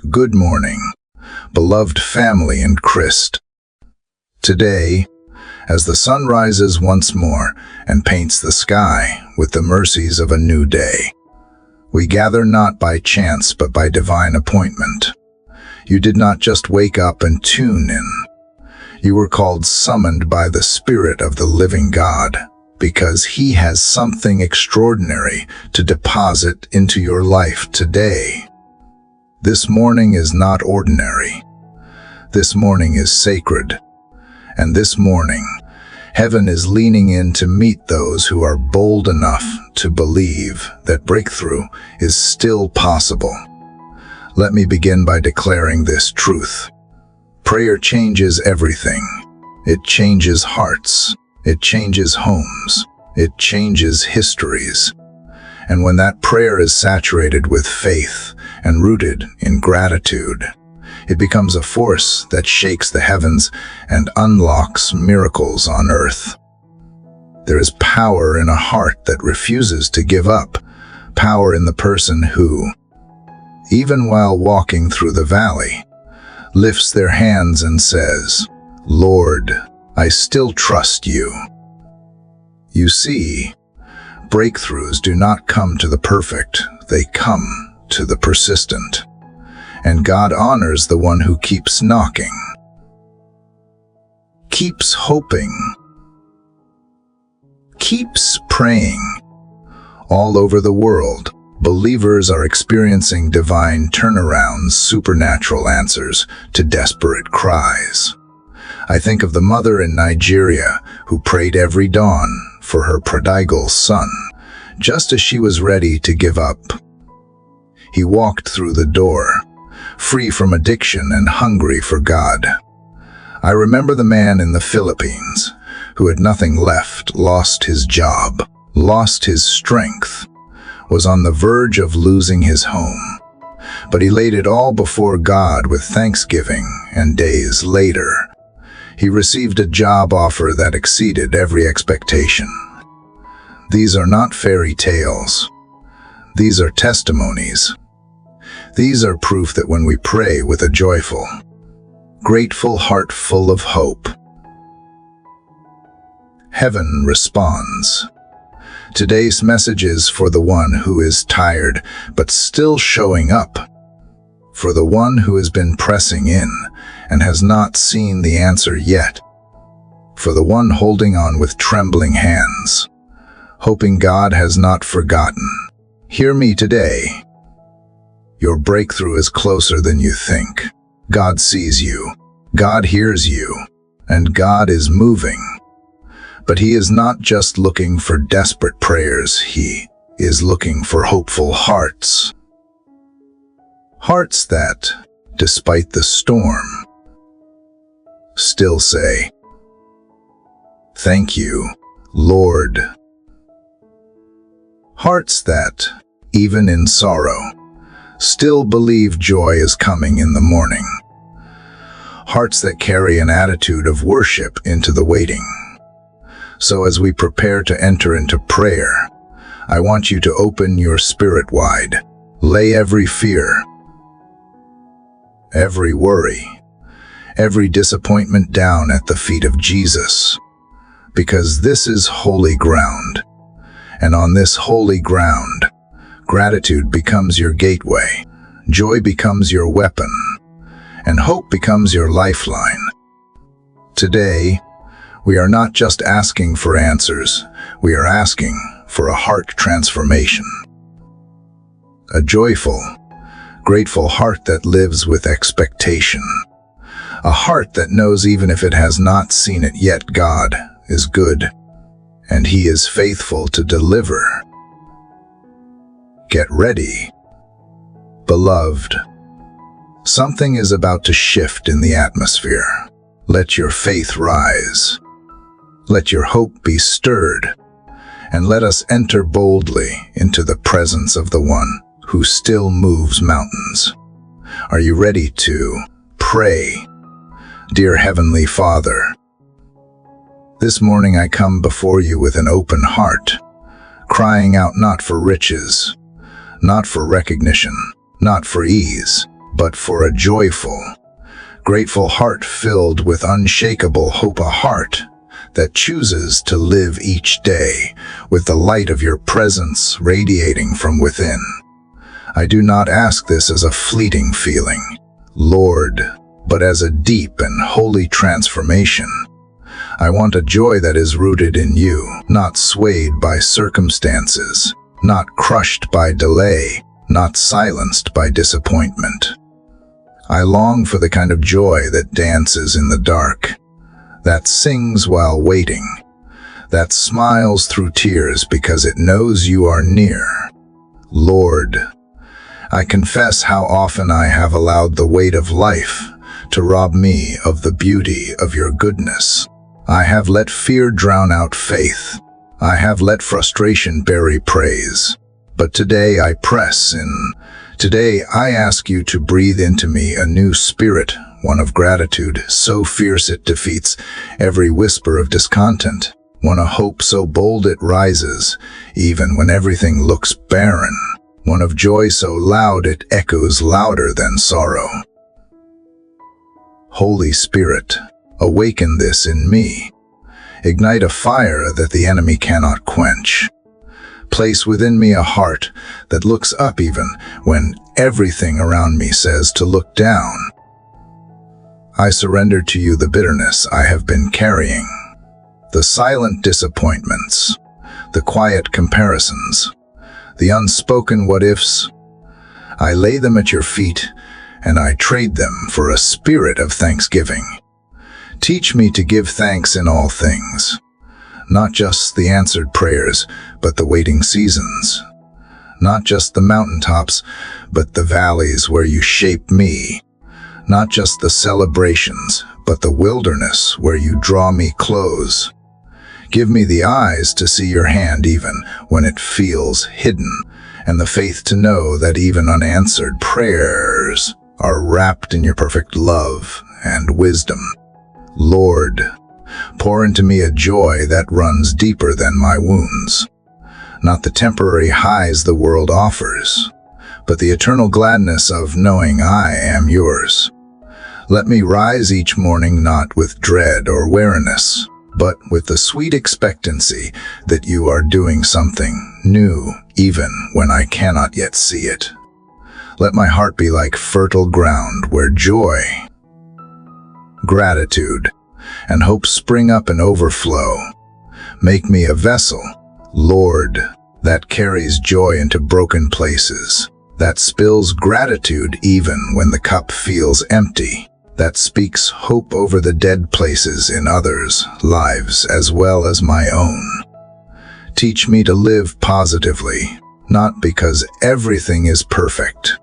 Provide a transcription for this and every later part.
Good morning, beloved family in Christ. Today, as the sun rises once more and paints the sky with the mercies of a new day, we gather not by chance but by divine appointment. You did not just wake up and tune in. You were called, summoned by the Spirit of the living God, because He has something extraordinary to deposit into your life today. This morning is not ordinary. This morning is sacred. And this morning, heaven is leaning in to meet those who are bold enough to believe that breakthrough is still possible. Let me begin by declaring this truth. Prayer changes everything. It changes hearts. It changes homes. It changes histories. And when that prayer is saturated with faith and rooted in gratitude, it becomes a force that shakes the heavens and unlocks miracles on earth. There is power in a heart that refuses to give up, power in the person who, even while walking through the valley, lifts their hands and says, "Lord, I still trust you." You see, breakthroughs do not come to the perfect, they come to the persistent. And God honors the one who keeps knocking, keeps hoping, keeps praying. All over the world, believers are experiencing divine turnarounds, supernatural answers to desperate cries. I think of the mother in Nigeria who prayed every dawn for her prodigal son, just as she was ready to give up. He walked through the door, free from addiction and hungry for God. I remember the man in the Philippines who had nothing left, lost his job, lost his strength, was on the verge of losing his home. But he laid it all before God with thanksgiving, and days later, he received a job offer that exceeded every expectation. These are not fairy tales. These are testimonies. These are proof that when we pray with a joyful, grateful heart full of hope, heaven responds. Today's message is for the one who is tired but still showing up, for the one who has been pressing in and has not seen the answer yet, for the one holding on with trembling hands, hoping God has not forgotten. Hear me today. Your breakthrough is closer than you think. God sees you, God hears you, and God is moving. But He is not just looking for desperate prayers, He is looking for hopeful hearts. Hearts that, despite the storm, still say, "Thank you, Lord." Hearts that, even in sorrow, still believe joy is coming in the morning. Hearts that carry an attitude of worship into the waiting. So as we prepare to enter into prayer, I want you to open your spirit wide. Lay every fear, every worry, every disappointment down at the feet of Jesus, because this is holy ground. And on this holy ground, gratitude becomes your gateway, joy becomes your weapon, and hope becomes your lifeline. Today, we are not just asking for answers, we are asking for a heart transformation. A joyful, grateful heart that lives with expectation. A heart that knows even if it has not seen it yet, God is good, and He is faithful to deliver. Get ready, beloved. Something is about to shift in the atmosphere. Let your faith rise. Let your hope be stirred, and let us enter boldly into the presence of the one who still moves mountains. Are you ready to pray? Dear Heavenly Father, this morning I come before you with an open heart, crying out not for riches, not for recognition, not for ease, but for a joyful, grateful heart filled with unshakable hope, a heart that chooses to live each day with the light of your presence radiating from within. I do not ask this as a fleeting feeling, Lord, but as a deep and holy transformation. I want a joy that is rooted in you, not swayed by circumstances, not crushed by delay, not silenced by disappointment. I long for the kind of joy that dances in the dark, that sings while waiting, that smiles through tears because it knows you are near. Lord, I confess how often I have allowed the weight of life to rob me of the beauty of your goodness. I have let fear drown out faith. I have let frustration bury praise. But today I press in. Today I ask you to breathe into me a new spirit, one of gratitude, so fierce it defeats every whisper of discontent, one of hope so bold it rises, even when everything looks barren, one of joy so loud it echoes louder than sorrow. Holy Spirit, awaken this in me. Ignite a fire that the enemy cannot quench. Place within me a heart that looks up even when everything around me says to look down. I surrender to you the bitterness I have been carrying, the silent disappointments, the quiet comparisons, the unspoken what-ifs. I lay them at your feet, and I trade them for a spirit of thanksgiving. Teach me to give thanks in all things, not just the answered prayers, but the waiting seasons, not just the mountaintops, but the valleys where you shape me, not just the celebrations, but the wilderness where you draw me close. Give me the eyes to see your hand even when it feels hidden, and the faith to know that even unanswered prayers are wrapped in your perfect love and wisdom. Lord, pour into me a joy that runs deeper than my wounds, not the temporary highs the world offers, but the eternal gladness of knowing I am yours. Let me rise each morning not with dread or weariness, but with the sweet expectancy that you are doing something new, even when I cannot yet see it. Let my heart be like fertile ground where joy, gratitude, and hope spring up and overflow. Make me a vessel, Lord, that carries joy into broken places, that spills gratitude even when the cup feels empty, that speaks hope over the dead places in others' lives as well as my own. Teach me to live positively, not because everything is perfect,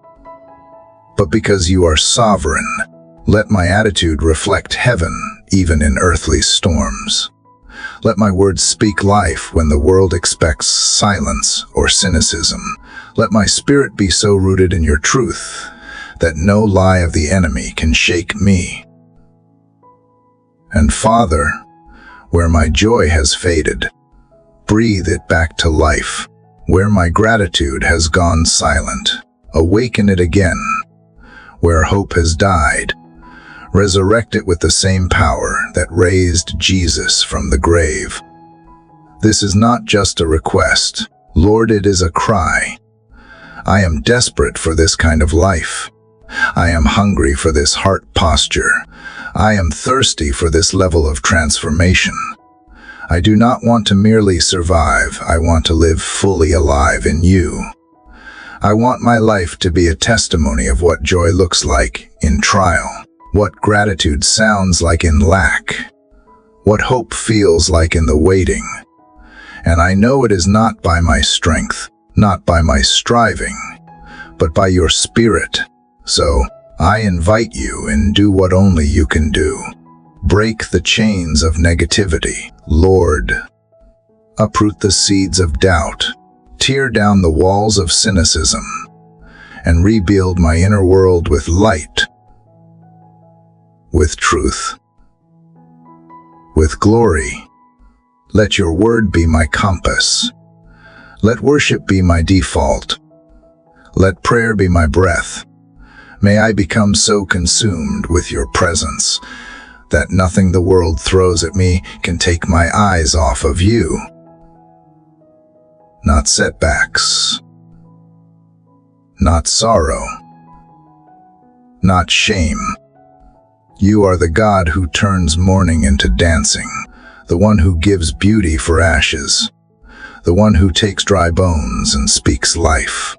but because you are sovereign. Let my attitude reflect heaven, even in earthly storms. Let my words speak life when the world expects silence or cynicism. Let my spirit be so rooted in your truth that no lie of the enemy can shake me. And Father, where my joy has faded, breathe it back to life. Where my gratitude has gone silent, awaken it again. Where hope has died, resurrect it with the same power that raised Jesus from the grave. This is not just a request, Lord, it is a cry. I am desperate for this kind of life. I am hungry for this heart posture. I am thirsty for this level of transformation. I do not want to merely survive. I want to live fully alive in you. I want my life to be a testimony of what joy looks like in trial, what gratitude sounds like in lack, what hope feels like in the waiting. And I know it is not by my strength, not by my striving, but by your Spirit. So I invite you and do what only you can do. Break the chains of negativity, Lord. Uproot the seeds of doubt. Tear down the walls of cynicism, and rebuild my inner world with light, with truth, with glory. Let your word be my compass. Let worship be my default. Let prayer be my breath. May I become so consumed with your presence that nothing the world throws at me can take my eyes off of you. Not setbacks, not sorrow, not shame. You are the God who turns mourning into dancing, the one who gives beauty for ashes, the one who takes dry bones and speaks life.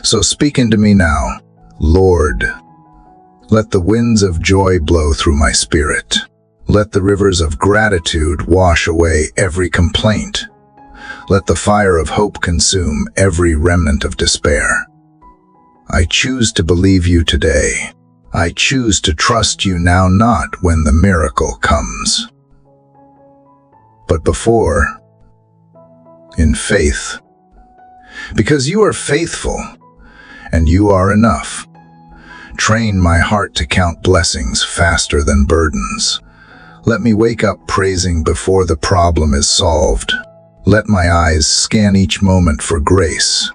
So speak into me now, Lord. Let the winds of joy blow through my spirit. Let the rivers of gratitude wash away every complaint. Let the fire of hope consume every remnant of despair. I choose to believe you today. I choose to trust you now, not when the miracle comes, but before, in faith. Because you are faithful, and you are enough. Train my heart to count blessings faster than burdens. Let me wake up praising before the problem is solved. Let my eyes scan each moment for grace,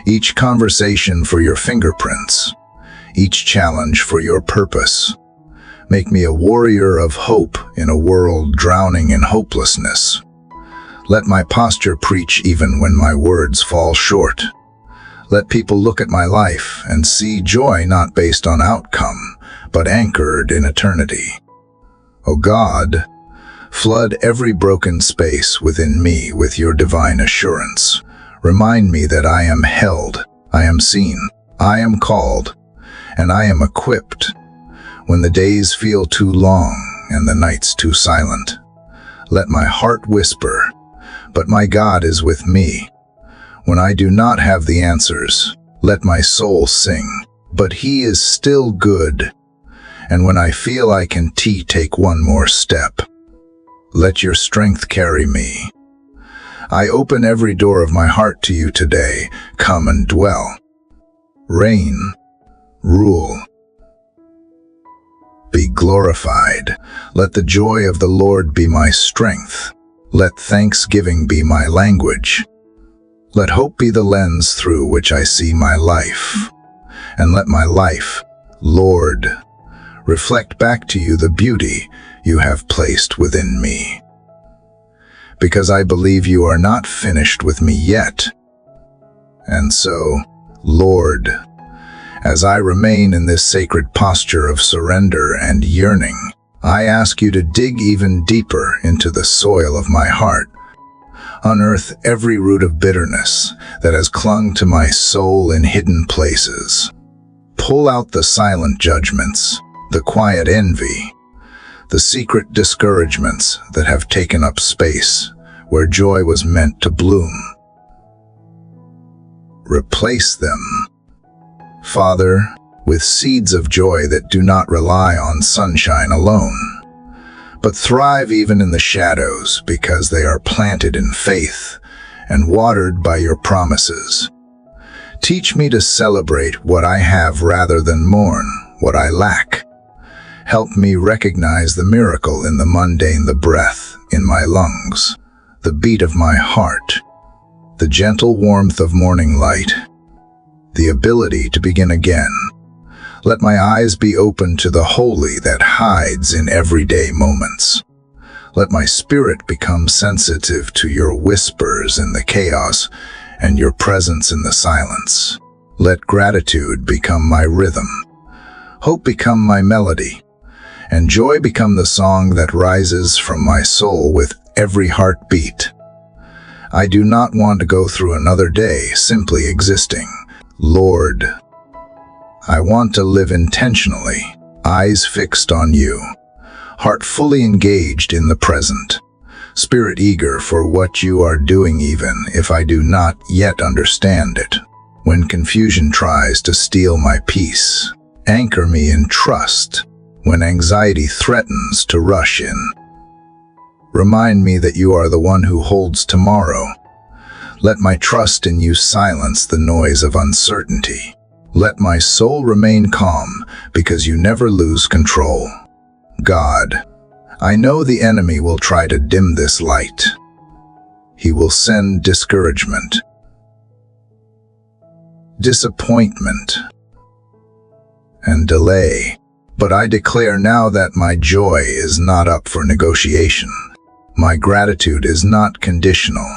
each conversation for your fingerprints, each challenge for your purpose. Make me a warrior of hope in a world drowning in hopelessness. Let my posture preach even when my words fall short. Let people look at my life and see joy not based on outcome, but anchored in eternity. O God, flood every broken space within me with your divine assurance. Remind me that I am held, I am seen, I am called, and I am equipped. When the days feel too long and the nights too silent, let my heart whisper, but my God is with me. When I do not have the answers, let my soul sing, but he is still good. And when I feel I can take one more step, let your strength carry me. I open every door of my heart to you today. Come and dwell. Reign, rule, be glorified. Let the joy of the Lord be my strength. Let thanksgiving be my language. Let hope be the lens through which I see my life. And let my life, Lord, reflect back to you the beauty you have placed within me. Because I believe you are not finished with me yet. And so, Lord, as I remain in this sacred posture of surrender and yearning, I ask you to dig even deeper into the soil of my heart. Unearth every root of bitterness that has clung to my soul in hidden places. Pull out the silent judgments, the quiet envy, the secret discouragements that have taken up space where joy was meant to bloom. Replace them, Father, with seeds of joy that do not rely on sunshine alone, but thrive even in the shadows because they are planted in faith and watered by your promises. Teach me to celebrate what I have rather than mourn what I lack. Help me recognize the miracle in the mundane, the breath in my lungs, the beat of my heart, the gentle warmth of morning light, the ability to begin again. Let my eyes be open to the holy that hides in everyday moments. Let my spirit become sensitive to your whispers in the chaos and your presence in the silence. Let gratitude become my rhythm, hope become my melody, and joy become the song that rises from my soul with every heartbeat. I do not want to go through another day simply existing. Lord, I want to live intentionally, eyes fixed on you, heart fully engaged in the present, spirit eager for what you are doing even if I do not yet understand it. When confusion tries to steal my peace, anchor me in trust. When anxiety threatens to rush in, remind me that you are the one who holds tomorrow. Let my trust in you silence the noise of uncertainty. Let my soul remain calm because you never lose control. God, I know the enemy will try to dim this light. He will send discouragement, disappointment, and delay. But I declare now that my joy is not up for negotiation. My gratitude is not conditional.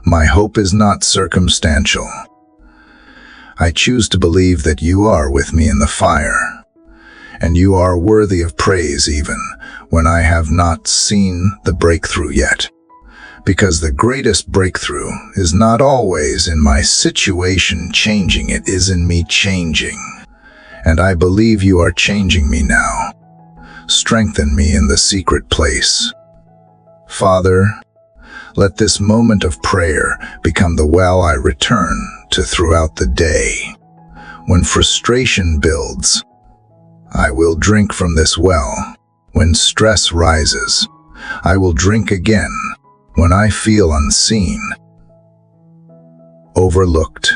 My hope is not circumstantial. I choose to believe that you are with me in the fire, and you are worthy of praise even when I have not seen the breakthrough yet. Because the greatest breakthrough is not always in my situation changing, it is in me changing. And I believe you are changing me now. Strengthen me in the secret place. Father, let this moment of prayer become the well I return to throughout the day. When frustration builds, I will drink from this well. When stress rises, I will drink again. When I feel unseen, overlooked,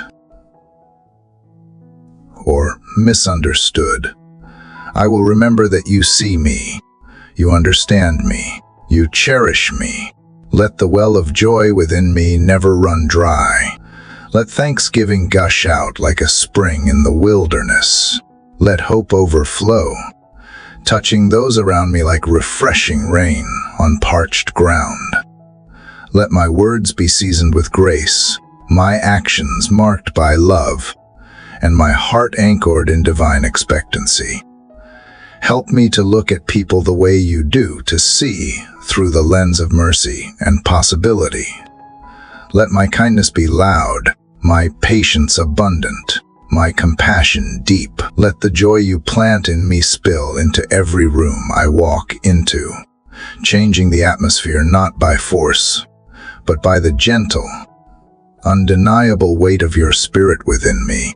or misunderstood, I will remember that you see me, you understand me, you cherish me. Let the well of joy within me never run dry. Let thanksgiving gush out like a spring in the wilderness. Let hope overflow, touching those around me like refreshing rain on parched ground. Let my words be seasoned with grace, my actions marked by love, and my heart anchored in divine expectancy. Help me to look at people the way you do, to see through the lens of mercy and possibility. Let my kindness be loud, my patience abundant, my compassion deep. Let the joy you plant in me spill into every room I walk into, changing the atmosphere not by force, but by the gentle, undeniable weight of your Spirit within me.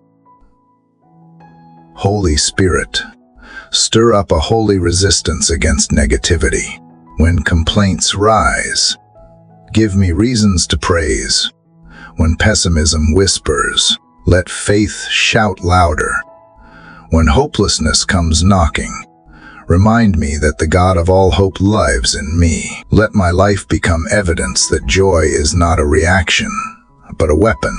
Holy Spirit, stir up a holy resistance against negativity. When complaints rise, give me reasons to praise. When pessimism whispers, let faith shout louder. When hopelessness comes knocking, remind me that the God of all hope lives in me. Let my life become evidence that joy is not a reaction, but a weapon.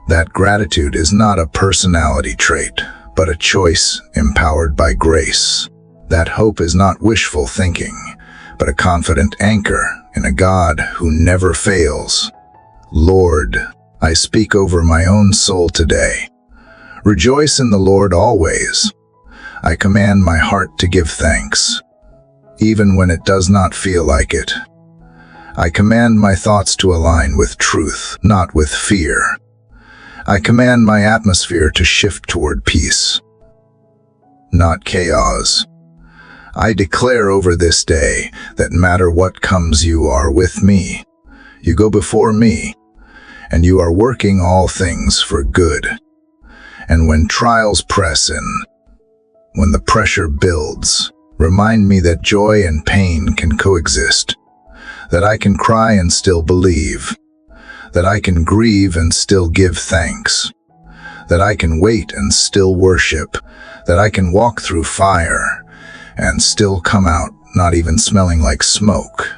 That gratitude is not a personality trait, but a choice empowered by grace. That hope is not wishful thinking, but a confident anchor in a God who never fails. Lord, I speak over my own soul today. Rejoice in the Lord always. I command my heart to give thanks, even when it does not feel like it. I command my thoughts to align with truth, not with fear. I command my atmosphere to shift toward peace, not chaos. I declare over this day that no matter what comes, you are with me. You go before me, and you are working all things for good. And when trials press in, when the pressure builds, remind me that joy and pain can coexist, that I can cry and still believe, that I can grieve and still give thanks, that I can wait and still worship, that I can walk through fire and still come out not even smelling like smoke,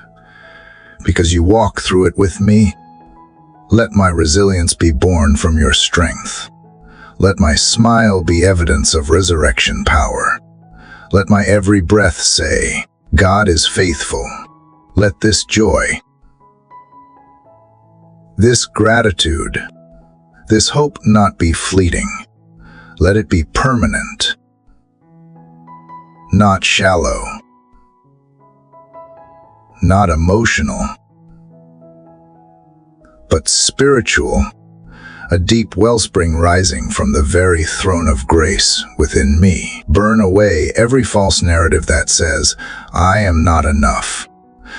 because you walk through it with me. Let my resilience be born from your strength. Let my smile be evidence of resurrection power. Let my every breath say, God is faithful. Let this joy, this gratitude, this hope not be fleeting. Let it be permanent, not shallow, not emotional, but spiritual, a deep wellspring rising from the very throne of grace within me. Burn away every false narrative that says, I am not enough.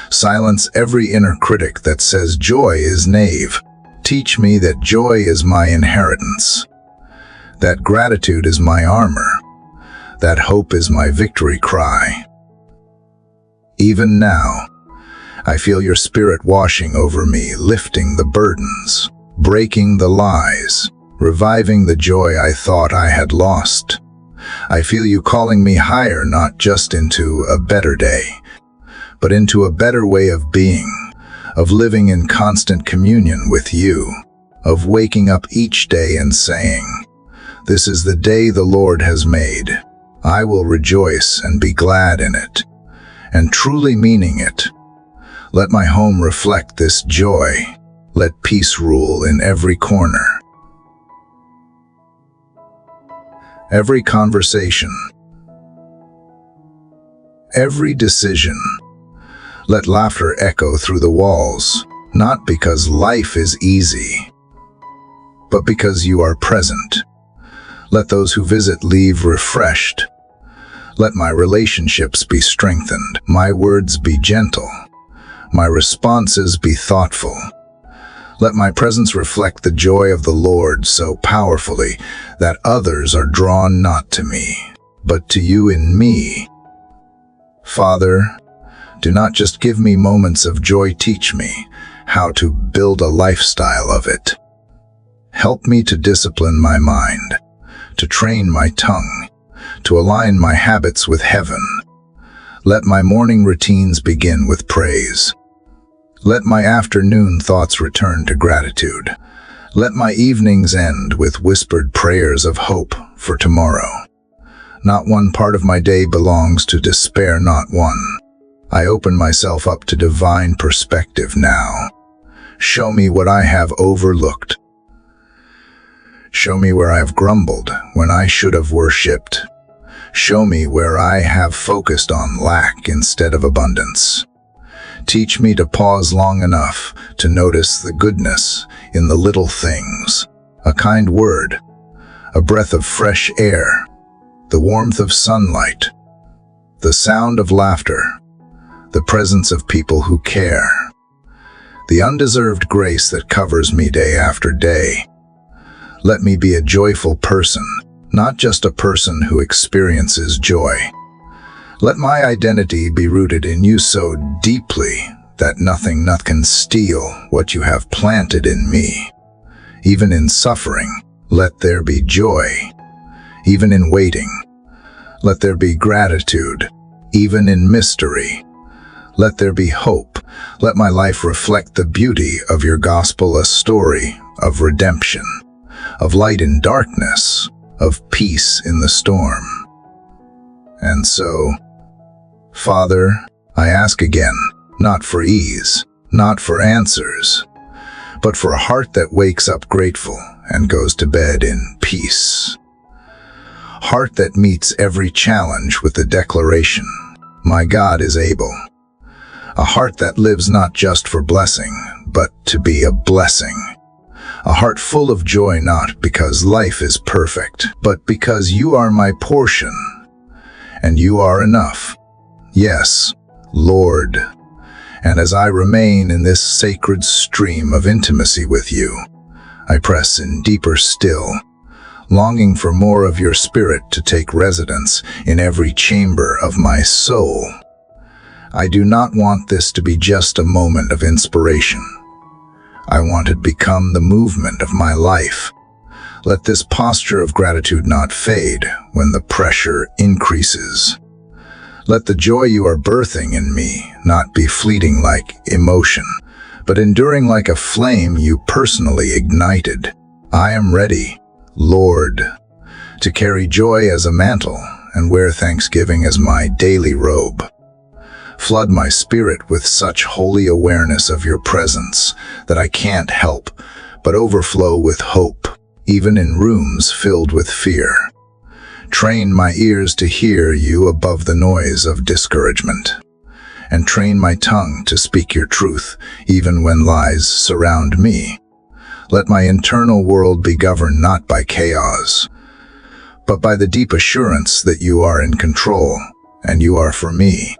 Silence every inner critic that says joy is knave. Teach me that joy is my inheritance, that gratitude is my armor, that hope is my victory cry. Even now, I feel your Spirit washing over me, lifting the burdens, breaking the lies, reviving the joy I thought I had lost. I feel you calling me higher, not just into a better day, but into a better way of being, of living in constant communion with you, of waking up each day and saying, This is the day the Lord has made. I will rejoice and be glad in it, and truly meaning it. Let my home reflect this joy. Let peace rule in every corner. Every conversation, every decision. Let laughter echo through the walls, not because life is easy, but because you are present. Let those who visit leave refreshed. Let my relationships be strengthened, my words be gentle, my responses be thoughtful. Let my presence reflect the joy of the Lord so powerfully that others are drawn not to me, but to you in me. Father, do not just give me moments of joy, teach me how to build a lifestyle of it. Help me to discipline my mind, to train my tongue, to align my habits with heaven. Let my morning routines begin with praise. Let my afternoon thoughts return to gratitude. Let my evenings end with whispered prayers of hope for tomorrow. Not one part of my day belongs to despair, not one. I open myself up to divine perspective now. Show me what I have overlooked. Show me where I have grumbled when I should have worshipped. Show me where I have focused on lack instead of abundance. Teach me to pause long enough to notice the goodness in the little things. A kind word, a breath of fresh air, the warmth of sunlight, the sound of laughter, the presence of people who care, the undeserved grace that covers me day after day. Let me be a joyful person, not just a person who experiences joy. Let my identity be rooted in you so deeply that nothing can steal what you have planted in me. Even in suffering, let there be joy. Even in waiting, let there be gratitude. Even in mystery, let there be hope. Let my life reflect the beauty of your gospel, a story of redemption, of light in darkness, of peace in the storm. And so, Father, I ask again, not for ease, not for answers, but for a heart that wakes up grateful and goes to bed in peace. Heart that meets every challenge with the declaration, my God is able. A heart that lives not just for blessing, but to be a blessing. A heart full of joy, not because life is perfect, but because you are my portion, and you are enough. Yes, Lord. And as I remain in this sacred stream of intimacy with you, I press in deeper still, longing for more of your Spirit to take residence in every chamber of my soul. I do not want this to be just a moment of inspiration. I want it to become the movement of my life. Let this posture of gratitude not fade when the pressure increases. Let the joy you are birthing in me not be fleeting like emotion, but enduring like a flame you personally ignited. I am ready, Lord, to carry joy as a mantle and wear thanksgiving as my daily robe. Flood my spirit with such holy awareness of your presence that I can't help but overflow with hope, even in rooms filled with fear. Train my ears to hear you above the noise of discouragement, and train my tongue to speak your truth even when lies surround me. Let my internal world be governed not by chaos, but by the deep assurance that you are in control and you are for me.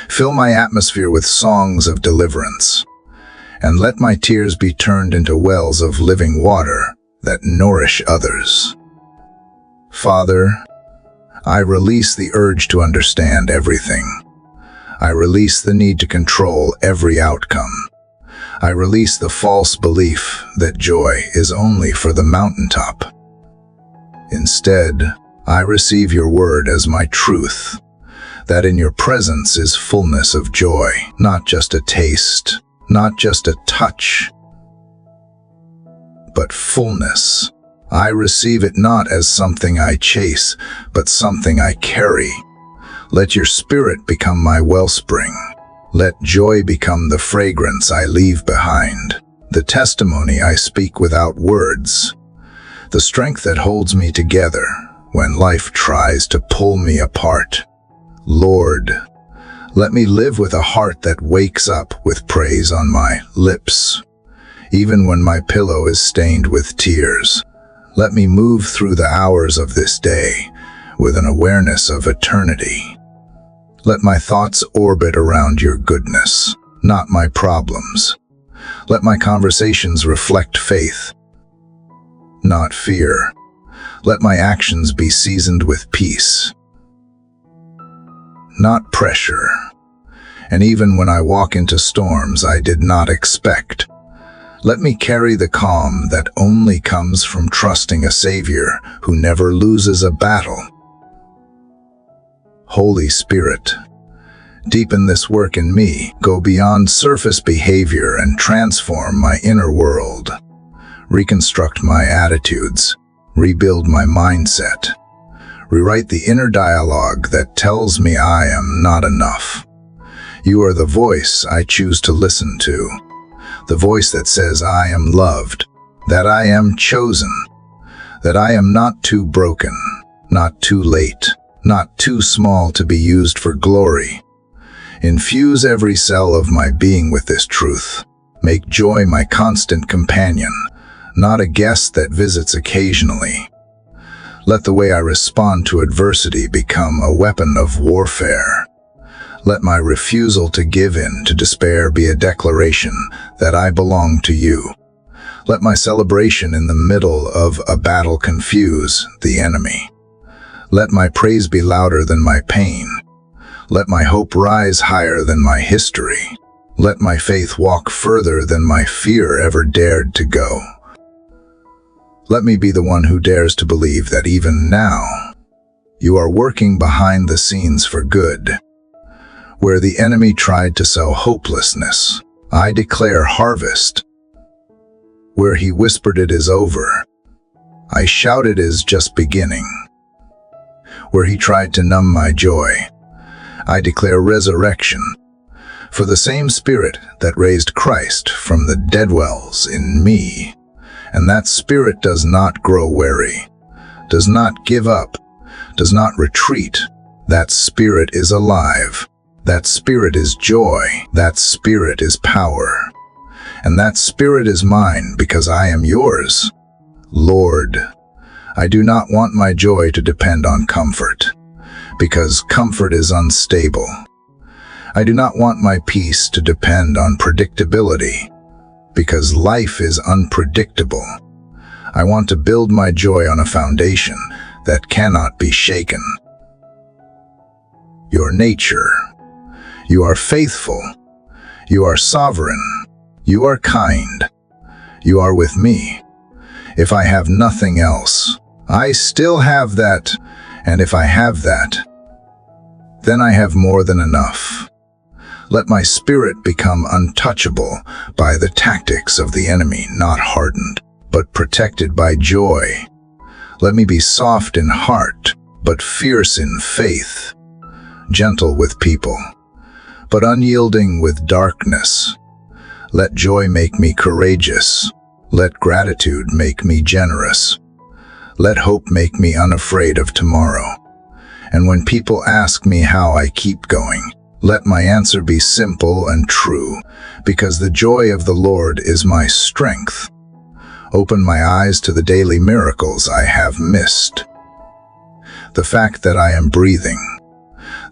Fill my atmosphere with songs of deliverance, and let my tears be turned into wells of living water that nourish others. Father, I release the urge to understand everything. I release the need to control every outcome. I release the false belief that joy is only for the mountaintop. Instead, I receive your word as my truth, that in your presence is fullness of joy, not just a taste, not just a touch, but fullness. I receive it not as something I chase, but something I carry. Let your spirit become my wellspring. Let joy become the fragrance I leave behind, the testimony I speak without words, the strength that holds me together when life tries to pull me apart. Lord, let me live with a heart that wakes up with praise on my lips, even when my pillow is stained with tears. Let me move through the hours of this day with an awareness of eternity. Let my thoughts orbit around your goodness, not my problems. Let my conversations reflect faith, not fear. Let my actions be seasoned with peace, not pressure. And even when I walk into storms I did not expect, let me carry the calm that only comes from trusting a Savior who never loses a battle. Holy Spirit, deepen this work in me. Go beyond surface behavior and transform my inner world. Reconstruct my attitudes. Rebuild my mindset. Rewrite the inner dialogue that tells me I am not enough. You are the voice I choose to listen to. The voice that says I am loved, that I am chosen, that I am not too broken, not too late, not too small to be used for glory. Infuse every cell of my being with this truth. Make joy my constant companion, not a guest that visits occasionally. Let the way I respond to adversity become a weapon of warfare. Let my refusal to give in to despair be a declaration that I belong to you. Let my celebration in the middle of a battle confuse the enemy. Let my praise be louder than my pain. Let my hope rise higher than my history. Let my faith walk further than my fear ever dared to go. Let me be the one who dares to believe that even now, you are working behind the scenes for good. Where the enemy tried to sow hopelessness, I declare harvest. Where he whispered it is over, I shout it is just beginning. Where he tried to numb my joy, I declare resurrection. For the same Spirit that raised Christ from the dead dwells in me, and that Spirit does not grow weary, does not give up, does not retreat. That Spirit is alive. That Spirit is joy. That Spirit is power. And that Spirit is mine because I am yours. Lord, I do not want my joy to depend on comfort, because comfort is unstable. I do not want my peace to depend on predictability, because life is unpredictable. I want to build my joy on a foundation that cannot be shaken. Your nature. You are faithful. You are sovereign. You are kind. You are with me. If I have nothing else, I still have that, and if I have that, then I have more than enough. Let my spirit become untouchable by the tactics of the enemy, not hardened, but protected by joy. Let me be soft in heart, but fierce in faith, gentle with people, but unyielding with darkness. Let joy make me courageous. Let gratitude make me generous. Let hope make me unafraid of tomorrow. And when people ask me how I keep going, let my answer be simple and true, because the joy of the Lord is my strength. Open my eyes to the daily miracles I have missed. The fact that I am breathing,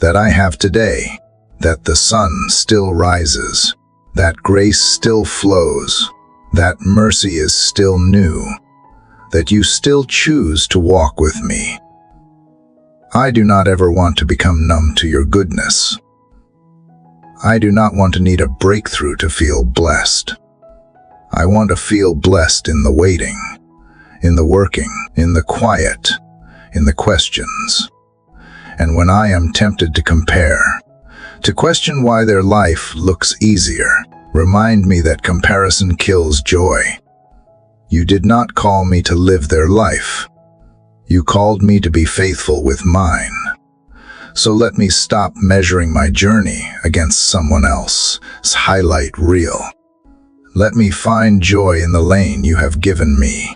that I have today, that the sun still rises, that grace still flows, that mercy is still new, that you still choose to walk with me. I do not ever want to become numb to your goodness. I do not want to need a breakthrough to feel blessed. I want to feel blessed in the waiting, in the working, in the quiet, in the questions. And when I am tempted to compare, to question why their life looks easier, remind me that comparison kills joy. You did not call me to live their life. You called me to be faithful with mine. So let me stop measuring my journey against someone else's highlight reel. Let me find joy in the lane you have given me.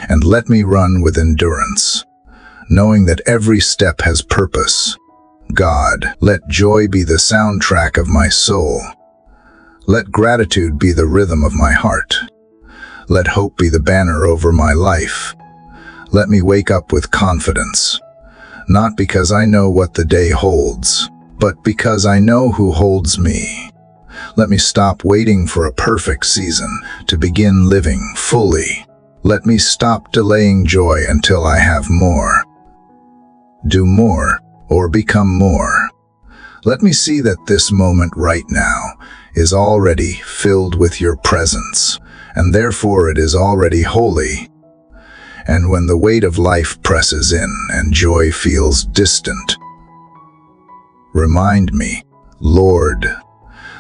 And let me run with endurance, knowing that every step has purpose. God, let joy be the soundtrack of my soul. Let gratitude be the rhythm of my heart. Let hope be the banner over my life. Let me wake up with confidence, not because I know what the day holds, but because I know who holds me. Let me stop waiting for a perfect season to begin living fully. Let me stop delaying joy until I have more. Do more or become more. Let me see that this moment right now is already filled with your presence, and therefore it is already holy. And when the weight of life presses in and joy feels distant, remind me, Lord,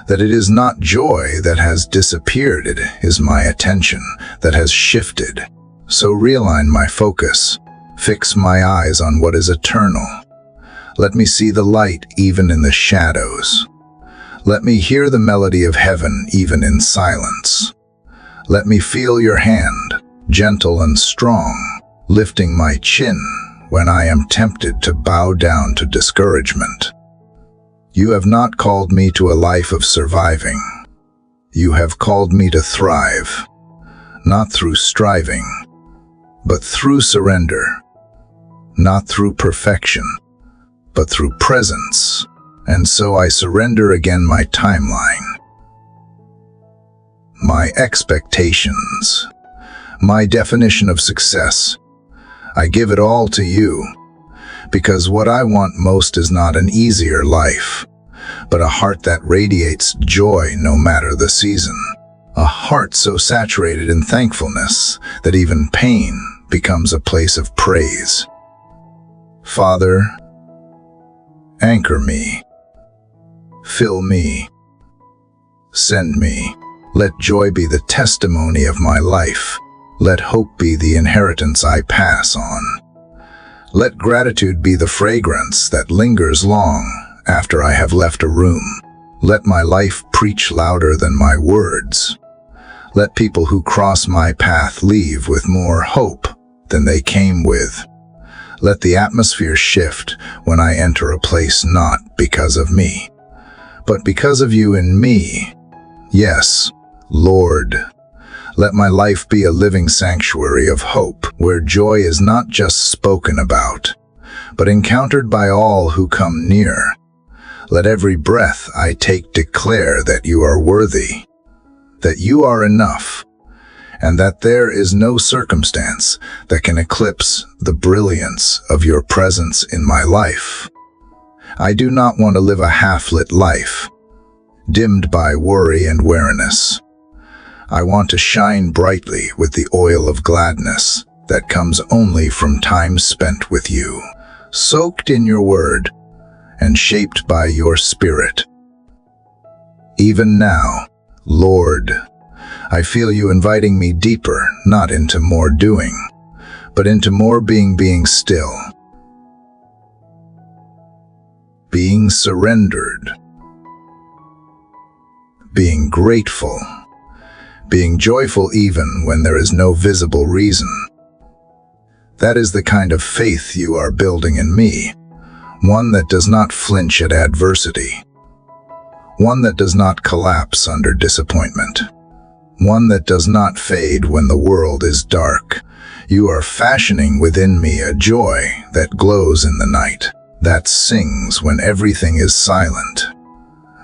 that it is not joy that has disappeared, it is my attention that has shifted. So realign my focus, fix my eyes on what is eternal. Let me see the light even in the shadows. Let me hear the melody of heaven even in silence. Let me feel your hand, gentle and strong, lifting my chin when I am tempted to bow down to discouragement. You have not called me to a life of surviving. You have called me to thrive, not through striving, but through surrender, not through perfection, but through presence. And so I surrender again my timeline, my expectations, my definition of success. I give it all to you, because what I want most is not an easier life, but a heart that radiates joy no matter the season. A heart so saturated in thankfulness that even pain becomes a place of praise. Father, anchor me, fill me, send me. Let joy be the testimony of my life. Let hope be the inheritance I pass on. Let gratitude be the fragrance that lingers long after I have left a room. Let my life preach louder than my words. Let people who cross my path leave with more hope than they came with. Let the atmosphere shift when I enter a place not because of me, but because of you in me. Yes, Lord, let my life be a living sanctuary of hope, where joy is not just spoken about, but encountered by all who come near. Let every breath I take declare that you are worthy, that you are enough, and that there is no circumstance that can eclipse the brilliance of your presence in my life. I do not want to live a half-lit life, dimmed by worry and weariness. I want to shine brightly with the oil of gladness that comes only from time spent with you, soaked in your word and shaped by your spirit. Even now, Lord, I feel you inviting me deeper, not into more doing, but into more being still, being surrendered, being grateful, being joyful even when there is no visible reason. That is the kind of faith you are building in me, one that does not flinch at adversity, one that does not collapse under disappointment, one that does not fade when the world is dark. You are fashioning within me a joy that glows in the night, that sings when everything is silent,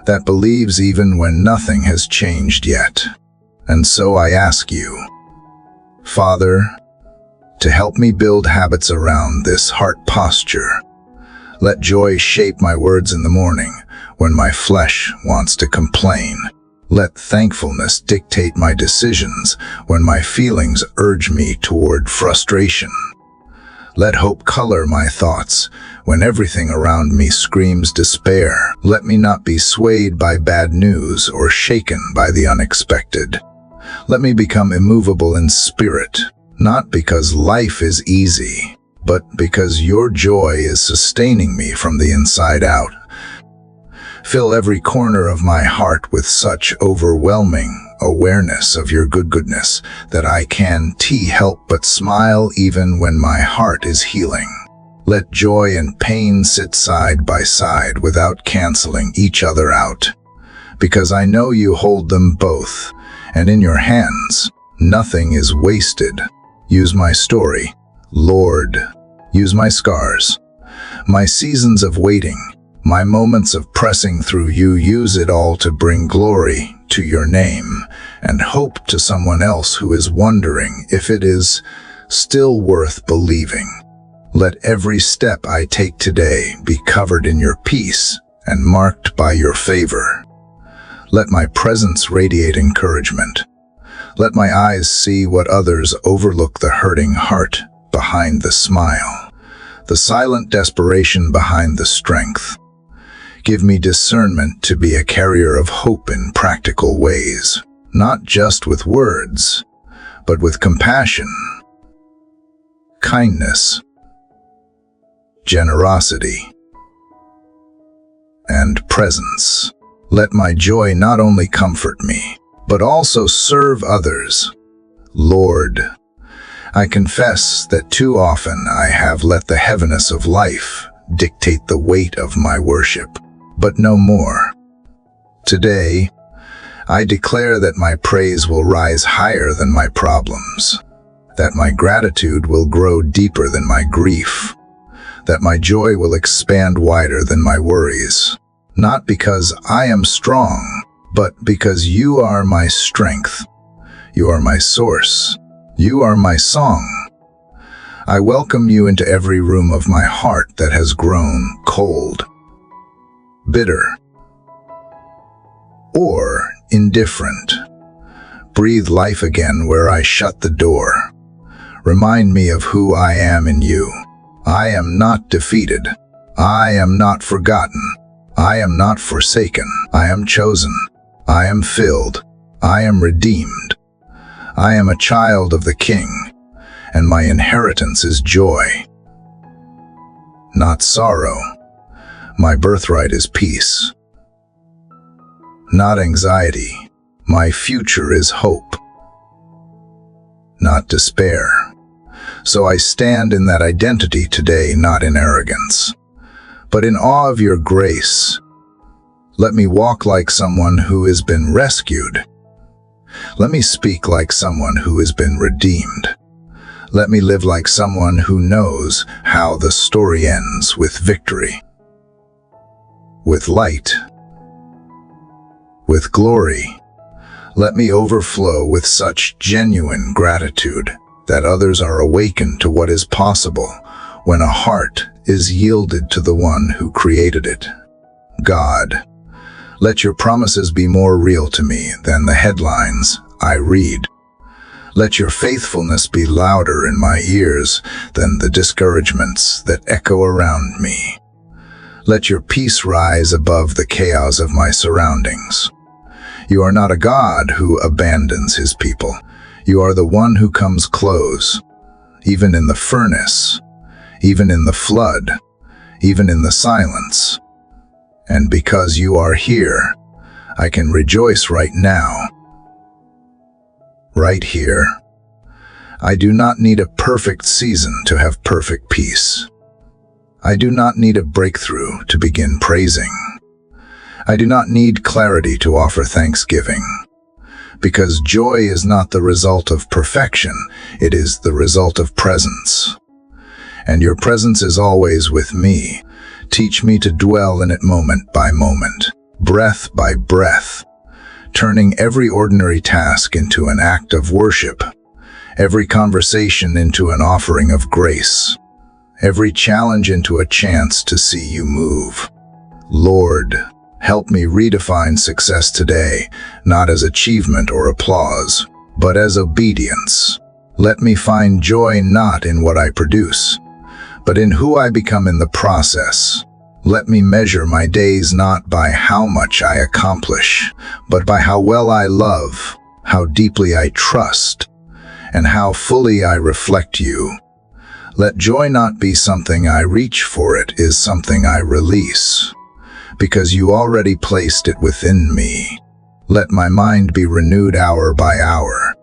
that believes even when nothing has changed yet. And so I ask you, Father, to help me build habits around this heart posture. Let joy shape my words in the morning when my flesh wants to complain. Let thankfulness dictate my decisions when my feelings urge me toward frustration. Let hope color my thoughts when everything around me screams despair. Let me not be swayed by bad news or shaken by the unexpected. Let me become immovable in spirit, not because life is easy, but because your joy is sustaining me from the inside out. Fill every corner of my heart with such overwhelming awareness of your goodness that I can't help but smile even when my heart is healing. Let joy and pain sit side by side without canceling each other out, because I know you hold them both, and in your hands, nothing is wasted. Use my story, Lord. Use my scars, my seasons of waiting, my moments of pressing through you. Use it all to bring glory to your name and hope to someone else who is wondering if it is still worth believing. Let every step I take today be covered in your peace and marked by your favor. Let my presence radiate encouragement. Let my eyes see what others overlook, the hurting heart behind the smile, the silent desperation behind the strength. Give me discernment to be a carrier of hope in practical ways, not just with words, but with compassion, kindness, generosity, and presence. Let my joy not only comfort me, but also serve others. Lord, I confess that too often I have let the heaviness of life dictate the weight of my worship, but no more. Today, I declare that my praise will rise higher than my problems, that my gratitude will grow deeper than my grief, that my joy will expand wider than my worries, not because I am strong, but because you are my strength. You are my source. You are my song. I welcome you into every room of my heart that has grown cold, bitter, or indifferent. Breathe life again where I shut the door. Remind me of who I am in you. I am not defeated. I am not forgotten. I am not forsaken. I am chosen. I am filled. I am redeemed. I am a child of the King, and my inheritance is joy, not sorrow. My birthright is peace, not anxiety. My future is hope, not despair. So I stand in that identity today, not in arrogance, but in awe of your grace. Let me walk like someone who has been rescued. Let me speak like someone who has been redeemed. Let me live like someone who knows how the story ends, with victory, with light, with glory. Let me overflow with such genuine gratitude that others are awakened to what is possible when a heart is yielded to the one who created it. God, let your promises be more real to me than the headlines I read. Let your faithfulness be louder in my ears than the discouragements that echo around me. Let your peace rise above the chaos of my surroundings. You are not a God who abandons his people. You are the one who comes close, even in the furnace, even in the flood, even in the silence. And because you are here, I can rejoice right now, right here. I do not need a perfect season to have perfect peace. I do not need a breakthrough to begin praising. I do not need clarity to offer thanksgiving, because joy is not the result of perfection, it is the result of presence. And your presence is always with me. Teach me to dwell in it moment by moment, breath by breath, turning every ordinary task into an act of worship, every conversation into an offering of grace, every challenge into a chance to see you move. Lord, help me redefine success today, not as achievement or applause, but as obedience. Let me find joy not in what I produce, but in who I become in the process. Let me measure my days not by how much I accomplish, but by how well I love, how deeply I trust, and how fully I reflect you. Let joy not be something I reach for, it is something I release, because you already placed it within me. Let my mind be renewed hour by hour,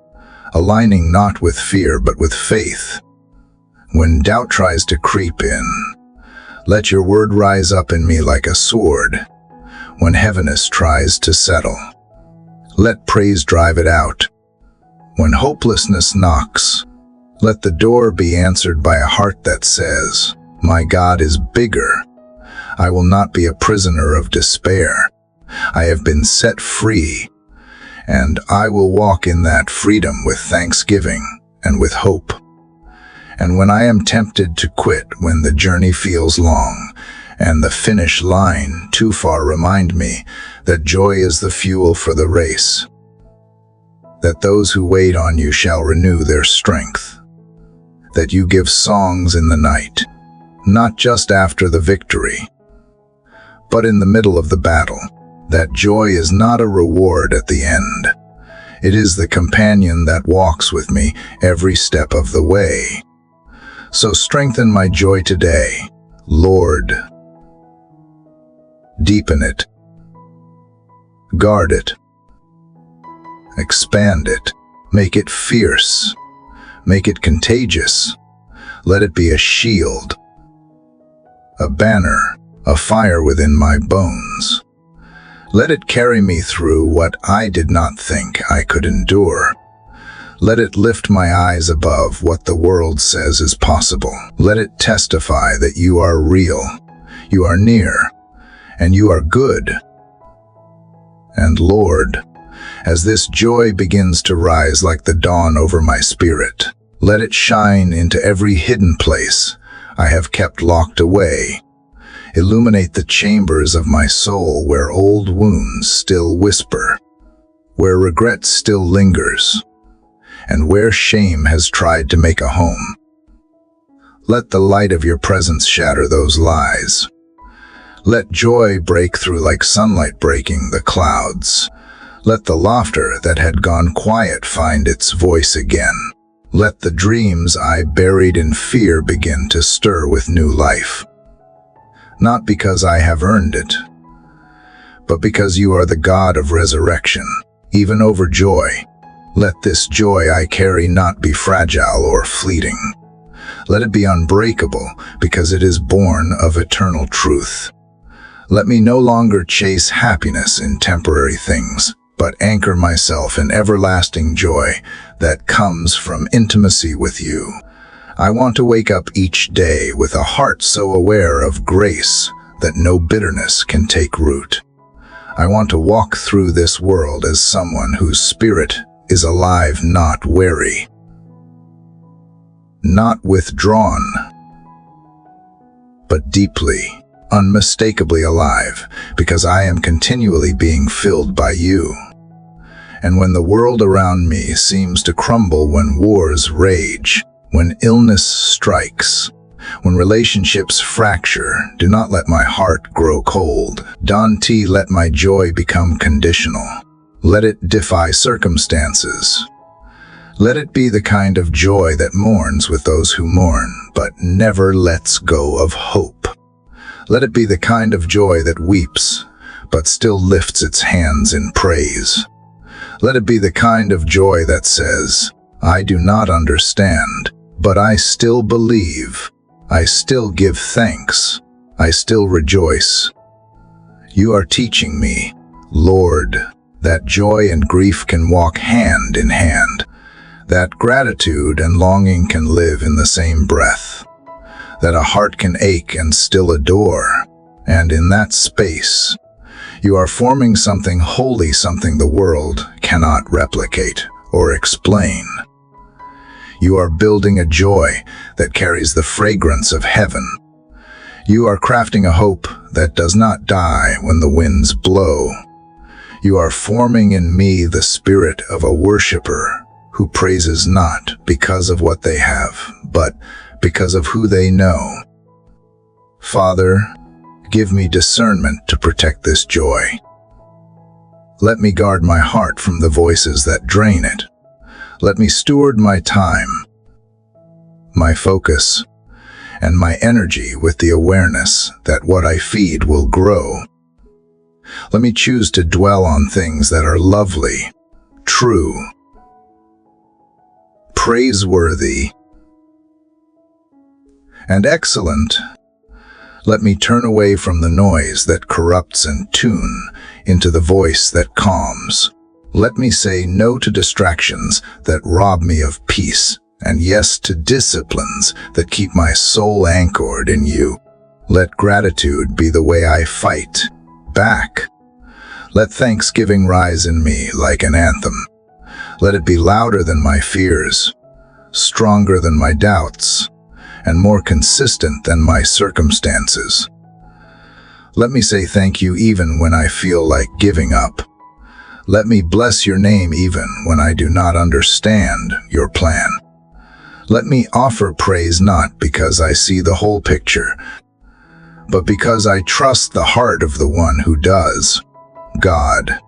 aligning not with fear but with faith. When doubt tries to creep in, let your word rise up in me like a sword. When heaviness tries to settle, let praise drive it out. When hopelessness knocks, let the door be answered by a heart that says, "My God is bigger. I will not be a prisoner of despair. I have been set free, and I will walk in that freedom with thanksgiving and with hope." And when I am tempted to quit, when the journey feels long and the finish line too far, remind me that joy is the fuel for the race, that those who wait on you shall renew their strength, that you give songs in the night, not just after the victory, but in the middle of the battle. That joy is not a reward at the end. It is the companion that walks with me every step of the way. So strengthen my joy today, Lord. Deepen it. Guard it. Expand it. Make it fierce. Make it contagious. Let it be a shield, a banner, a fire within my bones. Let it carry me through what I did not think I could endure. Let it lift my eyes above what the world says is possible. Let it testify that you are real, you are near, and you are good. And Lord, as this joy begins to rise like the dawn over my spirit, let it shine into every hidden place I have kept locked away. Illuminate the chambers of my soul where old wounds still whisper, where regret still lingers, and where shame has tried to make a home. Let the light of your presence shatter those lies. Let joy break through like sunlight breaking the clouds. Let the laughter that had gone quiet find its voice again. Let the dreams I buried in fear begin to stir with new life. Not because I have earned it, but because you are the God of resurrection, even over joy. Let this joy I carry not be fragile or fleeting. Let it be unbreakable, because it is born of eternal truth. Let me no longer chase happiness in temporary things, but anchor myself in everlasting joy that comes from intimacy with you. I want to wake up each day with a heart so aware of grace that no bitterness can take root. I want to walk through this world as someone whose spirit is alive, not wary, not withdrawn, but deeply, unmistakably alive, because I am continually being filled by you. And when the world around me seems to crumble, when wars rage, when illness strikes, when relationships fracture, do not let my heart grow cold. Don't let my joy become conditional. Let it defy circumstances. Let it be the kind of joy that mourns with those who mourn, but never lets go of hope. Let it be the kind of joy that weeps, but still lifts its hands in praise. Let it be the kind of joy that says, "I do not understand, but I still believe. I still give thanks. I still rejoice." You are teaching me, Lord, that joy and grief can walk hand in hand, that gratitude and longing can live in the same breath, that a heart can ache and still adore, and in that space, you are forming something holy, something the world cannot replicate or explain. You are building a joy that carries the fragrance of heaven. You are crafting a hope that does not die when the winds blow. You are forming in me the spirit of a worshiper who praises not because of what they have, but because of who they know. Father, give me discernment to protect this joy. Let me guard my heart from the voices that drain it. Let me steward my time, my focus, and my energy with the awareness that what I feed will grow. Let me choose to dwell on things that are lovely, true, praiseworthy, and excellent. Let me turn away from the noise that corrupts and tune into the voice that calms. Let me say no to distractions that rob me of peace, and yes to disciplines that keep my soul anchored in you. Let gratitude be the way I fight back. Let thanksgiving rise in me like an anthem. Let it be louder than my fears, stronger than my doubts, and more consistent than my circumstances. Let me say thank you even when I feel like giving up. Let me bless your name even when I do not understand your plan. Let me offer praise not because I see the whole picture, but because I trust the heart of the one who does. God,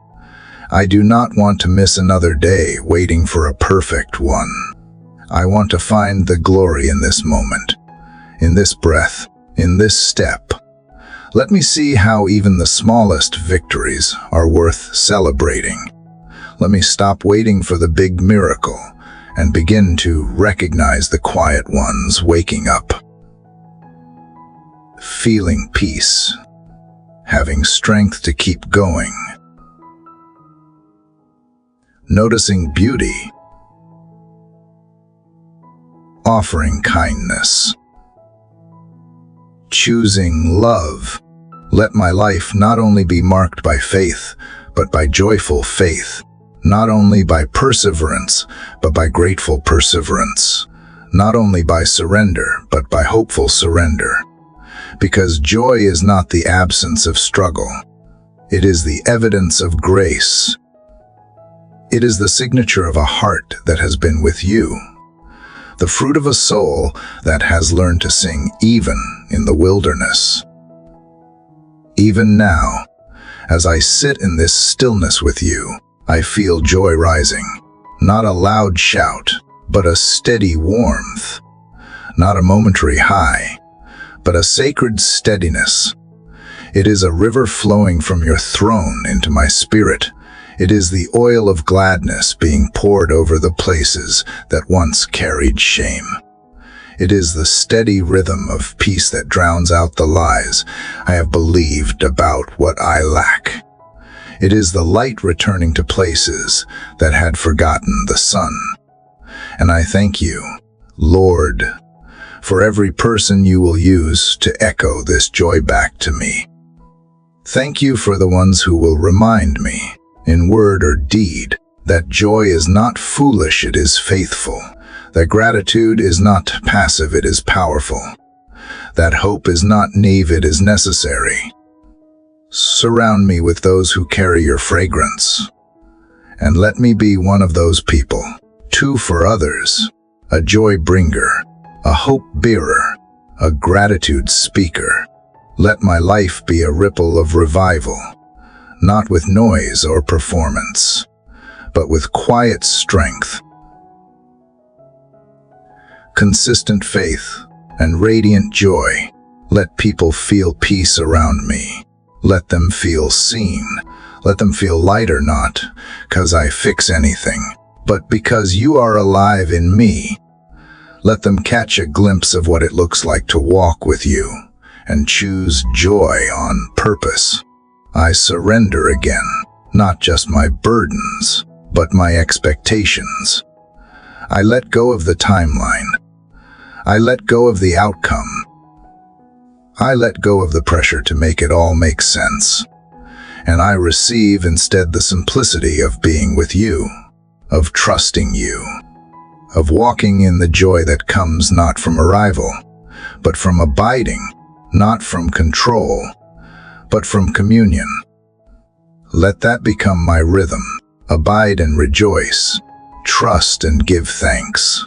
I do not want to miss another day waiting for a perfect one. I want to find the glory in this moment, in this breath, in this step. Let me see how even the smallest victories are worth celebrating. Let me stop waiting for the big miracle and begin to recognize the quiet ones waking up. Feeling peace, having strength to keep going. Noticing beauty, offering kindness, choosing love. Let my life not only be marked by faith, but by joyful faith, not only by perseverance, but by grateful perseverance, not only by surrender, but by hopeful surrender. Because joy is not the absence of struggle. It is the evidence of grace. It is the signature of a heart that has been with you, the fruit of a soul that has learned to sing even in the wilderness. Even now, as I sit in this stillness with you, I feel joy rising, not a loud shout, but a steady warmth, not a momentary high, but a sacred steadiness. It is a river flowing from your throne into my spirit. It is the oil of gladness being poured over the places that once carried shame. It is the steady rhythm of peace that drowns out the lies I have believed about what I lack. It is the light returning to places that had forgotten the sun. And I thank you, Lord, for every person you will use to echo this joy back to me. Thank you for the ones who will remind me, in word or deed, that joy is not foolish, it is faithful. That gratitude is not passive, it is powerful. That hope is not naive, it is necessary. Surround me with those who carry your fragrance. And let me be one of those people, too, for others, a joy bringer, a hope bearer, a gratitude speaker. Let my life be a ripple of revival, not with noise or performance, but with quiet strength, consistent faith, and radiant joy. Let people feel peace around me. Let them feel seen. Let them feel lighter, not because I fix anything, but because you are alive in me. Let them catch a glimpse of what it looks like to walk with you and choose joy on purpose. I surrender again, not just my burdens, but my expectations. I let go of the timeline. I let go of the outcome. I let go of the pressure to make it all make sense. And I receive instead the simplicity of being with you, of trusting you, of walking in the joy that comes not from arrival, but from abiding, not from control, but from communion. Let that become my rhythm. Abide and rejoice, trust and give thanks,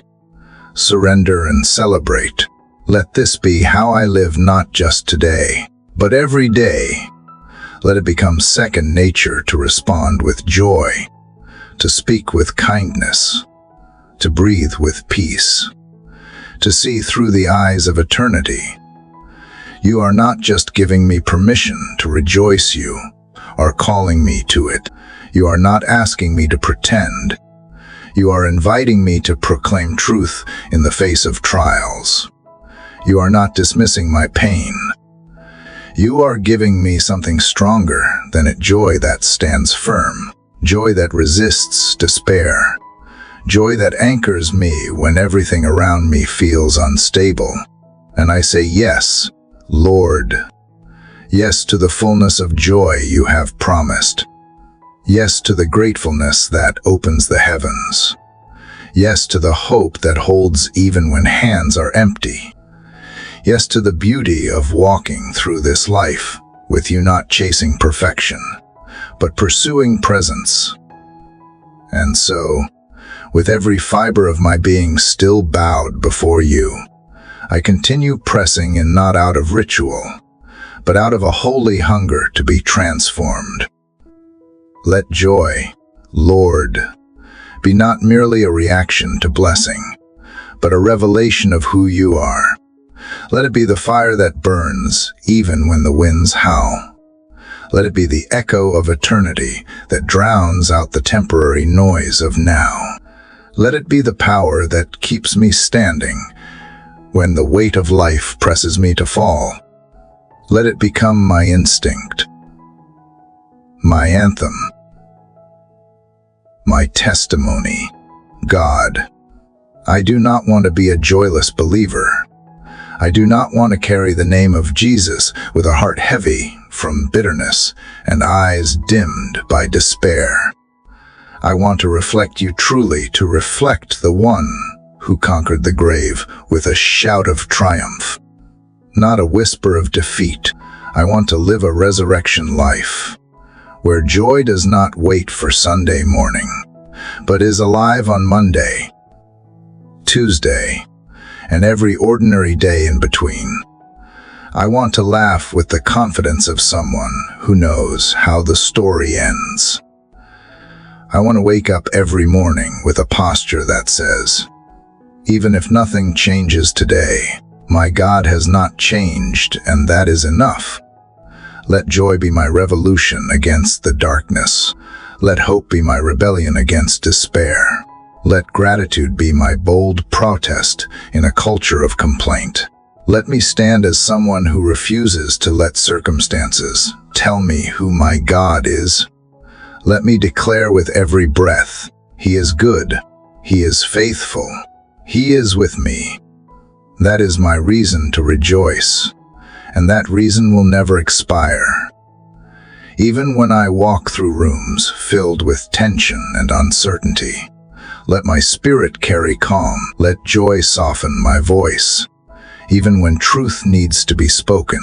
surrender and celebrate. Let this be how I live, not just today, but every day. Let it become second nature to respond with joy, to speak with kindness, to breathe with peace, to see through the eyes of eternity. You are not just giving me permission to rejoice, you are calling me to it. You are not asking me to pretend. You are inviting me to proclaim truth in the face of trials. You are not dismissing my pain. You are giving me something stronger than it, joy that stands firm, joy that resists despair, joy that anchors me when everything around me feels unstable. And I say, yes, Lord. Yes to the fullness of joy you have promised. Yes to the gratefulness that opens the heavens. Yes to the hope that holds even when hands are empty. Yes to the beauty of walking through this life with you, not chasing perfection, but pursuing presence. And so, with every fiber of my being still bowed before you, I continue pressing in, not out of ritual, but out of a holy hunger to be transformed. Let joy, Lord, be not merely a reaction to blessing, but a revelation of who you are. Let it be the fire that burns even when the winds howl. Let it be the echo of eternity that drowns out the temporary noise of now. Let it be the power that keeps me standing when the weight of life presses me to fall. Let it become my instinct, my anthem, my testimony. God, I do not want to be a joyless believer. I do not want to carry the name of Jesus with a heart heavy from bitterness and eyes dimmed by despair. I want to reflect you truly, to reflect the one who conquered the grave with a shout of triumph, not a whisper of defeat. I want to live a resurrection life, where joy does not wait for Sunday morning, but is alive on Monday, Tuesday, and every ordinary day in between. I want to laugh with the confidence of someone who knows how the story ends. I want to wake up every morning with a posture that says, even if nothing changes today, my God has not changed, and that is enough. Let joy be my revolution against the darkness. Let hope be my rebellion against despair. Let gratitude be my bold protest in a culture of complaint. Let me stand as someone who refuses to let circumstances tell me who my God is. Let me declare with every breath, He is good, He is faithful, He is with me. That is my reason to rejoice, and that reason will never expire. Even when I walk through rooms filled with tension and uncertainty, let my spirit carry calm. Let joy soften my voice. Even when truth needs to be spoken,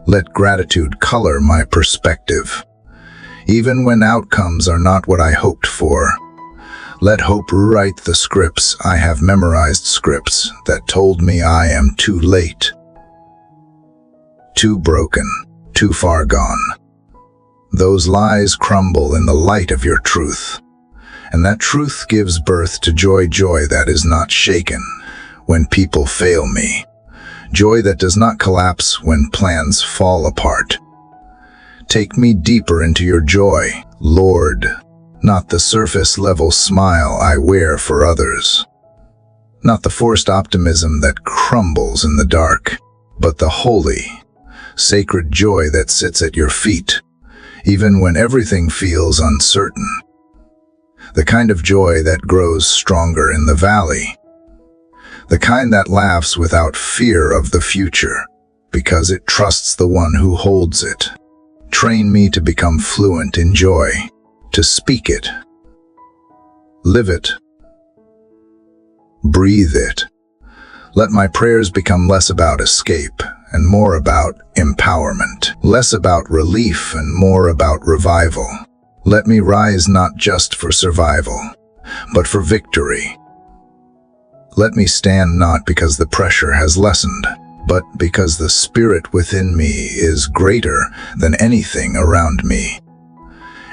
let gratitude color my perspective. Even when outcomes are not what I hoped for, let hope write the scripts. I have memorized scripts that told me I am too late, too broken, too far gone. Those lies crumble in the light of your truth, and that truth gives birth to joy, joy that is not shaken when people fail me, joy that does not collapse when plans fall apart. Take me deeper into your joy, Lord, not the surface-level smile I wear for others, not the forced optimism that crumbles in the dark, but the holy, sacred joy that sits at your feet, even when everything feels uncertain. The kind of joy that grows stronger in the valley. The kind that laughs without fear of the future, because it trusts the one who holds it. Train me to become fluent in joy, to speak it, live it, breathe it. Let my prayers become less about escape and more about empowerment, less about relief and more about revival. Let me rise not just for survival, but for victory. Let me stand not because the pressure has lessened, but because the Spirit within me is greater than anything around me.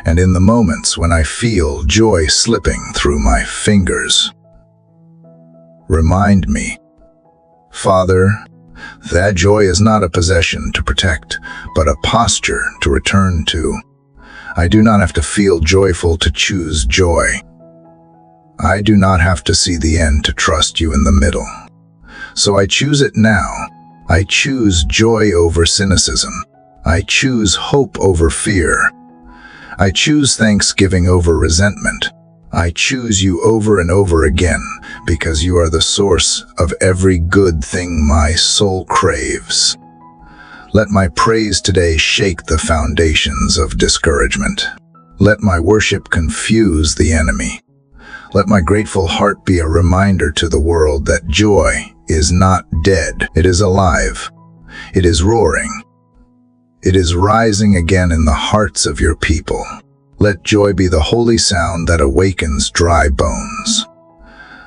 And in the moments when I feel joy slipping through my fingers, remind me, Father, that joy is not a possession to protect, but a posture to return to. I do not have to feel joyful to choose joy. I do not have to see the end to trust you in the middle. So I choose it now. I choose joy over cynicism. I choose hope over fear. I choose thanksgiving over resentment. I choose you over and over again because you are the source of every good thing my soul craves. Let my praise today shake the foundations of discouragement. Let my worship confuse the enemy. Let my grateful heart be a reminder to the world that joy is not dead. It is alive. It is roaring. It is rising again in the hearts of your people. Let joy be the holy sound that awakens dry bones.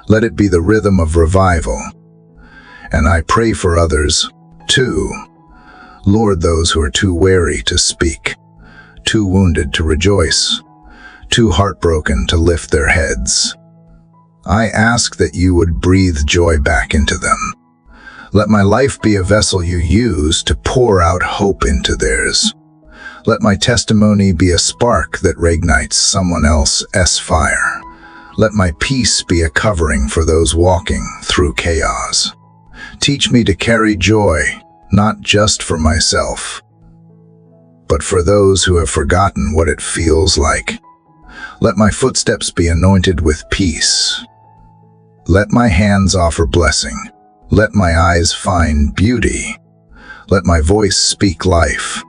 Let it be the rhythm of revival. And I pray for others, too. Lord, those who are too weary to speak, too wounded to rejoice, too heartbroken to lift their heads. I ask that you would breathe joy back into them. Let my life be a vessel you use to pour out hope into theirs. Let my testimony be a spark that reignites someone else's fire. Let my peace be a covering for those walking through chaos. Teach me to carry joy, not just for myself, but for those who have forgotten what it feels like. Let my footsteps be anointed with peace. Let my hands offer blessing. Let my eyes find beauty. Let my voice speak life.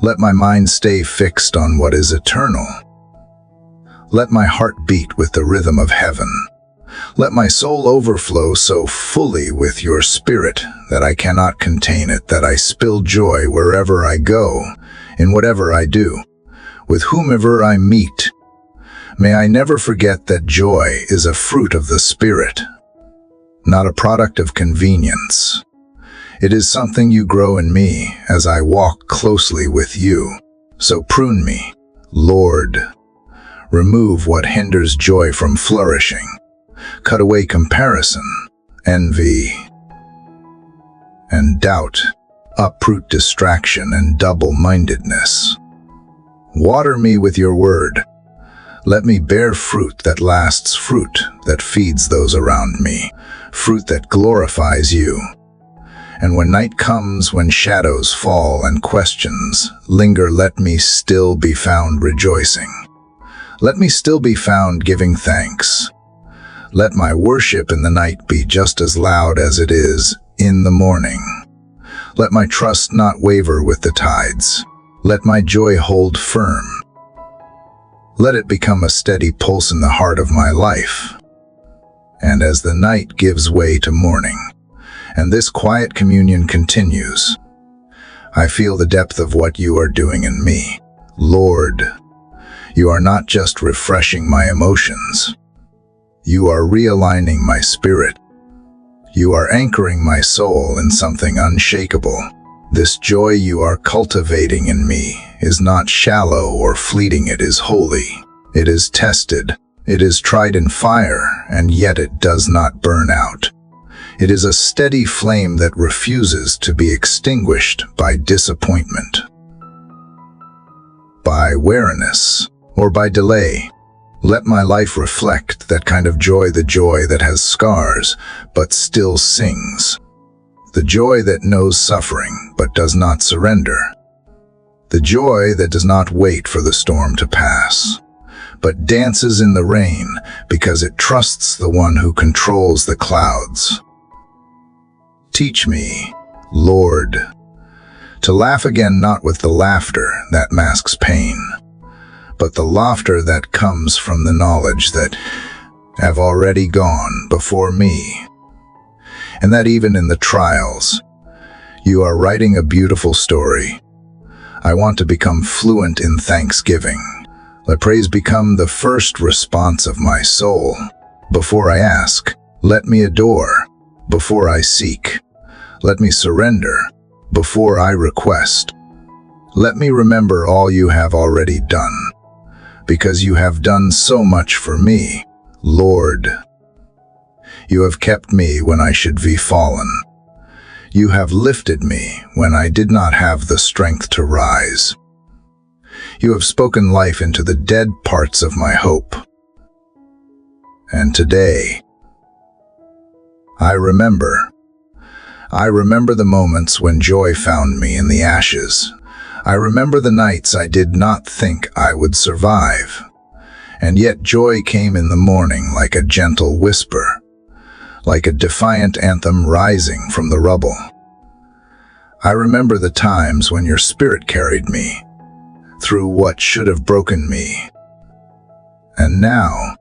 Let my mind stay fixed on what is eternal. Let my heart beat with the rhythm of heaven. Let my soul overflow so fully with your Spirit that I cannot contain it, that I spill joy wherever I go, in whatever I do, with whomever I meet. May I never forget that joy is a fruit of the Spirit, not a product of convenience. It is something you grow in me as I walk closely with you. So prune me, Lord. Remove what hinders joy from flourishing. Cut away comparison, envy, and doubt. Uproot distraction and double-mindedness. Water me with your word. Let me bear fruit that lasts, fruit that feeds those around me, fruit that glorifies you. And when night comes, when shadows fall and questions linger, let me still be found rejoicing. Let me still be found giving thanks. Let my worship in the night be just as loud as it is in the morning. Let my trust not waver with the tides. Let my joy hold firm. Let it become a steady pulse in the heart of my life. And as the night gives way to morning, and this quiet communion continues, I feel the depth of what you are doing in me. Lord, you are not just refreshing my emotions. You are realigning my spirit. You are anchoring my soul in something unshakable. This joy you are cultivating in me is not shallow or fleeting. It is holy. It is tested. It is tried in fire, and yet it does not burn out. It is a steady flame that refuses to be extinguished by disappointment, by weariness, or by delay. Let my life reflect that kind of joy, the joy that has scars but still sings. The joy that knows suffering but does not surrender. The joy that does not wait for the storm to pass, but dances in the rain because it trusts the one who controls the clouds. Teach me, Lord, to laugh again, not with the laughter that masks pain, but the laughter that comes from the knowledge that have already gone before me, and that even in the trials, you are writing a beautiful story. I want to become fluent in thanksgiving. Let praise become the first response of my soul. Before I ask, let me adore. Before I seek, Let me surrender before I request. Let me remember all you have already done, because you have done so much for me, Lord. You have kept me when I should be fallen. You have lifted me when I did not have the strength to rise. You have spoken life into the dead parts of my hope. And today, I remember the moments when joy found me in the ashes. I remember the nights I did not think I would survive. And yet joy came in the morning like a gentle whisper, like a defiant anthem rising from the rubble. I remember the times when your spirit carried me through what should have broken me. And now,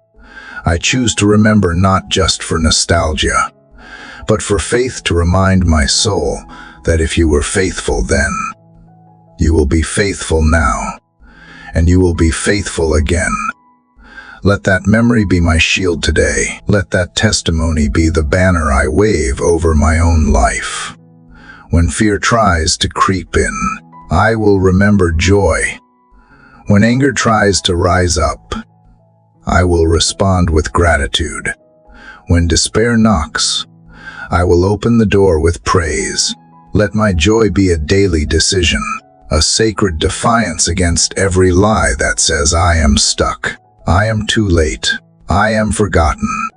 I choose to remember not just for nostalgia, but for faith, to remind my soul that if you were faithful then, you will be faithful now, and you will be faithful again. Let that memory be my shield today. Let that testimony be the banner I wave over my own life. When fear tries to creep in, I will remember joy. When anger tries to rise up, I will respond with gratitude. When despair knocks, I will open the door with praise. Let my joy be a daily decision, a sacred defiance against every lie that says I am stuck, I am too late, I am forgotten.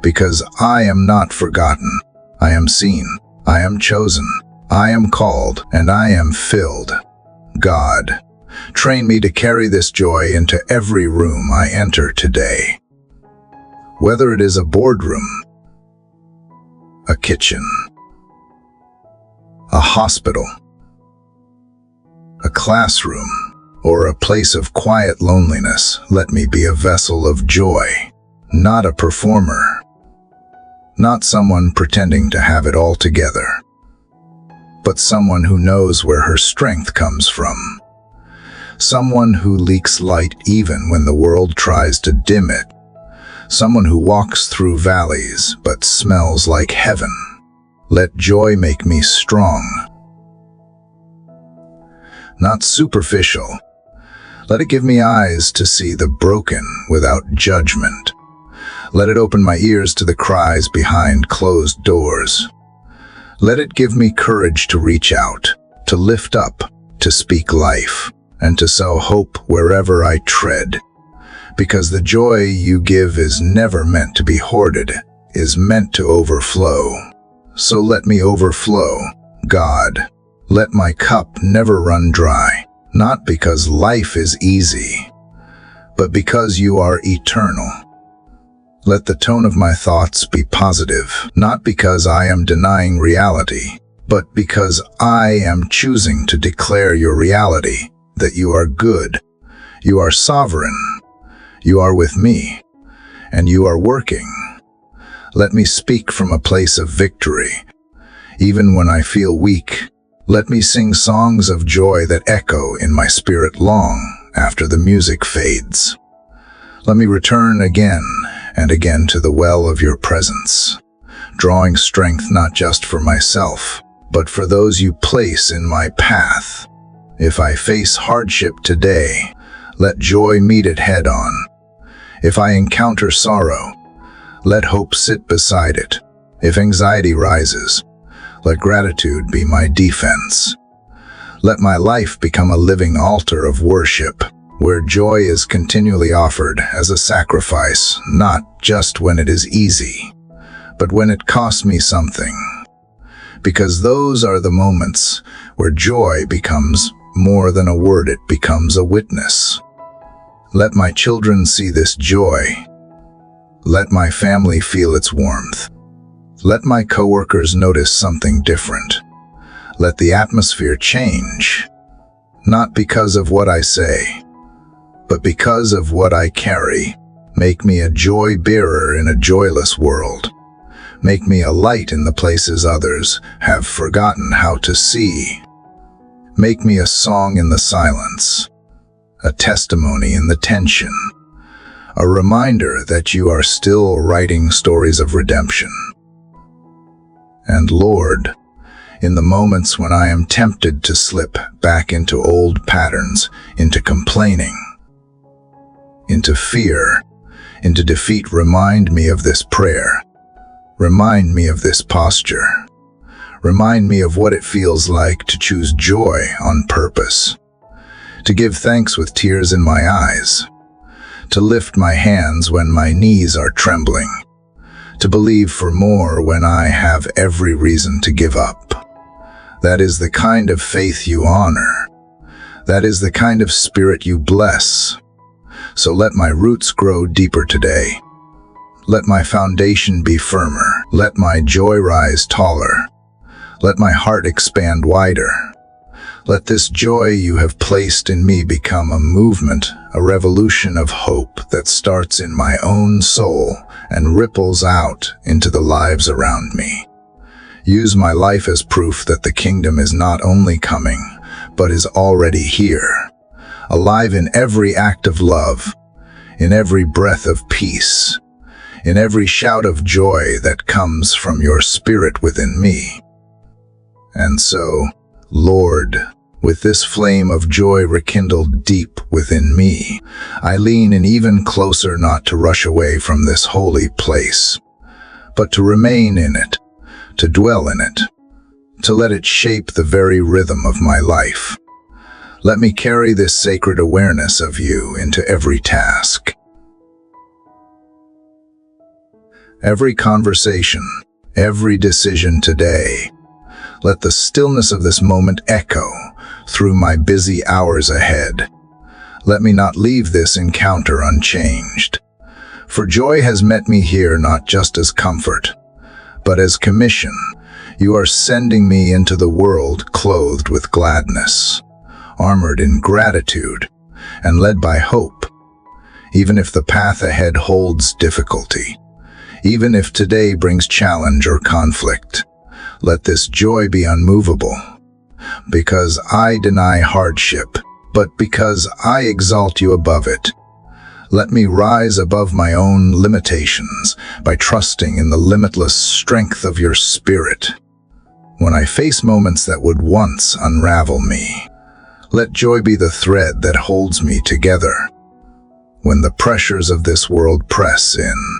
Because I am not forgotten. I am seen, I am chosen, I am called, and I am filled. God, train me to carry this joy into every room I enter today. Whether it is a boardroom, a kitchen, a hospital, a classroom, or a place of quiet loneliness, let me be a vessel of joy, not a performer, not someone pretending to have it all together, but someone who knows where her strength comes from, someone who leaks light even when the world tries to dim it, someone who walks through valleys but smells like heaven. Let joy make me strong, not superficial. Let it give me eyes to see the broken without judgment. Let it open my ears to the cries behind closed doors. Let it give me courage to reach out, to lift up, to speak life, and to sow hope wherever I tread. Because the joy you give is never meant to be hoarded, is meant to overflow. So let me overflow, God. Let my cup never run dry, not because life is easy, but because you are eternal. Let the tone of my thoughts be positive, not because I am denying reality, but because I am choosing to declare your reality, that you are good, you are sovereign, you are with me, and you are working. Let me speak from a place of victory. Even when I feel weak, let me sing songs of joy that echo in my spirit long after the music fades. Let me return again and again to the well of your presence, drawing strength not just for myself, but for those you place in my path. If I face hardship today, let joy meet it head on. If I encounter sorrow, let hope sit beside it. If anxiety rises, let gratitude be my defense. Let my life become a living altar of worship, where joy is continually offered as a sacrifice, not just when it is easy, but when it costs me something. Because those are the moments where joy becomes more than a word, it becomes a witness. Let my children see this joy. Let my family feel its warmth. Let my coworkers notice something different. Let the atmosphere change, not because of what I say, but because of what I carry. Make me a joy bearer in a joyless world. Make me a light in the places others have forgotten how to see. Make me a song in the silence, a testimony in the tension, a reminder that you are still writing stories of redemption. And Lord, in the moments when I am tempted to slip back into old patterns, into complaining, into fear, into defeat. Remind me of this prayer. Remind me of this posture. Remind me of what it feels like to choose joy on purpose, to give thanks with tears in my eyes, to lift my hands when my knees are trembling, to believe for more when I have every reason to give up. That is the kind of faith you honor. That is the kind of spirit you bless. So let my roots grow deeper today. Let my foundation be firmer. Let my joy rise taller. Let my heart expand wider. Let this joy you have placed in me become a movement, a revolution of hope that starts in my own soul and ripples out into the lives around me. Use my life as proof that the kingdom is not only coming, but is already here, alive in every act of love, in every breath of peace, in every shout of joy that comes from your spirit within me. And so, Lord, with this flame of joy rekindled deep within me, I lean in even closer, not to rush away from this holy place, but to remain in it, to dwell in it, to let it shape the very rhythm of my life. Let me carry this sacred awareness of you into every task, every conversation, every decision today. Let the stillness of this moment echo through my busy hours ahead. Let me not leave this encounter unchanged. For joy has met me here not just as comfort, but as commission. You are sending me into the world clothed with gladness, armored in gratitude, and led by hope. Even if the path ahead holds difficulty, even if today brings challenge or conflict, let this joy be unmovable, because I deny hardship, but because I exalt you above it. Let me rise above my own limitations by trusting in the limitless strength of your spirit. When I face moments that would once unravel me, let joy be the thread that holds me together. When the pressures of this world press in,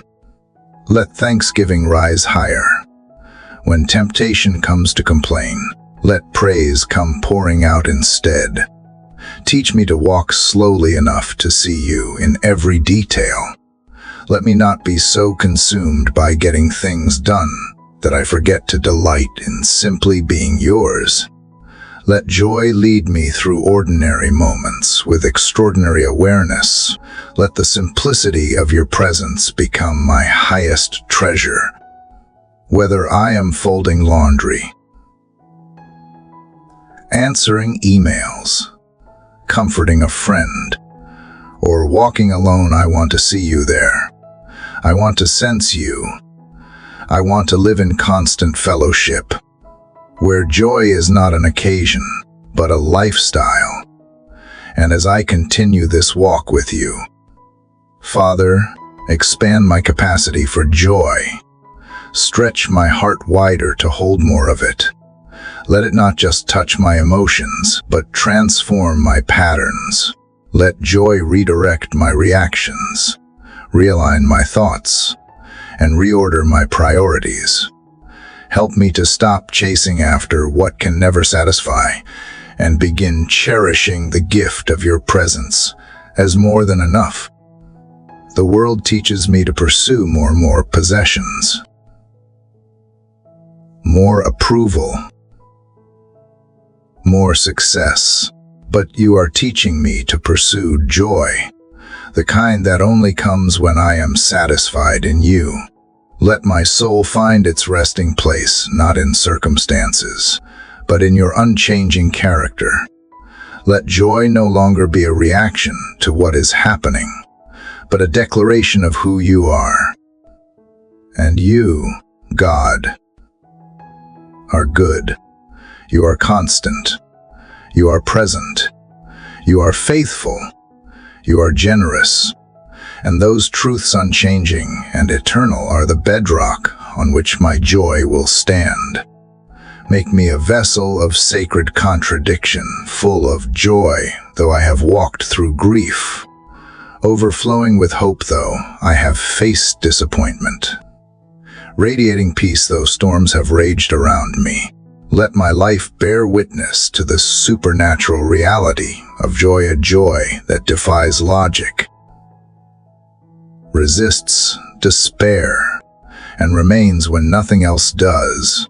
let thanksgiving rise higher. When temptation comes to complain, let praise come pouring out instead. Teach me to walk slowly enough to see you in every detail. Let me not be so consumed by getting things done that I forget to delight in simply being yours. Let joy lead me through ordinary moments with extraordinary awareness. Let the simplicity of your presence become my highest treasure. Whether I am folding laundry, answering emails, comforting a friend, or walking alone, I want to see you there. I want to sense you. I want to live in constant fellowship, where joy is not an occasion, but a lifestyle. And as I continue this walk with you, Father, expand my capacity for joy. Stretch my heart wider to hold more of it. Let it not just touch my emotions, but transform my patterns. Let joy redirect my reactions, realign my thoughts, and reorder my priorities. Help me to stop chasing after what can never satisfy and begin cherishing the gift of your presence as more than enough. The world teaches me to pursue more and more possessions, more approval, more success. But you are teaching me to pursue joy, the kind that only comes when I am satisfied in you. Let my soul find its resting place not in circumstances, but in your unchanging character. Let joy no longer be a reaction to what is happening, but a declaration of who you are. And you, God, are good. You are constant. You are present. You are faithful. You are generous. And those truths, unchanging and eternal, are the bedrock on which my joy will stand. Make me a vessel of sacred contradiction, full of joy, though I have walked through grief. Overflowing with hope, though I have faced disappointment. Radiating peace, though storms have raged around me. Let my life bear witness to the supernatural reality of joy, a joy that defies logic, resists despair, and remains when nothing else does.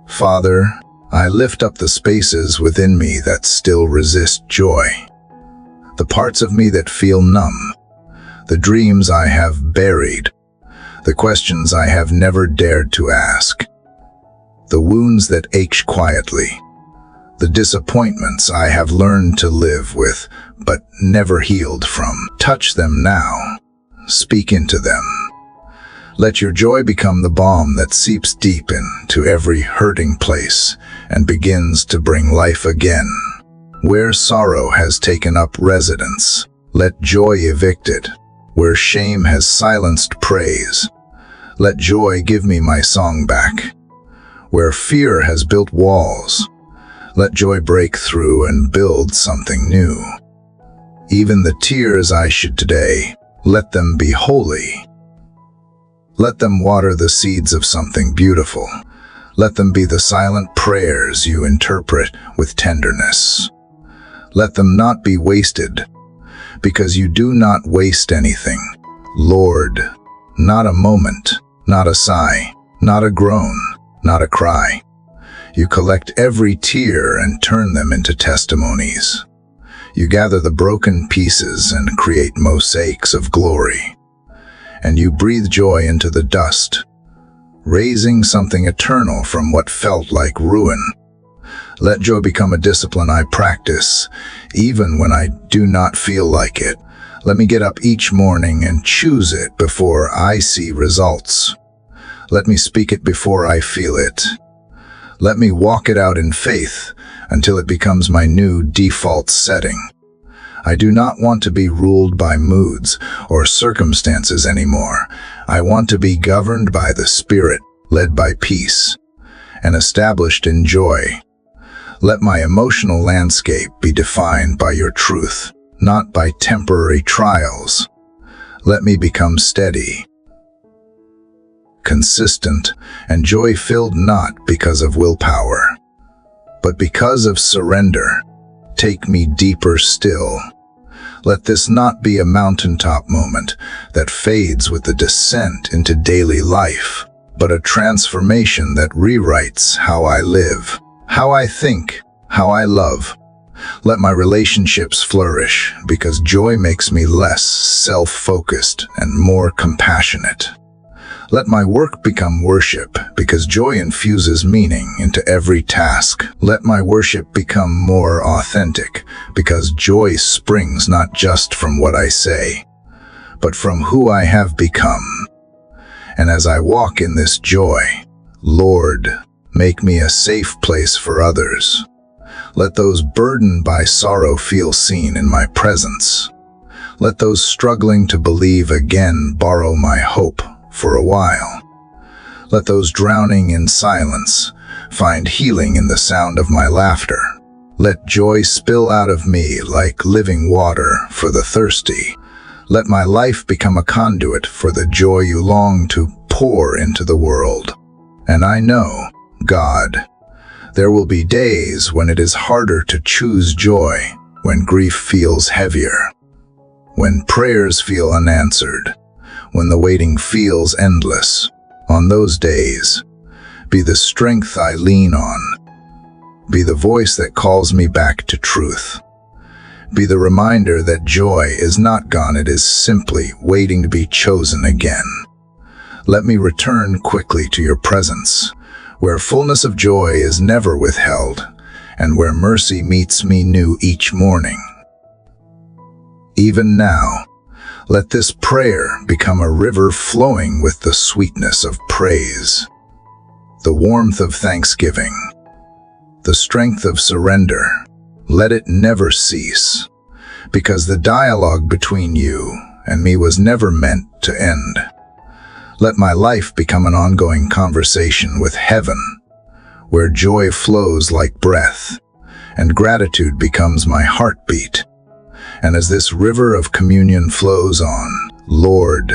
Father, I lift up the spaces within me that still resist joy, the parts of me that feel numb, the dreams I have buried, the questions I have never dared to ask, the wounds that ache quietly, the disappointments I have learned to live with but never healed from. Touch them now. Speak into them. Let your joy become the balm that seeps deep into every hurting place and begins to bring life again. Where sorrow has taken up residence, let joy evict it. Where shame has silenced praise, let joy give me my song back. Where fear has built walls, let joy break through and build something new. Even the tears I shed today, let them be holy. Let them water the seeds of something beautiful. Let them be the silent prayers you interpret with tenderness. Let them not be wasted, because you do not waste anything. Lord, not a moment, not a sigh, not a groan, not a cry. You collect every tear and turn them into testimonies. You gather the broken pieces and create mosaics of glory. And you breathe joy into the dust, raising something eternal from what felt like ruin. Let joy become a discipline I practice, even when I do not feel like it. Let me get up each morning and choose it before I see results. Let me speak it before I feel it. Let me walk it out in faith until it becomes my new default setting. I do not want to be ruled by moods or circumstances anymore. I want to be governed by the Spirit, led by peace, and established in joy. Let my emotional landscape be defined by your truth, not by temporary trials. Let me become steady, consistent, and joy-filled, not because of willpower, but because of surrender. Take me deeper still. Let this not be a mountaintop moment that fades with the descent into daily life, but a transformation that rewrites how I live, how I think, how I love. Let my relationships flourish, because joy makes me less self-focused and more compassionate. Let my work become worship, because joy infuses meaning into every task. Let my worship become more authentic, because joy springs not just from what I say, but from who I have become. And as I walk in this joy, Lord, make me a safe place for others. Let those burdened by sorrow feel seen in my presence. Let those struggling to believe again borrow my hope for a while. Let those drowning in silence find healing in the sound of my laughter. Let joy spill out of me like living water for the thirsty. Let my life become a conduit for the joy you long to pour into the world. And I know, God, there will be days when it is harder to choose joy, when grief feels heavier, when prayers feel unanswered, when the waiting feels endless. On those days, be the strength I lean on. Be the voice that calls me back to truth. Be the reminder that joy is not gone, it is simply waiting to be chosen again. Let me return quickly to your presence, where fullness of joy is never withheld, and where mercy meets me new each morning. Even now, let this prayer become a river flowing with the sweetness of praise, the warmth of thanksgiving, the strength of surrender. Let it never cease, because the dialogue between you and me was never meant to end. Let my life become an ongoing conversation with heaven, where joy flows like breath, and gratitude becomes my heartbeat. And as this river of communion flows on, Lord,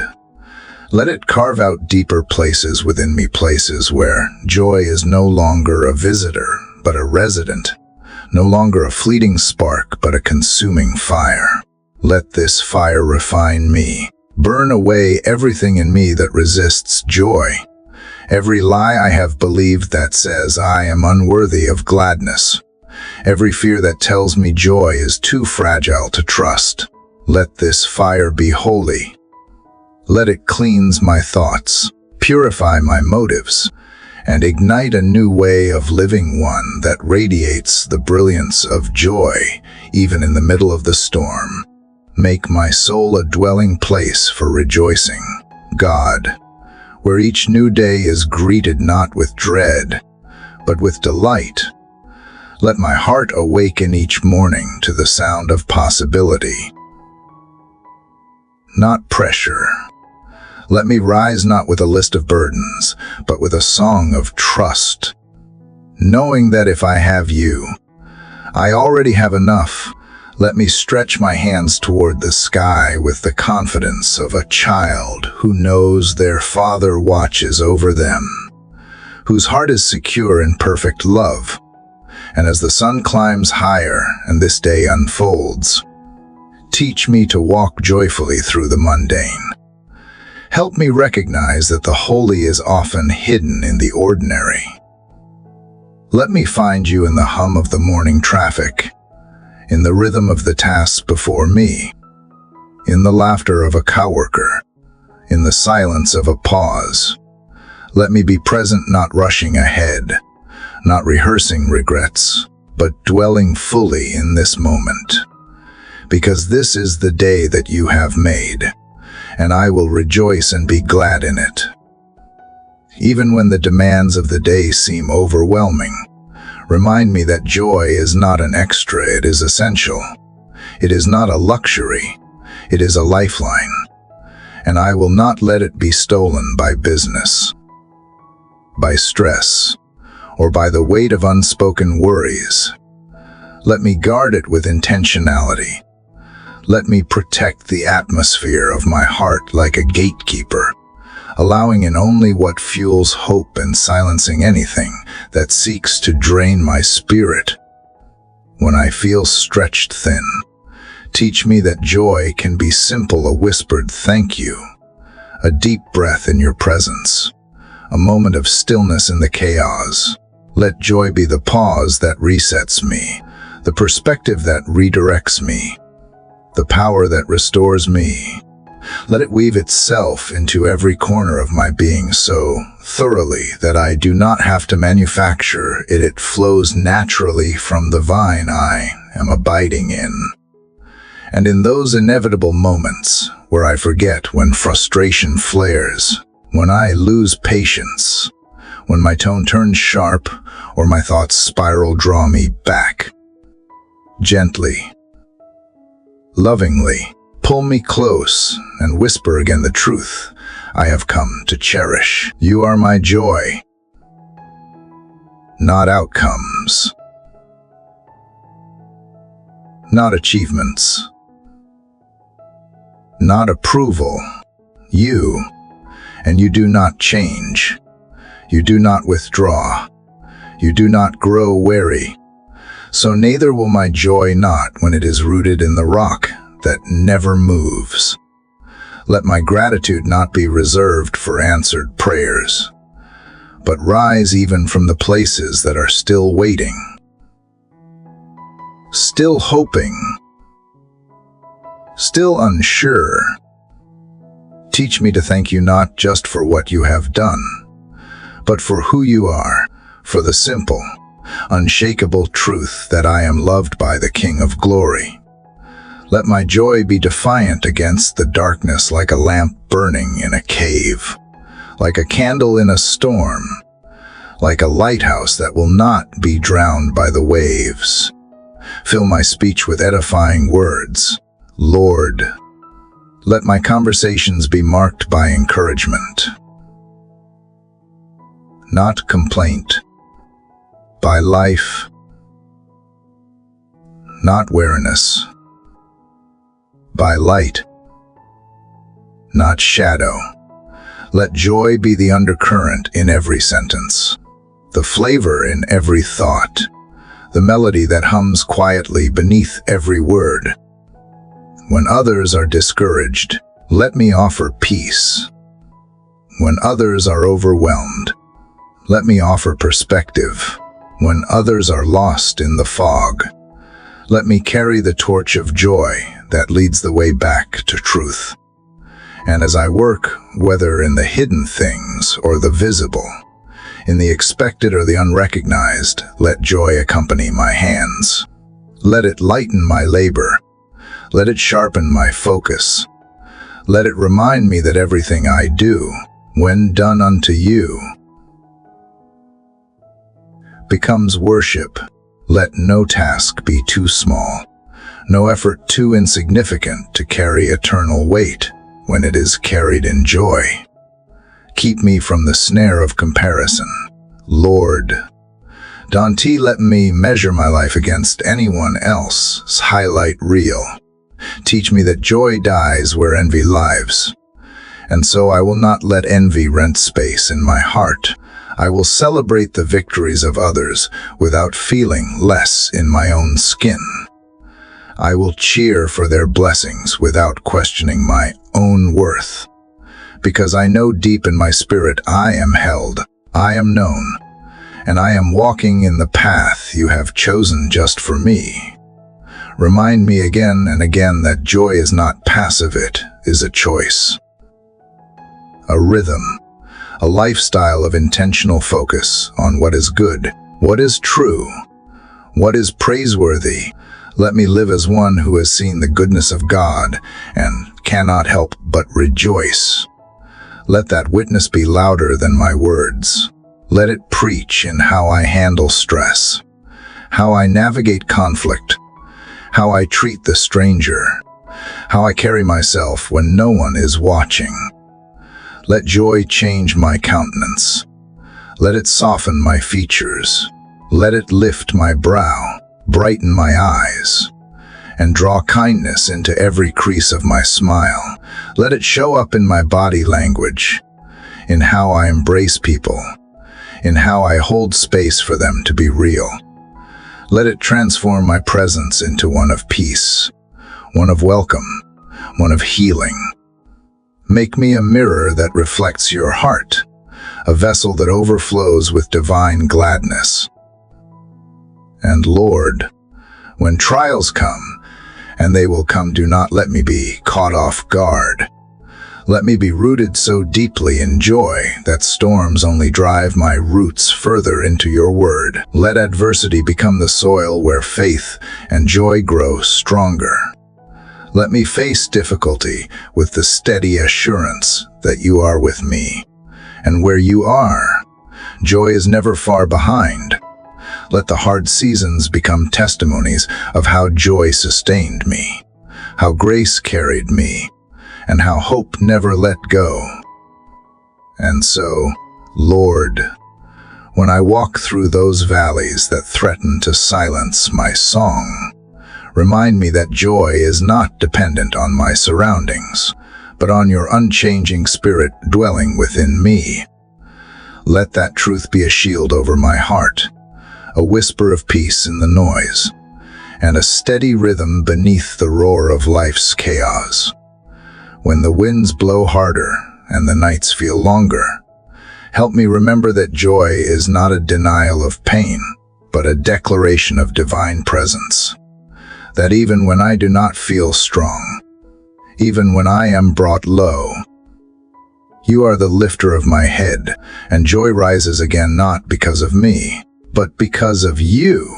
let it carve out deeper places within me, places where joy is no longer a visitor, but a resident, no longer a fleeting spark, but a consuming fire. Let this fire refine me, burn away everything in me that resists joy, every lie I have believed that says I am unworthy of gladness, every fear that tells me joy is too fragile to trust. Let this fire be holy. Let it cleanse my thoughts, purify my motives, and ignite a new way of living, one that radiates the brilliance of joy, even in the middle of the storm. Make my soul a dwelling place for rejoicing, God, where each new day is greeted not with dread, but with delight. Let my heart awaken each morning to the sound of possibility, not pressure. Let me rise not with a list of burdens, but with a song of trust, knowing that if I have you, I already have enough. Let me stretch my hands toward the sky with the confidence of a child who knows their Father watches over them, whose heart is secure in perfect love. And as the sun climbs higher and this day unfolds, teach me to walk joyfully through the mundane. Help me recognize that the holy is often hidden in the ordinary. Let me find you in the hum of the morning traffic, in the rhythm of the tasks before me, in the laughter of a coworker, in the silence of a pause. Let me be present, not rushing ahead, not rehearsing regrets, but dwelling fully in this moment. Because this is the day that you have made, and I will rejoice and be glad in it. Even when the demands of the day seem overwhelming, remind me that joy is not an extra, it is essential. It is not a luxury, it is a lifeline. And I will not let it be stolen by business, by stress, or by the weight of unspoken worries. Let me guard it with intentionality. Let me protect the atmosphere of my heart like a gatekeeper, allowing in only what fuels hope and silencing anything that seeks to drain my spirit. When I feel stretched thin, teach me that joy can be simple, a whispered thank you, a deep breath in your presence, a moment of stillness in the chaos. Let joy be the pause that resets me, the perspective that redirects me, the power that restores me. Let it weave itself into every corner of my being so thoroughly that I do not have to manufacture it. It flows naturally from the vine I am abiding in. And in those inevitable moments where I forget, when frustration flares, when I lose patience, when my tone turns sharp or my thoughts spiral, draw me back. Gently, lovingly, pull me close and whisper again the truth I have come to cherish. You are my joy, not outcomes, not achievements, not approval. You, and you do not change. You do not withdraw. You do not grow weary. So neither will my joy not when it is rooted in the rock that never moves. Let my gratitude not be reserved for answered prayers, but rise even from the places that are still waiting, still hoping, still unsure. Teach me to thank you not just for what you have done, but for who you are, for the simple, unshakable truth that I am loved by the King of Glory. Let my joy be defiant against the darkness, like a lamp burning in a cave, like a candle in a storm, like a lighthouse that will not be drowned by the waves. Fill my speech with edifying words. Lord, let my conversations be marked by encouragement, not complaint, by life, not weariness, by light, not shadow. Let joy be the undercurrent in every sentence, the flavor in every thought, the melody that hums quietly beneath every word. When others are discouraged, let me offer peace. When others are overwhelmed, let me offer perspective. When others are lost in the fog, let me carry the torch of joy that leads the way back to truth. And as I work, whether in the hidden things or the visible, in the expected or the unrecognized, let joy accompany my hands. Let it lighten my labor. Let it sharpen my focus. Let it remind me that everything I do, when done unto you, becomes worship. Let no task be too small, no effort too insignificant to carry eternal weight when it is carried in joy. Keep me from the snare of comparison, Lord. Don't let me measure my life against anyone else's highlight reel. Teach me that joy dies where envy lives. And so I will not let envy rent space in my heart. I will celebrate the victories of others without feeling less in my own skin. I will cheer for their blessings without questioning my own worth. Because I know deep in my spirit I am held, I am known, and I am walking in the path you have chosen just for me. Remind me again and again that joy is not passive, it is a choice. A rhythm, a lifestyle of intentional focus on what is good, what is true, what is praiseworthy. Let me live as one who has seen the goodness of God and cannot help but rejoice. Let that witness be louder than my words. Let it preach in how I handle stress, how I navigate conflict, how I treat the stranger, how I carry myself when no one is watching. Let joy change my countenance. Let it soften my features. Let it lift my brow, brighten my eyes, and draw kindness into every crease of my smile. Let it show up in my body language, in how I embrace people, in how I hold space for them to be real. Let it transform my presence into one of peace, one of welcome, one of healing. Make me a mirror that reflects your heart, a vessel that overflows with divine gladness. And Lord, when trials come, and they will come, do not let me be caught off guard. Let me be rooted so deeply in joy that storms only drive my roots further into your word. Let adversity become the soil where faith and joy grow stronger. Let me face difficulty with the steady assurance that you are with me. And where you are, joy is never far behind. Let the hard seasons become testimonies of how joy sustained me, how grace carried me, and how hope never let go. And so, Lord, when I walk through those valleys that threaten to silence my song, remind me that joy is not dependent on my surroundings, but on your unchanging spirit dwelling within me. Let that truth be a shield over my heart, a whisper of peace in the noise, and a steady rhythm beneath the roar of life's chaos. When the winds blow harder and the nights feel longer, help me remember that joy is not a denial of pain, but a declaration of divine presence. That even when I do not feel strong, even when I am brought low, you are the lifter of my head, and joy rises again not because of me, but because of you.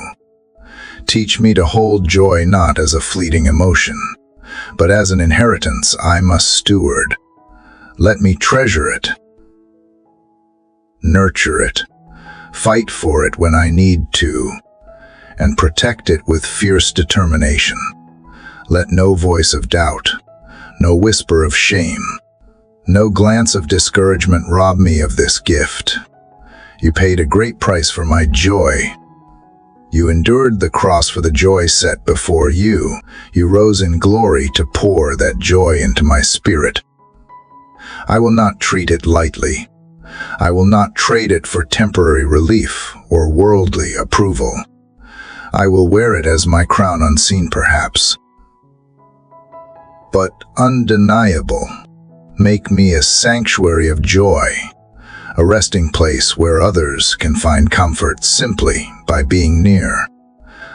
Teach me to hold joy not as a fleeting emotion, but as an inheritance I must steward. Let me treasure it, nurture it, fight for it when I need to, and protect it with fierce determination. Let no voice of doubt, no whisper of shame, no glance of discouragement rob me of this gift. You paid a great price for my joy, You endured the cross for the joy set before you. You rose in glory to pour that joy into my spirit. I will not treat it lightly. I will not trade it for temporary relief or worldly approval. I will wear it as my crown, unseen perhaps, but undeniable. Make me a sanctuary of joy, a resting place where others can find comfort simply by being near.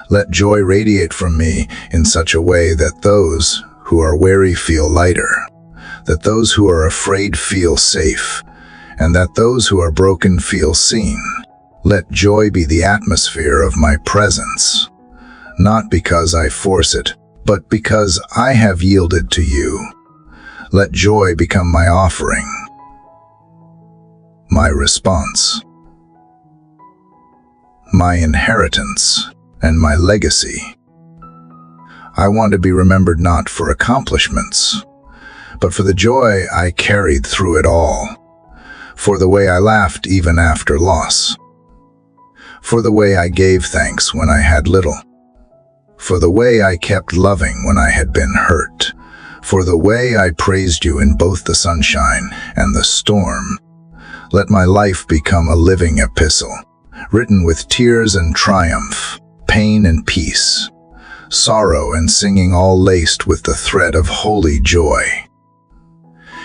Let joy radiate from me in such a way that those who are weary feel lighter, that those who are afraid feel safe, and that those who are broken feel seen. Let joy be the atmosphere of my presence, not because I force it, but because I have yielded to you. Let joy become my offering, my response, my inheritance, and my legacy. I want to be remembered not for accomplishments, but for the joy I carried through it all, for the way I laughed even after loss, for the way I gave thanks when I had little, for the way I kept loving when I had been hurt, for the way I praised you in both the sunshine and the storm. Let my life become a living epistle, written with tears and triumph, pain and peace, sorrow and singing, all laced with the thread of holy joy.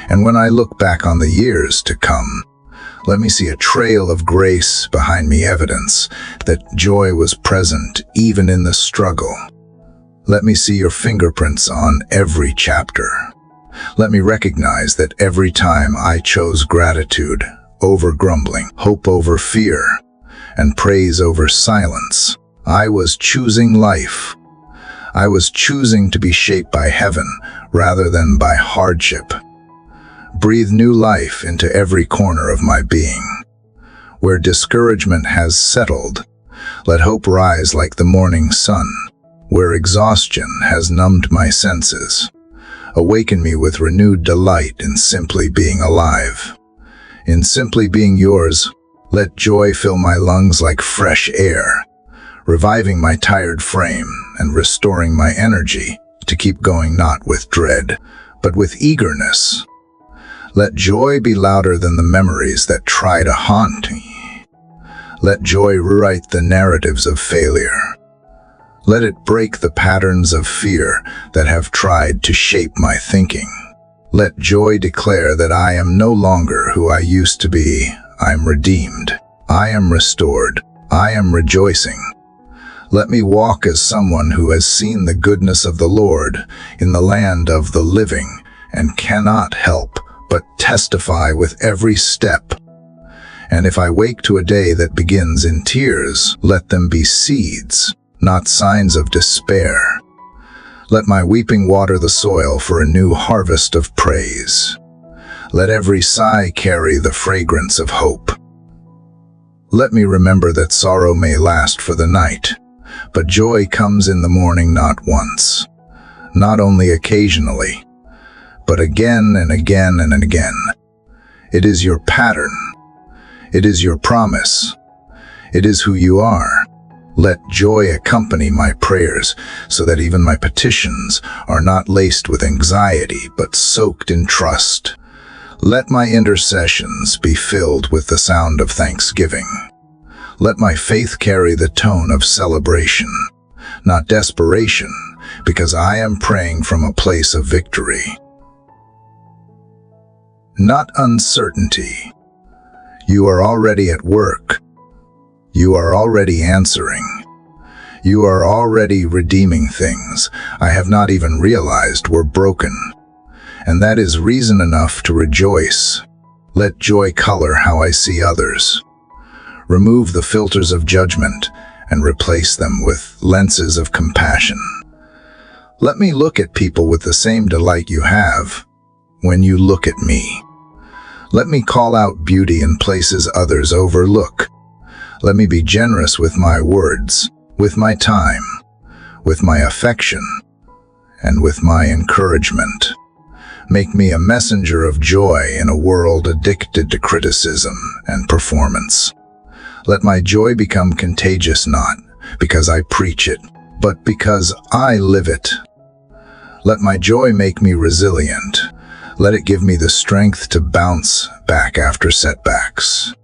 And when I look back on the years to come, let me see a trail of grace behind me, evidence that joy was present even in the struggle. Let me see your fingerprints on every chapter. Let me recognize that every time I chose gratitude over grumbling, hope over fear, and praise over silence, I was choosing life. I was choosing to be shaped by heaven rather than by hardship. Breathe new life into every corner of my being. Where discouragement has settled, let hope rise like the morning sun. Where exhaustion has numbed my senses, awaken me with renewed delight in simply being alive. In simply being yours, let joy fill my lungs like fresh air, reviving my tired frame and restoring my energy to keep going, not with dread, but with eagerness. Let joy be louder than the memories that try to haunt me. Let joy rewrite the narratives of failure. Let it break the patterns of fear that have tried to shape my thinking. Let joy declare that I am no longer who I used to be. I'm redeemed. I am restored. I am rejoicing. Let me walk as someone who has seen the goodness of the Lord in the land of the living and cannot help but testify with every step. And if I wake to a day that begins in tears, let them be seeds, not signs of despair. Let my weeping water the soil for a new harvest of praise. Let every sigh carry the fragrance of hope. Let me remember that sorrow may last for the night, but joy comes in the morning, not once, not only occasionally, but again and again and again. It is your pattern. It is your promise. It is who you are. Let joy accompany my prayers so that even my petitions are not laced with anxiety but soaked in trust. Let my intercessions be filled with the sound of thanksgiving. Let my faith carry the tone of celebration, not desperation, because I am praying from a place of victory. Not uncertainty. You are already at work. You are already answering. You are already redeeming things I have not even realized were broken. And that is reason enough to rejoice. Let joy color how I see others. Remove the filters of judgment and replace them with lenses of compassion. Let me look at people with the same delight you have when you look at me. Let me call out beauty in places others overlook. Let me be generous with my words, with my time, with my affection, and with my encouragement. Make me a messenger of joy in a world addicted to criticism and performance. Let my joy become contagious, not because I preach it, but because I live it. Let my joy make me resilient. Let it give me the strength to bounce back after setbacks,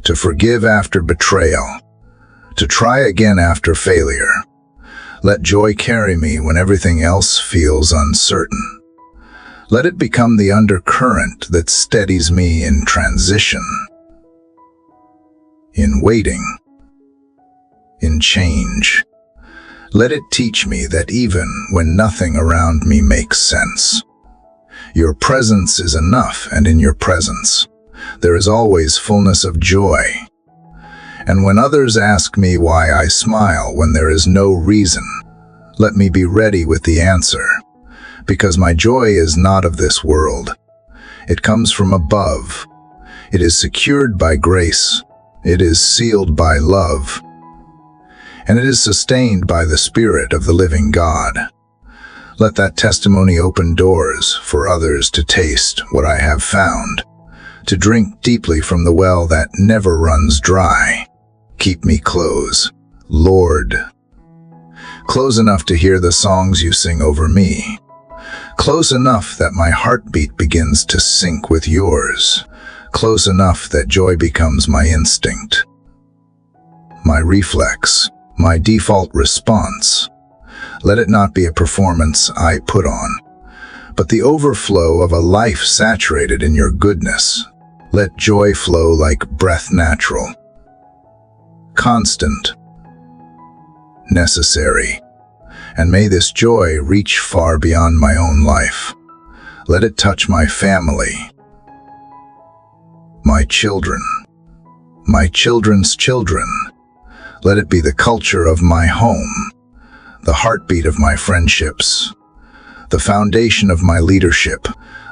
to forgive after betrayal, to try again after failure. Let joy carry me when everything else feels uncertain. Let it become the undercurrent that steadies me in transition, in waiting, in change. Let it teach me that even when nothing around me makes sense, your presence is enough, and in your presence, there is always fullness of joy. And when others ask me why I smile when there is no reason, let me be ready with the answer, because my joy is not of this world. It comes from above. It is secured by grace. It is sealed by love. And it is sustained by the Spirit of the living God. Let that testimony open doors for others to taste what I have found, to drink deeply from the well that never runs dry. Keep me close, Lord. Close enough to hear the songs you sing over me. Close enough that my heartbeat begins to sync with yours. Close enough that joy becomes my instinct, my reflex, my default response. Let it not be a performance I put on, but the overflow of a life saturated in your goodness. Let joy flow like breath, natural, constant, necessary. And may this joy reach far beyond my own life. Let it touch my family, my children, my children's children. Let it be the culture of my home, the heartbeat of my friendships, the foundation of my leadership.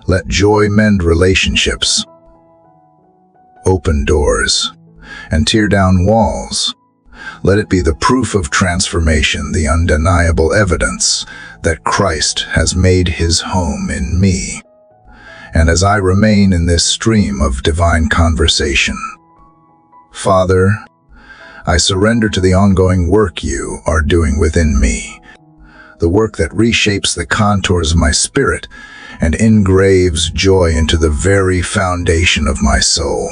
Let joy mend relationships, open doors, and tear down walls. Let it be the proof of transformation, the undeniable evidence that Christ has made his home in me. And as I remain in this stream of divine conversation, Father, I surrender to the ongoing work you are doing within me, the work that reshapes the contours of my spirit and engraves joy into the very foundation of my soul.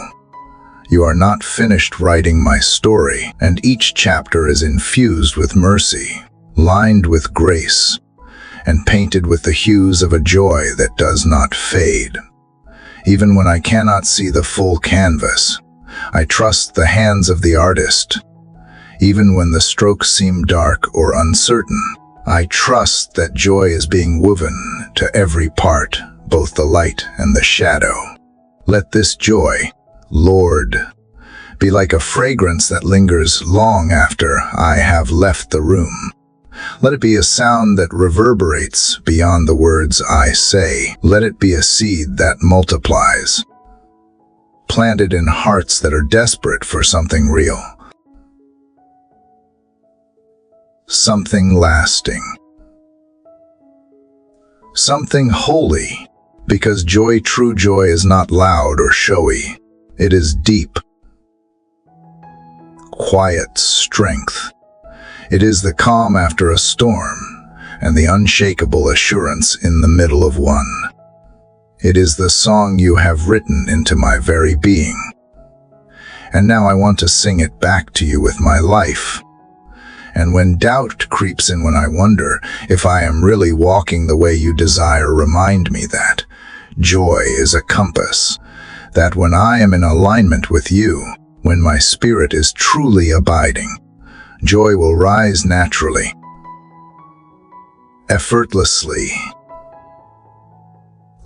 You are not finished writing my story, and each chapter is infused with mercy, lined with grace, and painted with the hues of a joy that does not fade. Even when I cannot see the full canvas, I trust the hands of the artist. Even when the strokes seem dark or uncertain, I trust that joy is being woven to every part, both the light and the shadow. Let this joy, Lord, be like a fragrance that lingers long after I have left the room. Let it be a sound that reverberates beyond the words I say. Let it be a seed that multiplies, planted in hearts that are desperate for something real, something lasting, something holy, because joy, true joy, is not loud or showy. It is deep, quiet strength. It is the calm after a storm and the unshakable assurance in the middle of one. It is the song you have written into my very being. And now I want to sing it back to you with my life. And when doubt creeps in, when I wonder if I am really walking the way you desire, remind me that joy is a compass, that when I am in alignment with you, when my spirit is truly abiding, joy will rise naturally, effortlessly,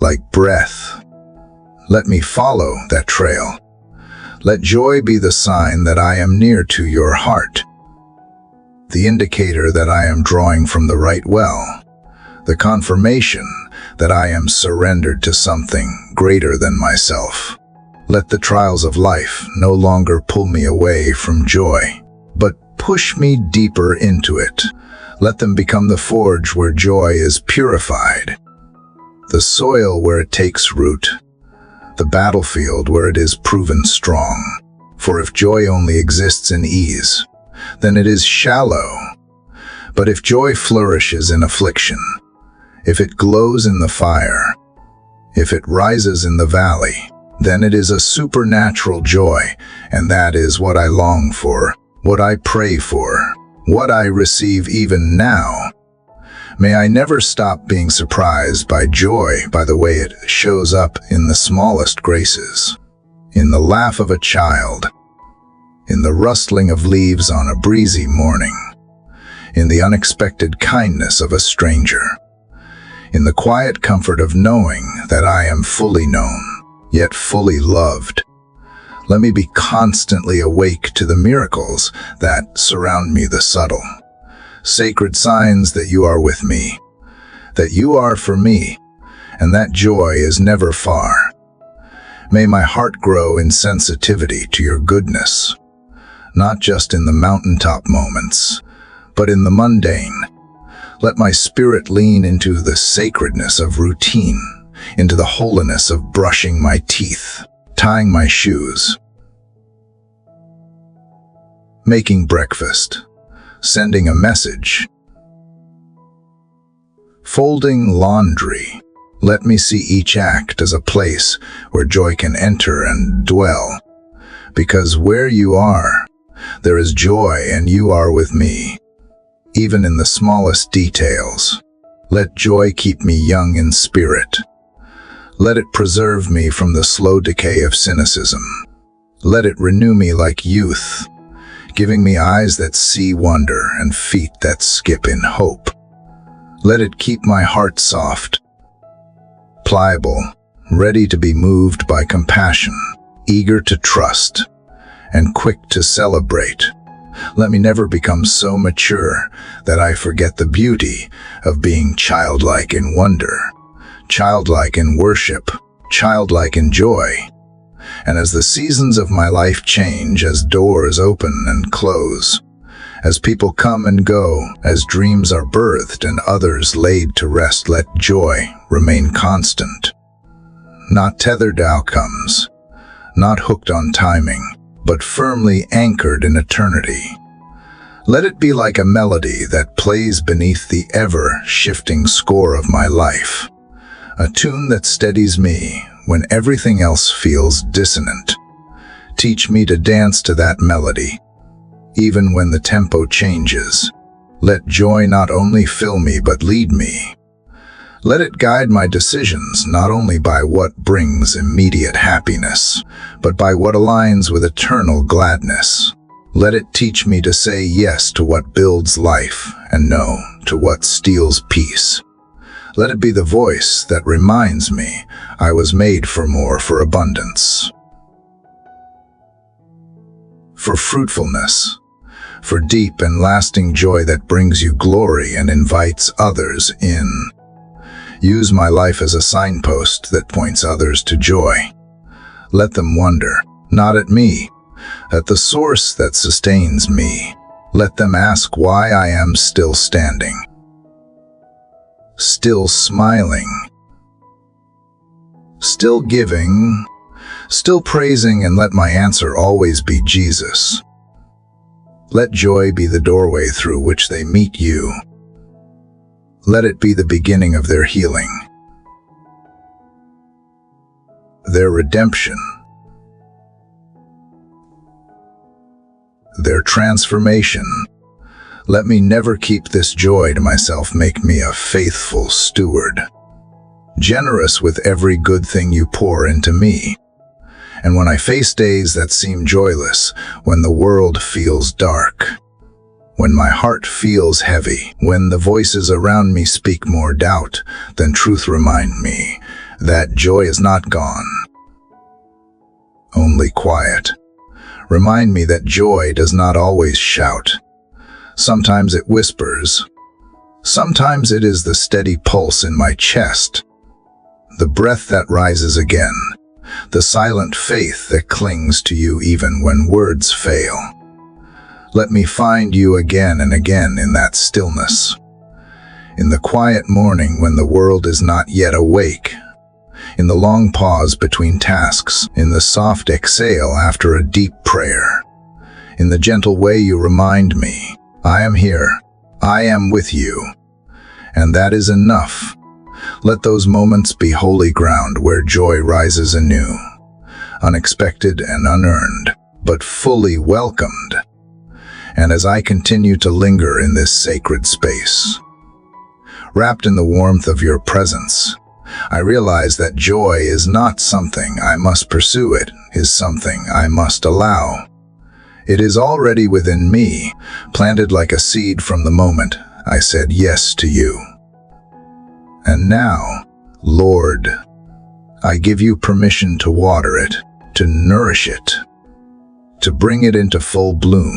like breath. Let me follow that trail. Let joy be the sign that I am near to your heart, the indicator that I am drawing from the right well, the confirmation that I am surrendered to something greater than myself. Let the trials of life no longer pull me away from joy, but push me deeper into it. Let them become the forge where joy is purified, the soil where it takes root, the battlefield where it is proven strong. For if joy only exists in ease, then it is shallow. But if joy flourishes in affliction, if it glows in the fire, if it rises in the valley, then it is a supernatural joy, and that is what I long for, what I pray for, what I receive even now. May I never stop being surprised by joy, by the way it shows up in the smallest graces, in the laugh of a child, in the rustling of leaves on a breezy morning, in the unexpected kindness of a stranger, in the quiet comfort of knowing that I am fully known, yet fully loved. Let me be constantly awake to the miracles that surround me, the subtle, sacred signs that you are with me, that you are for me, and that joy is never far. May my heart grow in sensitivity to your goodness, not just in the mountaintop moments, but in the mundane. Let my spirit lean into the sacredness of routine, into the holiness of brushing my teeth, tying my shoes, making breakfast, sending a message, folding laundry. Let me see each act as a place where joy can enter and dwell, because where you are, there is joy, and you are with me, even in the smallest details. Let joy keep me young in spirit. Let it preserve me from the slow decay of cynicism. Let it renew me like youth, giving me eyes that see wonder and feet that skip in hope. Let it keep my heart soft, pliable, ready to be moved by compassion, eager to trust, and quick to celebrate. Let me never become so mature that I forget the beauty of being childlike in wonder, childlike in worship, childlike in joy. And as the seasons of my life change, as doors open and close, as people come and go, as dreams are birthed and others laid to rest, let joy remain constant, not tethered to outcomes, not hooked on timing, but firmly anchored in eternity. Let it be like a melody that plays beneath the ever-shifting score of my life, a tune that steadies me when everything else feels dissonant. Teach me to dance to that melody, even when the tempo changes. Let joy not only fill me but lead me. Let it guide my decisions not only by what brings immediate happiness, but by what aligns with eternal gladness. Let it teach me to say yes to what builds life and no to what steals peace. Let it be the voice that reminds me I was made for more, for abundance, for fruitfulness, for deep and lasting joy that brings you glory and invites others in. Use my life as a signpost that points others to joy. Let them wonder, not at me, at the source that sustains me. Let them ask why I am still standing, still smiling, still giving, still praising, and let my answer always be Jesus. Let joy be the doorway through which they meet you. Let it be the beginning of their healing, their redemption, their transformation. Let me never keep this joy to myself. Make me a faithful steward, generous with every good thing you pour into me. And when I face days that seem joyless, when the world feels dark, when my heart feels heavy, when the voices around me speak more doubt than truth, remind me that joy is not gone, only quiet. Remind me that joy does not always shout. Sometimes it whispers. Sometimes it is the steady pulse in my chest, the breath that rises again, the silent faith that clings to you even when words fail. Let me find you again and again in that stillness, in the quiet morning when the world is not yet awake, in the long pause between tasks, in the soft exhale after a deep prayer, In the gentle way you remind me, I am here, I am with you. And that is enough. Let those moments be holy ground where joy rises anew, unexpected and unearned, but fully welcomed. And as I continue to linger in this sacred space, wrapped in the warmth of your presence, I realize that joy is not something I must pursue, it is something I must allow. It is already within me, planted like a seed from the moment I said yes to you. And now, Lord, I give you permission to water it, to nourish it, to bring it into full bloom.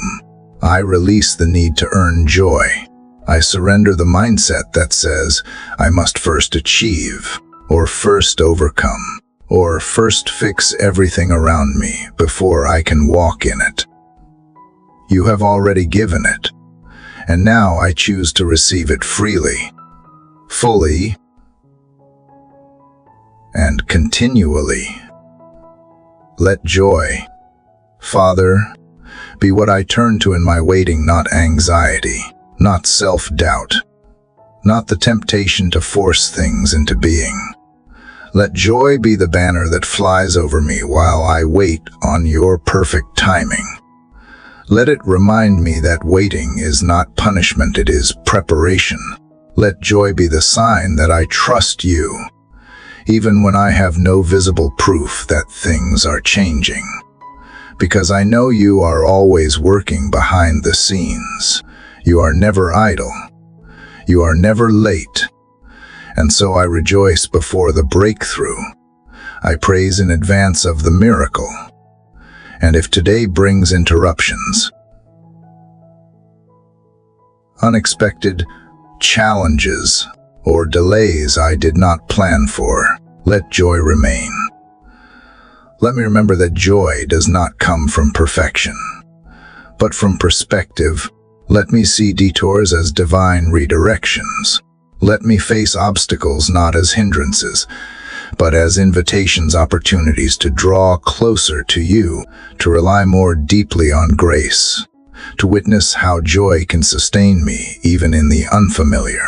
I release the need to earn joy. I surrender the mindset that says I must first achieve, or first overcome, or first fix everything around me before I can walk in it. You have already given it, and now I choose to receive it freely, fully, and continually. Let joy, Father, be what I turn to in my waiting, not anxiety, not self-doubt, not the temptation to force things into being. Let joy be the banner that flies over me while I wait on your perfect timing. Let it remind me that waiting is not punishment, it is preparation. Let joy be the sign that I trust you, even when I have no visible proof that things are changing. Because I know you are always working behind the scenes. You are never idle. You are never late. And so I rejoice before the breakthrough. I praise in advance of the miracle. And if today brings interruptions, unexpected challenges, or delays I did not plan for, let joy remain. Let me remember that joy does not come from perfection, but from perspective. Let me see detours as divine redirections. Let me face obstacles not as hindrances, but as invitations, opportunities to draw closer to you, to rely more deeply on grace, to witness how joy can sustain me even in the unfamiliar.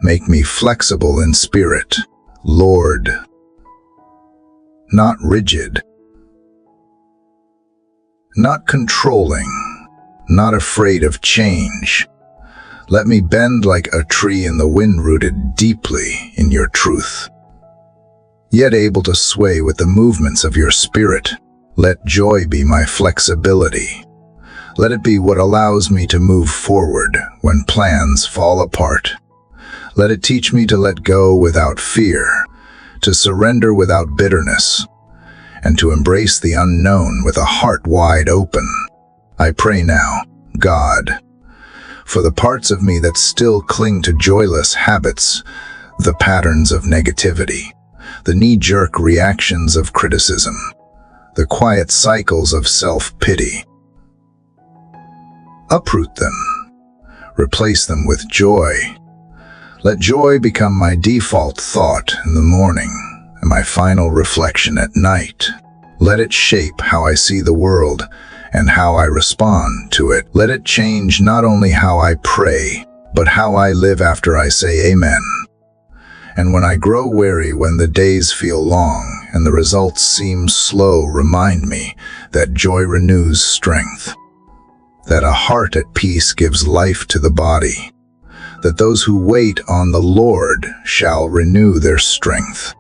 Make me flexible in spirit, Lord, not rigid, not controlling, not afraid of change. Let me bend like a tree in the wind, rooted deeply in your truth, yet able to sway with the movements of your spirit. Let joy be my flexibility. Let it be what allows me to move forward when plans fall apart. Let it teach me to let go without fear, to surrender without bitterness, and to embrace the unknown with a heart wide open. I pray now, God, for the parts of me that still cling to joyless habits, the patterns of negativity, the knee-jerk reactions of criticism, the quiet cycles of self-pity. Uproot them, replace them with joy. Let joy become my default thought in the morning and my final reflection at night. Let it shape how I see the world and how I respond to it. Let it change not only how I pray, but how I live after I say amen. And when I grow weary, when the days feel long and the results seem slow, remind me that joy renews strength, that a heart at peace gives life to the body, that those who wait on the Lord shall renew their strength,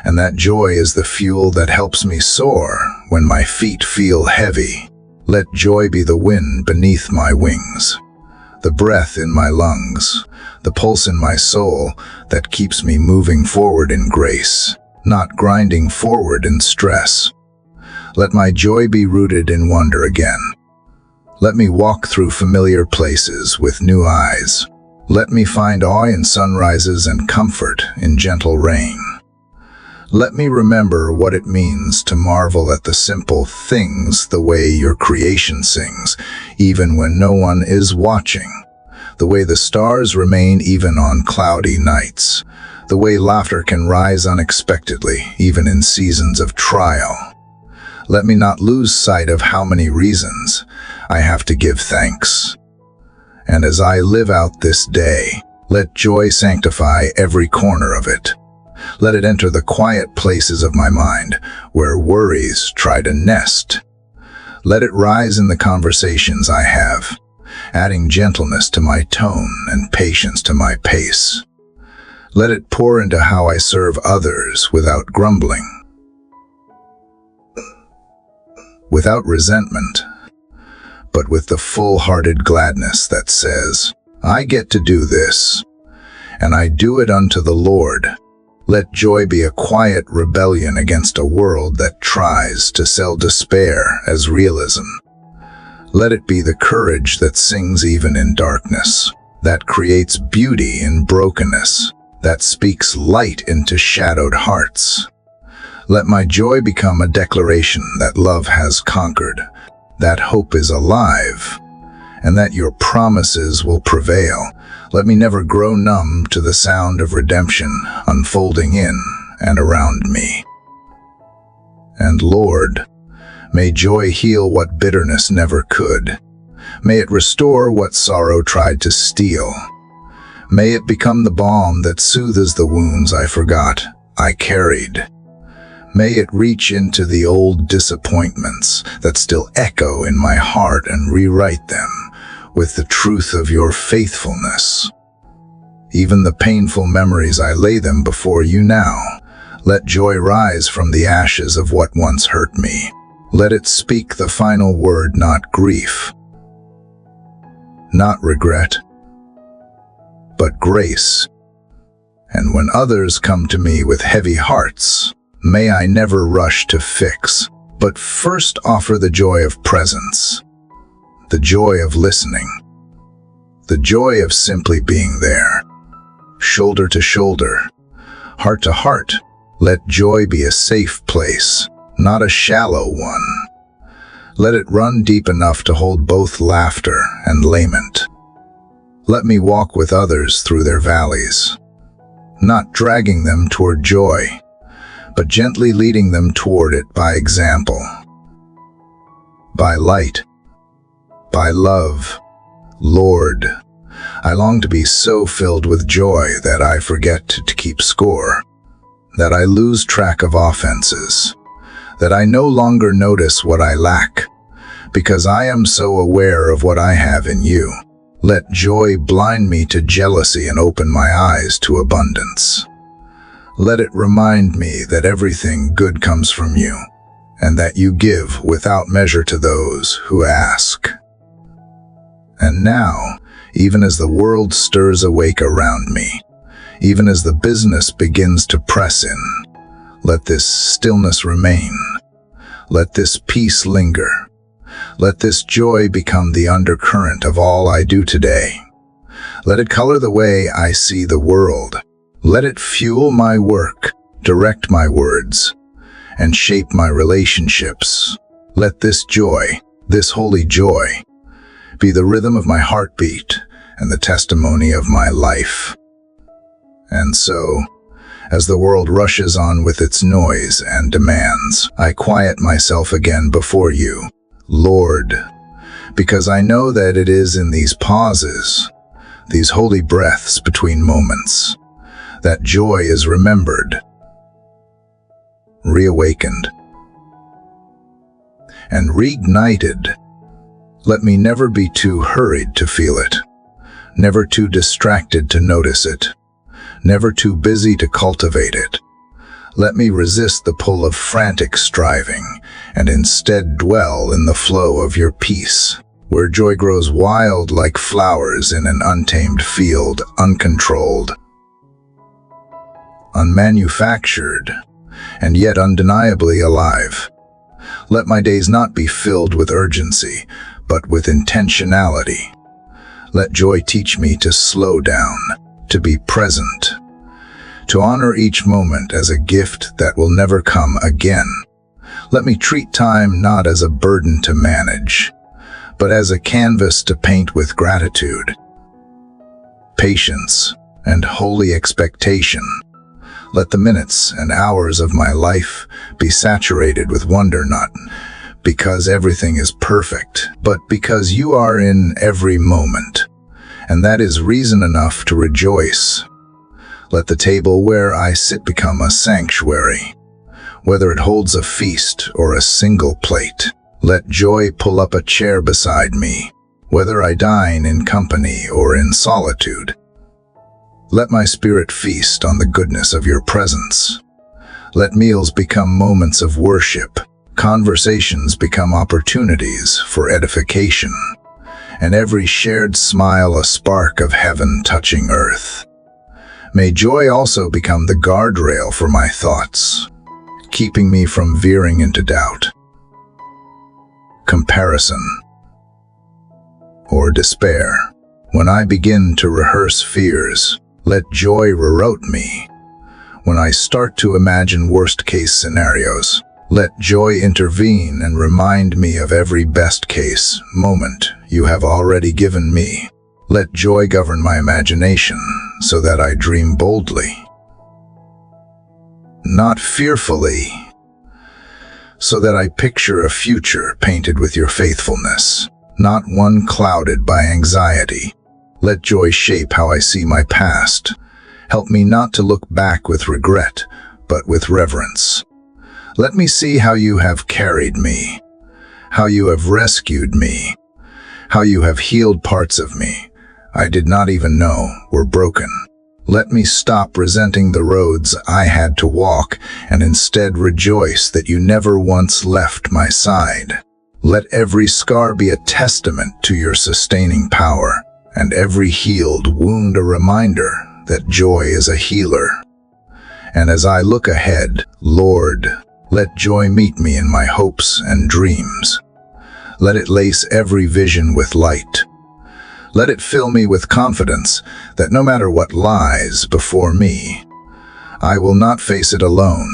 and that joy is the fuel that helps me soar when my feet feel heavy. Let joy be the wind beneath my wings, the breath in my lungs, the pulse in my soul that keeps me moving forward in grace, not grinding forward in stress. Let my joy be rooted in wonder again. Let me walk through familiar places with new eyes. Let me find awe in sunrises and comfort in gentle rain. Let me remember what it means to marvel at the simple things, the way your creation sings, even when no one is watching, the way the stars remain even on cloudy nights, the way laughter can rise unexpectedly, even in seasons of trial. Let me not lose sight of how many reasons I have to give thanks. And as I live out this day, let joy sanctify every corner of it. Let it enter the quiet places of my mind where worries try to nest. Let it rise in the conversations I have, adding gentleness to my tone and patience to my pace. Let it pour into how I serve others without grumbling, without resentment, but with the full-hearted gladness that says, I get to do this, and I do it unto the Lord. Let joy be a quiet rebellion against a world that tries to sell despair as realism. Let it be the courage that sings even in darkness, that creates beauty in brokenness, that speaks light into shadowed hearts. Let my joy become a declaration that love has conquered, that hope is alive, and that your promises will prevail. Let me never grow numb to the sound of redemption unfolding in and around me. And Lord, may joy heal what bitterness never could. May it restore what sorrow tried to steal. May it become the balm that soothes the wounds I forgot I carried. May it reach into the old disappointments that still echo in my heart and rewrite them with the truth of your faithfulness. Even the painful memories, I lay them before you now. Let joy rise from the ashes of what once hurt me. Let it speak the final word, not grief, not regret, but grace. And when others come to me with heavy hearts, may I never rush to fix, but first offer the joy of presence, the joy of listening, the joy of simply being there, shoulder to shoulder, heart to heart. Let joy be a safe place, not a shallow one. Let it run deep enough to hold both laughter and lament. Let me walk with others through their valleys, not dragging them toward joy, but gently leading them toward it by example, by light, by love. Lord, I long to be so filled with joy that I forget to keep score, that I lose track of offenses, that I no longer notice what I lack, because I am so aware of what I have in you. Let joy blind me to jealousy and open my eyes to abundance. Let it remind me that everything good comes from you, and that you give without measure to those who ask. And now, even as the world stirs awake around me, even as the business begins to press in, let this stillness remain. Let this peace linger. Let this joy become the undercurrent of all I do today. Let it color the way I see the world. Let it fuel my work, direct my words, and shape my relationships. Let this joy, this holy joy, be the rhythm of my heartbeat and the testimony of my life. And so, as the world rushes on with its noise and demands, I quiet myself again before you, Lord, because I know that it is in these pauses, these holy breaths between moments, that joy is remembered, reawakened, and reignited. Let me never be too hurried to feel it, never too distracted to notice it, never too busy to cultivate it. Let me resist the pull of frantic striving and instead dwell in the flow of your peace, where joy grows wild like flowers in an untamed field, uncontrolled, unmanufactured, and yet undeniably alive. Let my days not be filled with urgency, but with intentionality. Let joy teach me to slow down, to be present, to honor each moment as a gift that will never come again. Let me treat time not as a burden to manage, but as a canvas to paint with gratitude, patience, and holy expectation. Let the minutes and hours of my life be saturated with wonder, not because everything is perfect, but because you are in every moment. And that is reason enough to rejoice. Let the table where I sit become a sanctuary, whether it holds a feast or a single plate. Let joy pull up a chair beside me, whether I dine in company or in solitude. Let my spirit feast on the goodness of your presence. Let meals become moments of worship, conversations become opportunities for edification, and every shared smile a spark of heaven touching earth. May joy also become the guardrail for my thoughts, keeping me from veering into doubt, comparison, or despair. When I begin to rehearse fears, let joy reroute me. When I start to imagine worst-case scenarios, let joy intervene and remind me of every best-case moment you have already given me. Let joy govern my imagination so that I dream boldly, not fearfully, so that I picture a future painted with your faithfulness, not one clouded by anxiety. Let joy shape how I see my past. Help me not to look back with regret, but with reverence. Let me see how you have carried me, how you have rescued me, how you have healed parts of me I did not even know were broken. Let me stop resenting the roads I had to walk and instead rejoice that you never once left my side. Let every scar be a testament to your sustaining power, and every healed wound a reminder that joy is a healer. And as I look ahead, Lord, let joy meet me in my hopes and dreams. Let it lace every vision with light. Let it fill me with confidence that no matter what lies before me, I will not face it alone.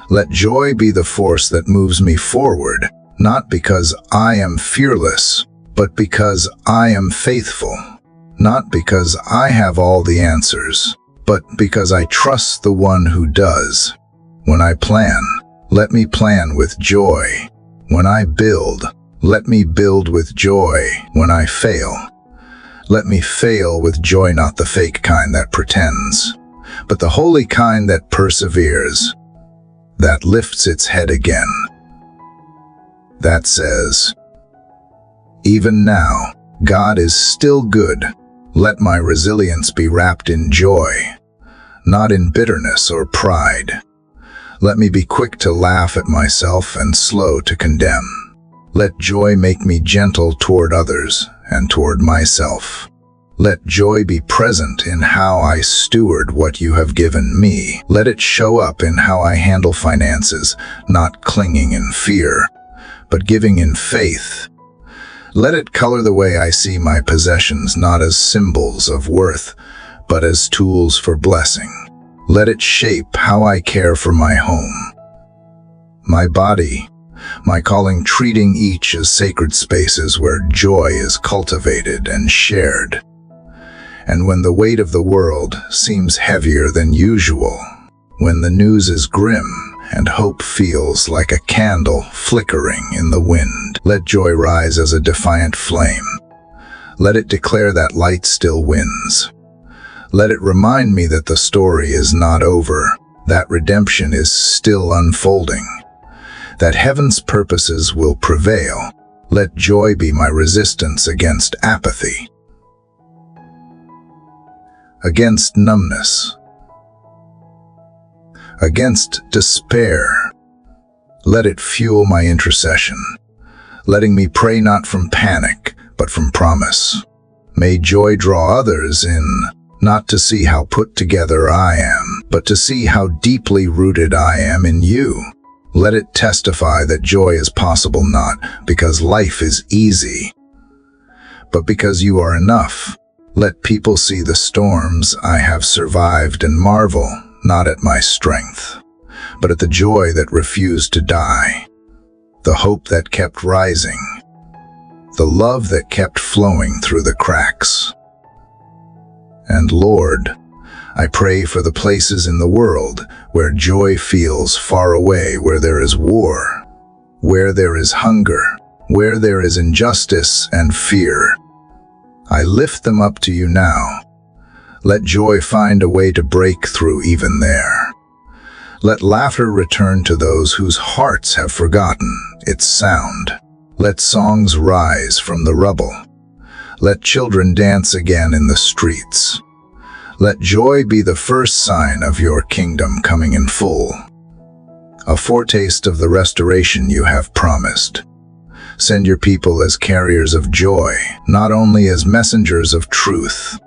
Let joy be the force that moves me forward, not because I am fearless, but because I am faithful. Not because I have all the answers, but because I trust the one who does. When I plan, let me plan with joy. When I build, let me build with joy. When I fail, let me fail with joy, not the fake kind that pretends, but the holy kind that perseveres, that lifts its head again, that says, even now, God is still good. Let my resilience be wrapped in joy, not in bitterness or pride. Let me be quick to laugh at myself and slow to condemn. Let joy make me gentle toward others and toward myself. Let joy be present in how I steward what you have given me. Let it show up in how I handle finances, not clinging in fear, but giving in faith. Let it color the way I see my possessions, not as symbols of worth, but as tools for blessing. Let it shape how I care for my home, my body, my calling, treating each as sacred spaces where joy is cultivated and shared. And when the weight of the world seems heavier than usual, when the news is grim and hope feels like a candle flickering in the wind, let joy rise as a defiant flame. Let it declare that light still wins. Let it remind me that the story is not over, that redemption is still unfolding, that heaven's purposes will prevail. Let joy be my resistance against apathy, against numbness, against despair. Let it fuel my intercession, letting me pray not from panic, but from promise. May joy draw others in, not to see how put together I am, but to see how deeply rooted I am in you. Let it testify that joy is possible not because life is easy, but because you are enough. Let people see the storms I have survived and marvel, not at my strength, but at the joy that refused to die, the hope that kept rising, the love that kept flowing through the cracks. And Lord, I pray for the places in the world where joy feels far away, where there is war, where there is hunger, where there is injustice and fear. I lift them up to you now. Let joy find a way to break through even there. Let laughter return to those whose hearts have forgotten its sound. Let songs rise from the rubble. Let children dance again in the streets. Let joy be the first sign of your kingdom coming in full, a foretaste of the restoration you have promised. Send your people as carriers of joy, not only as messengers of truth.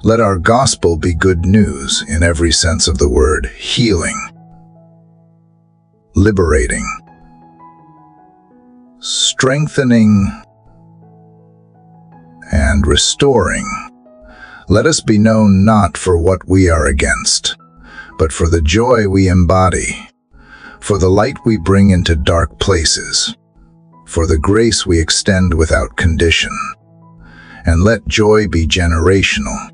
Let our gospel be good news in every sense of the word, healing, liberating, strengthening, and restoring. Let us be known not for what we are against, but for the joy we embody, for the light we bring into dark places, for the grace we extend without condition. And let joy be generational.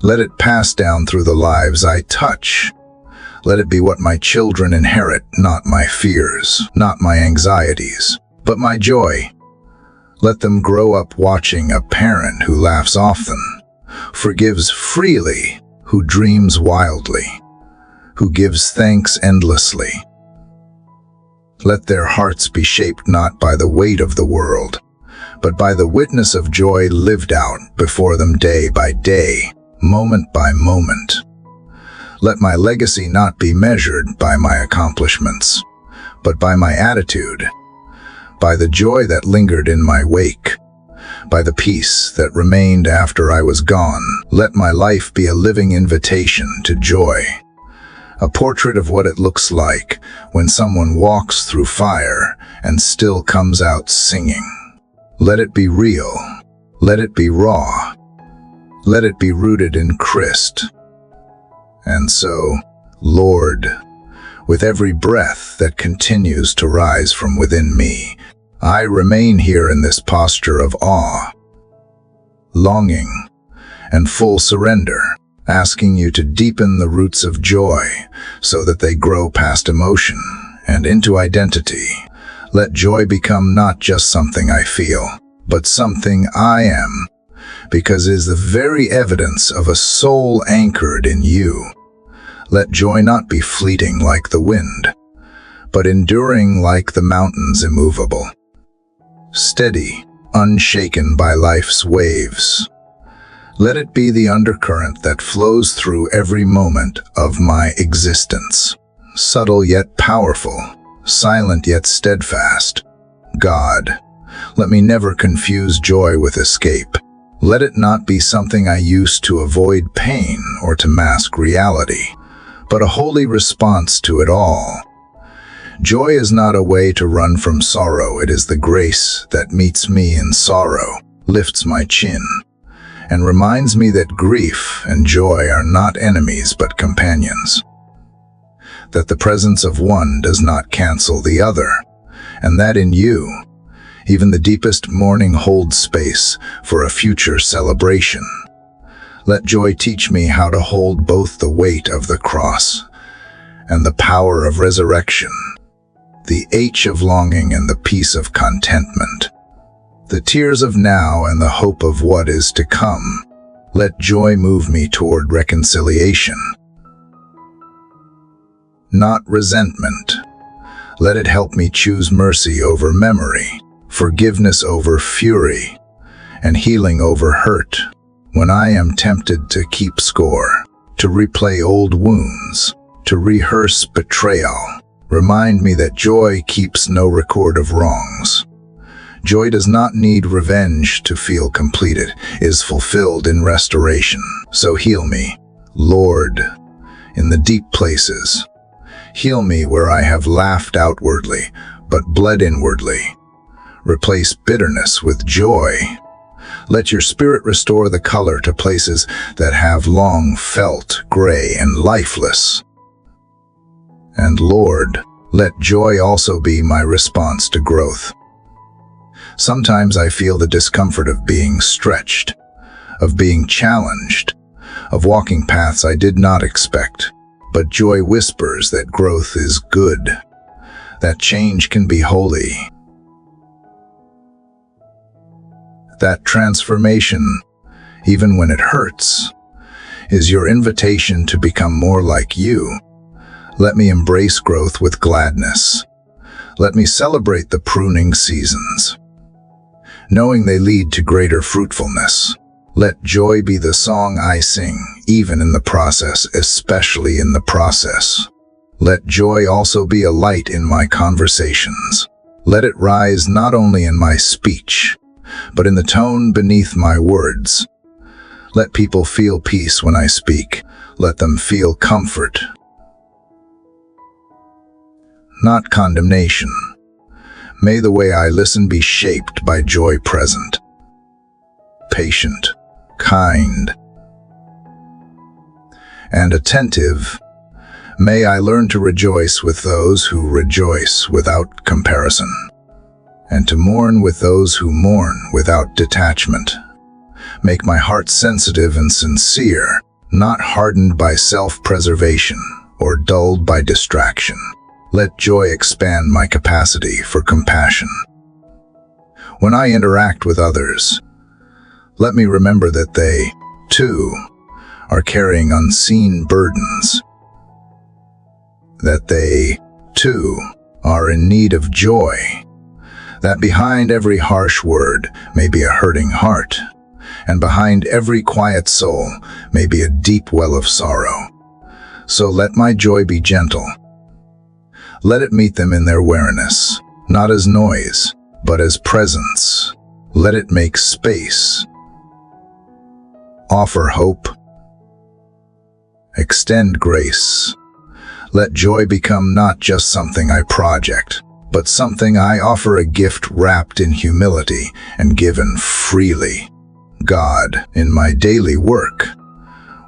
Let it pass down through the lives I touch. Let it be what my children inherit, not my fears, not my anxieties, but my joy. Let them grow up watching a parent who laughs often, forgives freely, who dreams wildly, who gives thanks endlessly. Let their hearts be shaped not by the weight of the world, but by the witness of joy lived out before them day by day, moment by moment. Let my legacy not be measured by my accomplishments, but by my attitude, by the joy that lingered in my wake, by the peace that remained after I was gone. Let my life be a living invitation to joy, a portrait of what it looks like when someone walks through fire and still comes out singing. Let it be real. Let it be raw. Let it be rooted in Christ. And so, Lord, with every breath that continues to rise from within me, I remain here in this posture of awe, longing, and full surrender, asking you to deepen the roots of joy so that they grow past emotion and into identity. Let joy become not just something I feel, but something I am, because it is the very evidence of a soul anchored in you. Let joy not be fleeting like the wind, but enduring like the mountains immovable, steady, unshaken by life's waves. Let it be the undercurrent that flows through every moment of my existence, subtle yet powerful, silent yet steadfast. God, let me never confuse joy with escape. Let it not be something I use to avoid pain or to mask reality, but a holy response to it all. Joy is not a way to run from sorrow. It is the grace that meets me in sorrow, lifts my chin, and reminds me that grief and joy are not enemies but companions, that the presence of one does not cancel the other, and that in you, even the deepest mourning holds space for a future celebration. Let joy teach me how to hold both the weight of the cross and the power of resurrection, the ache of longing and the peace of contentment, the tears of now and the hope of what is to come. Let joy move me toward reconciliation, not resentment. Let it help me choose mercy over memory, forgiveness over fury, and healing over hurt. When I am tempted to keep score, to replay old wounds, to rehearse betrayal, remind me that joy keeps no record of wrongs. Joy does not need revenge to feel completed, is fulfilled in restoration. So heal me, Lord, in the deep places. Heal me where I have laughed outwardly, but bled inwardly. Replace bitterness with joy. Let your Spirit restore the color to places that have long felt gray and lifeless. And Lord, let joy also be my response to growth. Sometimes I feel the discomfort of being stretched, of being challenged, of walking paths I did not expect. But joy whispers that growth is good, that change can be holy, that transformation, even when it hurts, is your invitation to become more like you. Let me embrace growth with gladness. Let me celebrate the pruning seasons, knowing they lead to greater fruitfulness. Let joy be the song I sing, even in the process, especially in the process. Let joy also be a light in my conversations. Let it rise not only in my speech, but in the tone beneath my words. Let people feel peace when I speak. Let them feel comfort, not condemnation. May the way I listen be shaped by joy present, patient, kind, and attentive. May I learn to rejoice with those who rejoice without comparison, and to mourn with those who mourn without detachment. Make my heart sensitive and sincere, not hardened by self-preservation or dulled by distraction. Let joy expand my capacity for compassion. When I interact with others, let me remember that they, too, are carrying unseen burdens, that they, too, are in need of joy, that behind every harsh word may be a hurting heart, and behind every quiet soul may be a deep well of sorrow. So let my joy be gentle. Let it meet them in their awareness, not as noise, but as presence. Let it make space, offer hope, extend grace. Let joy become not just something I project, but something I offer, a gift wrapped in humility and given freely. God, in my daily work,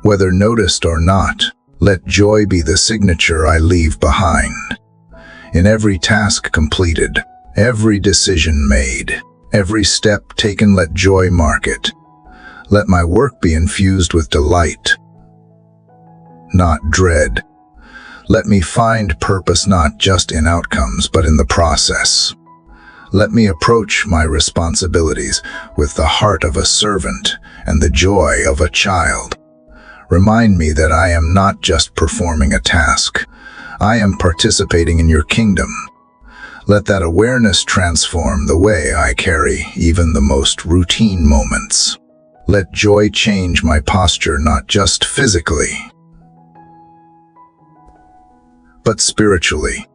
whether noticed or not, let joy be the signature I leave behind. In every task completed, every decision made, every step taken, let joy mark it. Let my work be infused with delight, not dread. Let me find purpose not just in outcomes, but in the process. Let me approach my responsibilities with the heart of a servant and the joy of a child. Remind me that I am not just performing a task. I am participating in your kingdom. Let that awareness transform the way I carry even the most routine moments. Let joy change my posture, not just physically, but spiritually.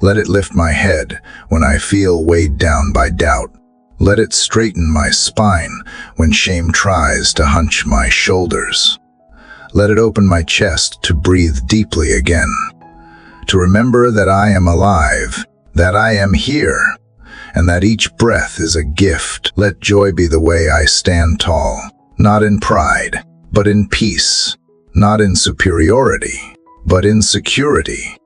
Let it lift my head when I feel weighed down by doubt. Let it straighten my spine when shame tries to hunch my shoulders. Let it open my chest to breathe deeply again, to remember that I am alive, that I am here, and that each breath is a gift. Let joy be the way I stand tall, not in pride, but in peace, not in superiority, but in security,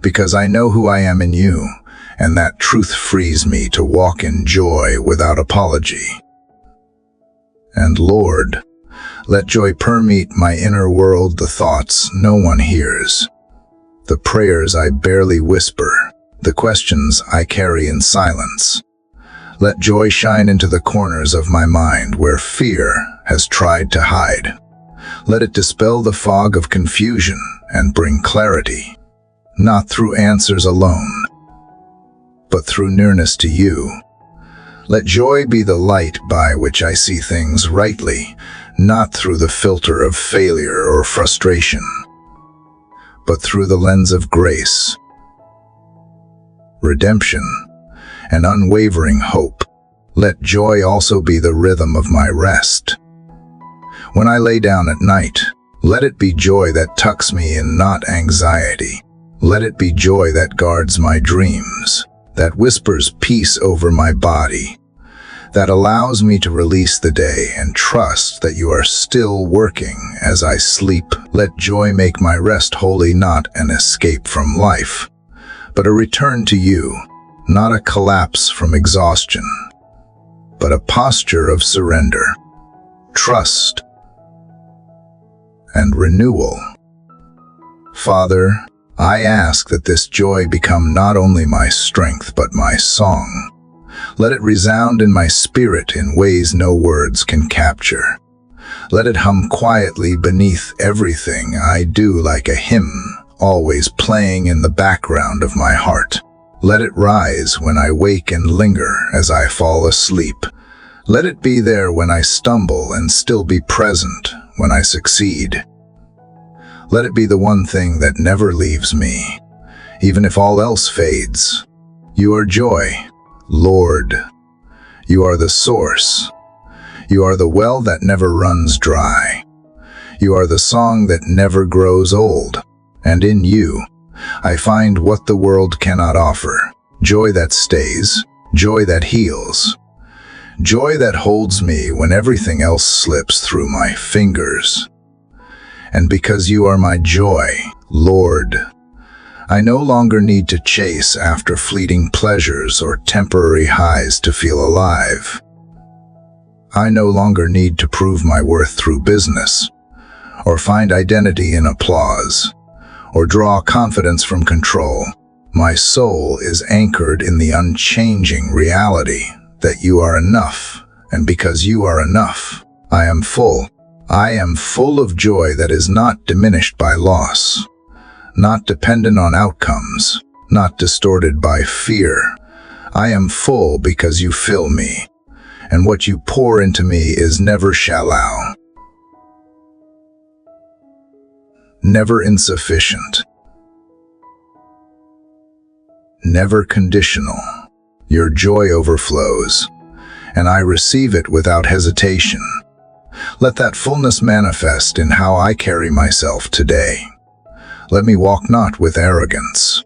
because I know who I am in you, and that truth frees me to walk in joy without apology. And Lord, let joy permeate my inner world, the thoughts no one hears, the prayers I barely whisper, the questions I carry in silence. Let joy shine into the corners of my mind where fear has tried to hide. Let it dispel the fog of confusion and bring clarity, not through answers alone, but through nearness to you. Let joy be the light by which I see things rightly, not through the filter of failure or frustration, but through the lens of grace, redemption, and unwavering hope. Let joy also be the rhythm of my rest. When I lay down at night, let it be joy that tucks me in, not anxiety. Let it be joy that guards my dreams, that whispers peace over my body, that allows me to release the day and trust that you are still working as I sleep. Let joy make my rest holy, not an escape from life, but a return to you, not a collapse from exhaustion, but a posture of surrender, trust, and renewal. Father, I ask that this joy become not only my strength but my song. Let it resound in my spirit in ways no words can capture. Let it hum quietly beneath everything I do like a hymn, always playing in the background of my heart. Let it rise when I wake and linger as I fall asleep. Let it be there when I stumble and still be present when I succeed. Let it be the one thing that never leaves me, even if all else fades. You are joy, Lord. You are the source. You are the well that never runs dry. You are the song that never grows old. And in you, I find what the world cannot offer. Joy that stays, joy that heals, joy that holds me when everything else slips through my fingers. And because you are my joy, Lord, I no longer need to chase after fleeting pleasures or temporary highs to feel alive. I no longer need to prove my worth through business, or find identity in applause, or draw confidence from control. My soul is anchored in the unchanging reality that you are enough, and because you are enough, I am full. I am full of joy that is not diminished by loss, not dependent on outcomes, not distorted by fear. I am full because you fill me, and what you pour into me is never shallow, never insufficient, never conditional. Your joy overflows, and I receive it without hesitation. Let that fullness manifest in how I carry myself today. Let me walk not with arrogance,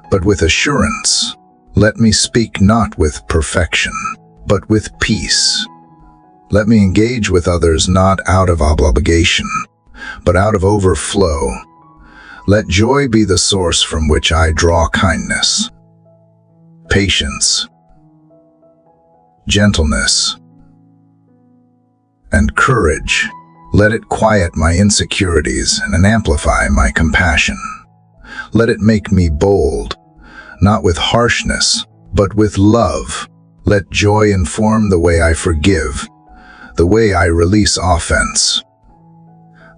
but with assurance. Let me speak not with perfection, but with peace. Let me engage with others not out of obligation, but out of overflow. Let joy be the source from which I draw kindness, patience, gentleness, and courage. Let it quiet my insecurities and amplify my compassion. Let it make me bold, not with harshness, but with love. Let joy inform the way I forgive, the way I release offense,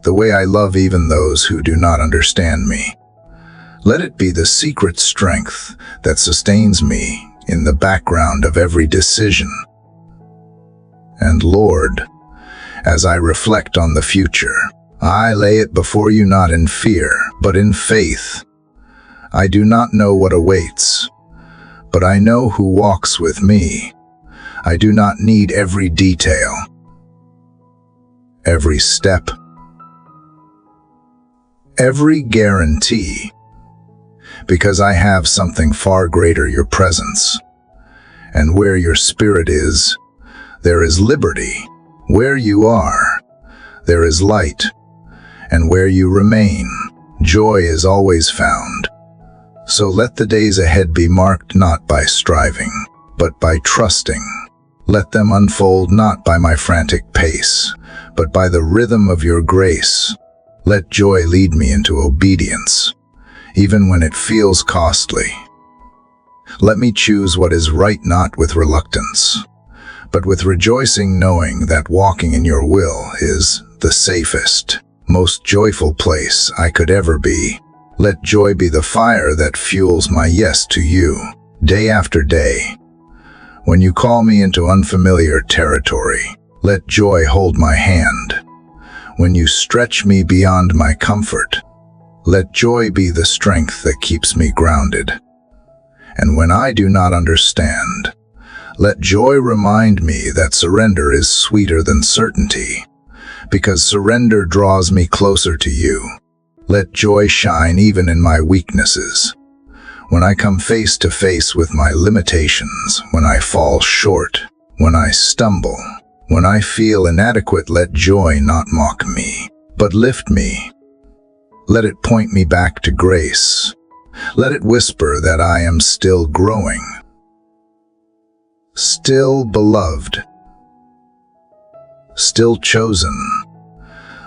the way I love even those who do not understand me. Let it be the secret strength that sustains me in the background of every decision. And Lord, as I reflect on the future, I lay it before you not in fear, but in faith. I do not know what awaits, but I know who walks with me. I do not need every detail, every step, every guarantee, because I have something far greater, your presence. And where your spirit is, there is liberty. Where you are, there is light. And where you remain, joy is always found. So let the days ahead be marked not by striving, but by trusting. Let them unfold not by my frantic pace, but by the rhythm of your grace. Let joy lead me into obedience, even when it feels costly. Let me choose what is right not with reluctance, but with rejoicing, knowing that walking in your will is the safest, most joyful place I could ever be. Let joy be the fire that fuels my yes to you, day after day. When you call me into unfamiliar territory, let joy hold my hand. When you stretch me beyond my comfort, let joy be the strength that keeps me grounded. And when I do not understand, let joy remind me that surrender is sweeter than certainty, because surrender draws me closer to you. Let joy shine even in my weaknesses. When I come face to face with my limitations, when I fall short, when I stumble, when I feel inadequate, let joy not mock me, but lift me. Let it point me back to grace. Let it whisper that I am still growing, still beloved, still chosen.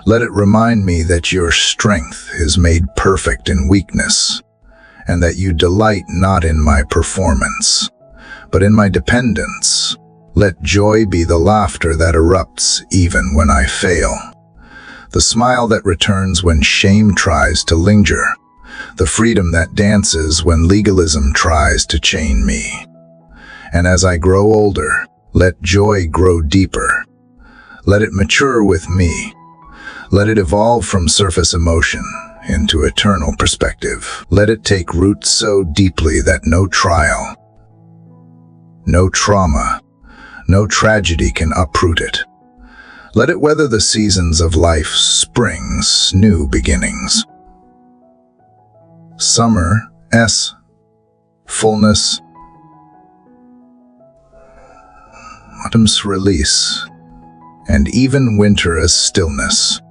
Let it remind me that your strength is made perfect in weakness, and that you delight not in my performance, but in my dependence. Let joy be the laughter that erupts even when I fail, the smile that returns when shame tries to linger, the freedom that dances when legalism tries to chain me. And as I grow older, let joy grow deeper. Let it mature with me. Let it evolve from surface emotion into eternal perspective. Let it take root so deeply that no trial, no trauma, no tragedy can uproot it. Let it weather the seasons of life's spring's new beginnings. Summer's fullness, autumn's release, and even winter as stillness.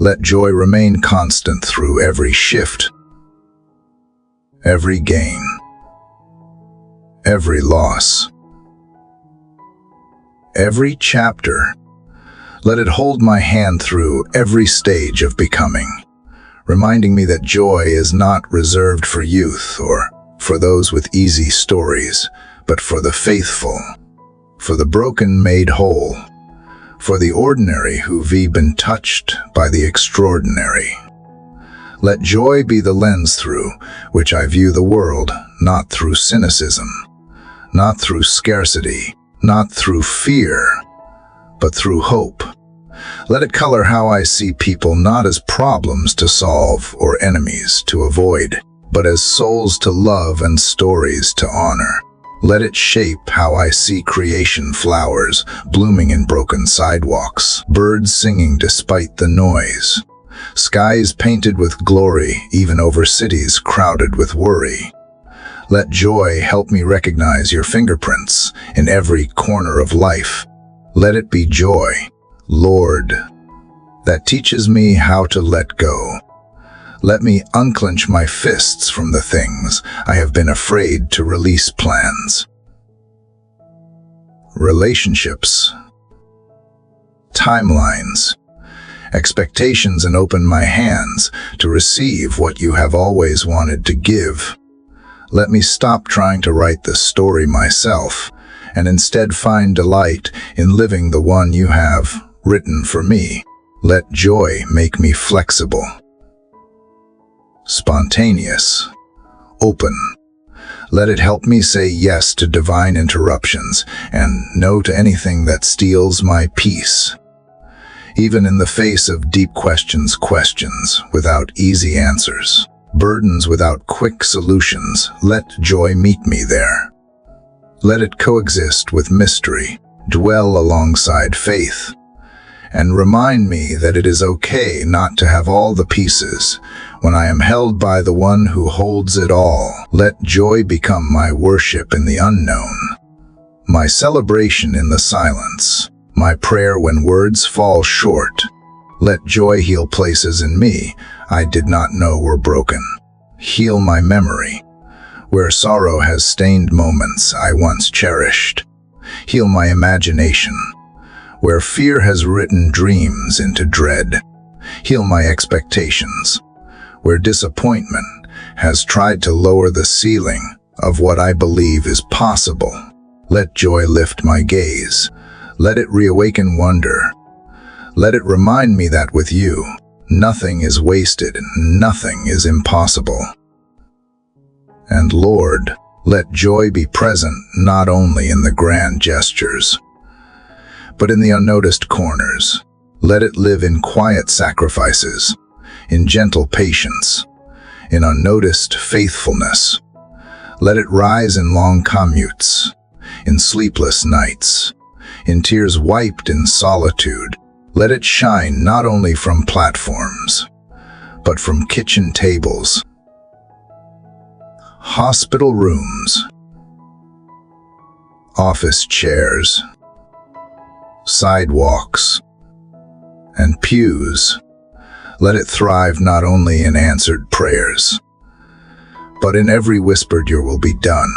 Let joy remain constant through every shift, every gain, every loss, every chapter. Let it hold my hand through every stage of becoming, reminding me that joy is not reserved for youth or for those with easy stories, but for the faithful, for the broken made whole, for the ordinary who've been touched by the extraordinary. Let joy be the lens through which I view the world, not through cynicism, not through scarcity, not through fear, but through hope. Let it color how I see people, not as problems to solve or enemies to avoid, but as souls to love and stories to honor. Let it shape how I see creation, flowers blooming in broken sidewalks, birds singing despite the noise, skies painted with glory even over cities crowded with worry. Let joy help me recognize your fingerprints in every corner of life. Let it be joy, Lord, that teaches me how to let go. Let me unclench my fists from the things I have been afraid to release. Plans, relationships, timelines, expectations, and open my hands to receive what you have always wanted to give. Let me stop trying to write the story myself and instead find delight in living the one you have written for me. Let joy make me flexible, spontaneous, open. Let it help me say yes to divine interruptions and no to anything that steals my peace. Even in the face of deep questions without easy answers, burdens without quick solutions, let joy meet me there. Let it coexist with mystery, dwell alongside faith, and remind me that it is okay not to have all the pieces when I am held by the one who holds it all. Let joy become my worship in the unknown, my celebration in the silence, my prayer when words fall short. Let joy heal places in me I did not know were broken. Heal my memory, where sorrow has stained moments I once cherished. Heal my imagination, where fear has written dreams into dread. Heal my expectations, where disappointment has tried to lower the ceiling of what I believe is possible. Let joy lift my gaze. Let it reawaken wonder. Let it remind me that with you, nothing is wasted, nothing is impossible. And Lord, let joy be present not only in the grand gestures, but in the unnoticed corners. Let it live in quiet sacrifices, in gentle patience, in unnoticed faithfulness. Let it rise in long commutes, in sleepless nights, in tears wiped in solitude. Let it shine not only from platforms, but from kitchen tables, hospital rooms, office chairs, sidewalks, and pews. Let it thrive not only in answered prayers, but in every whispered "your will be done."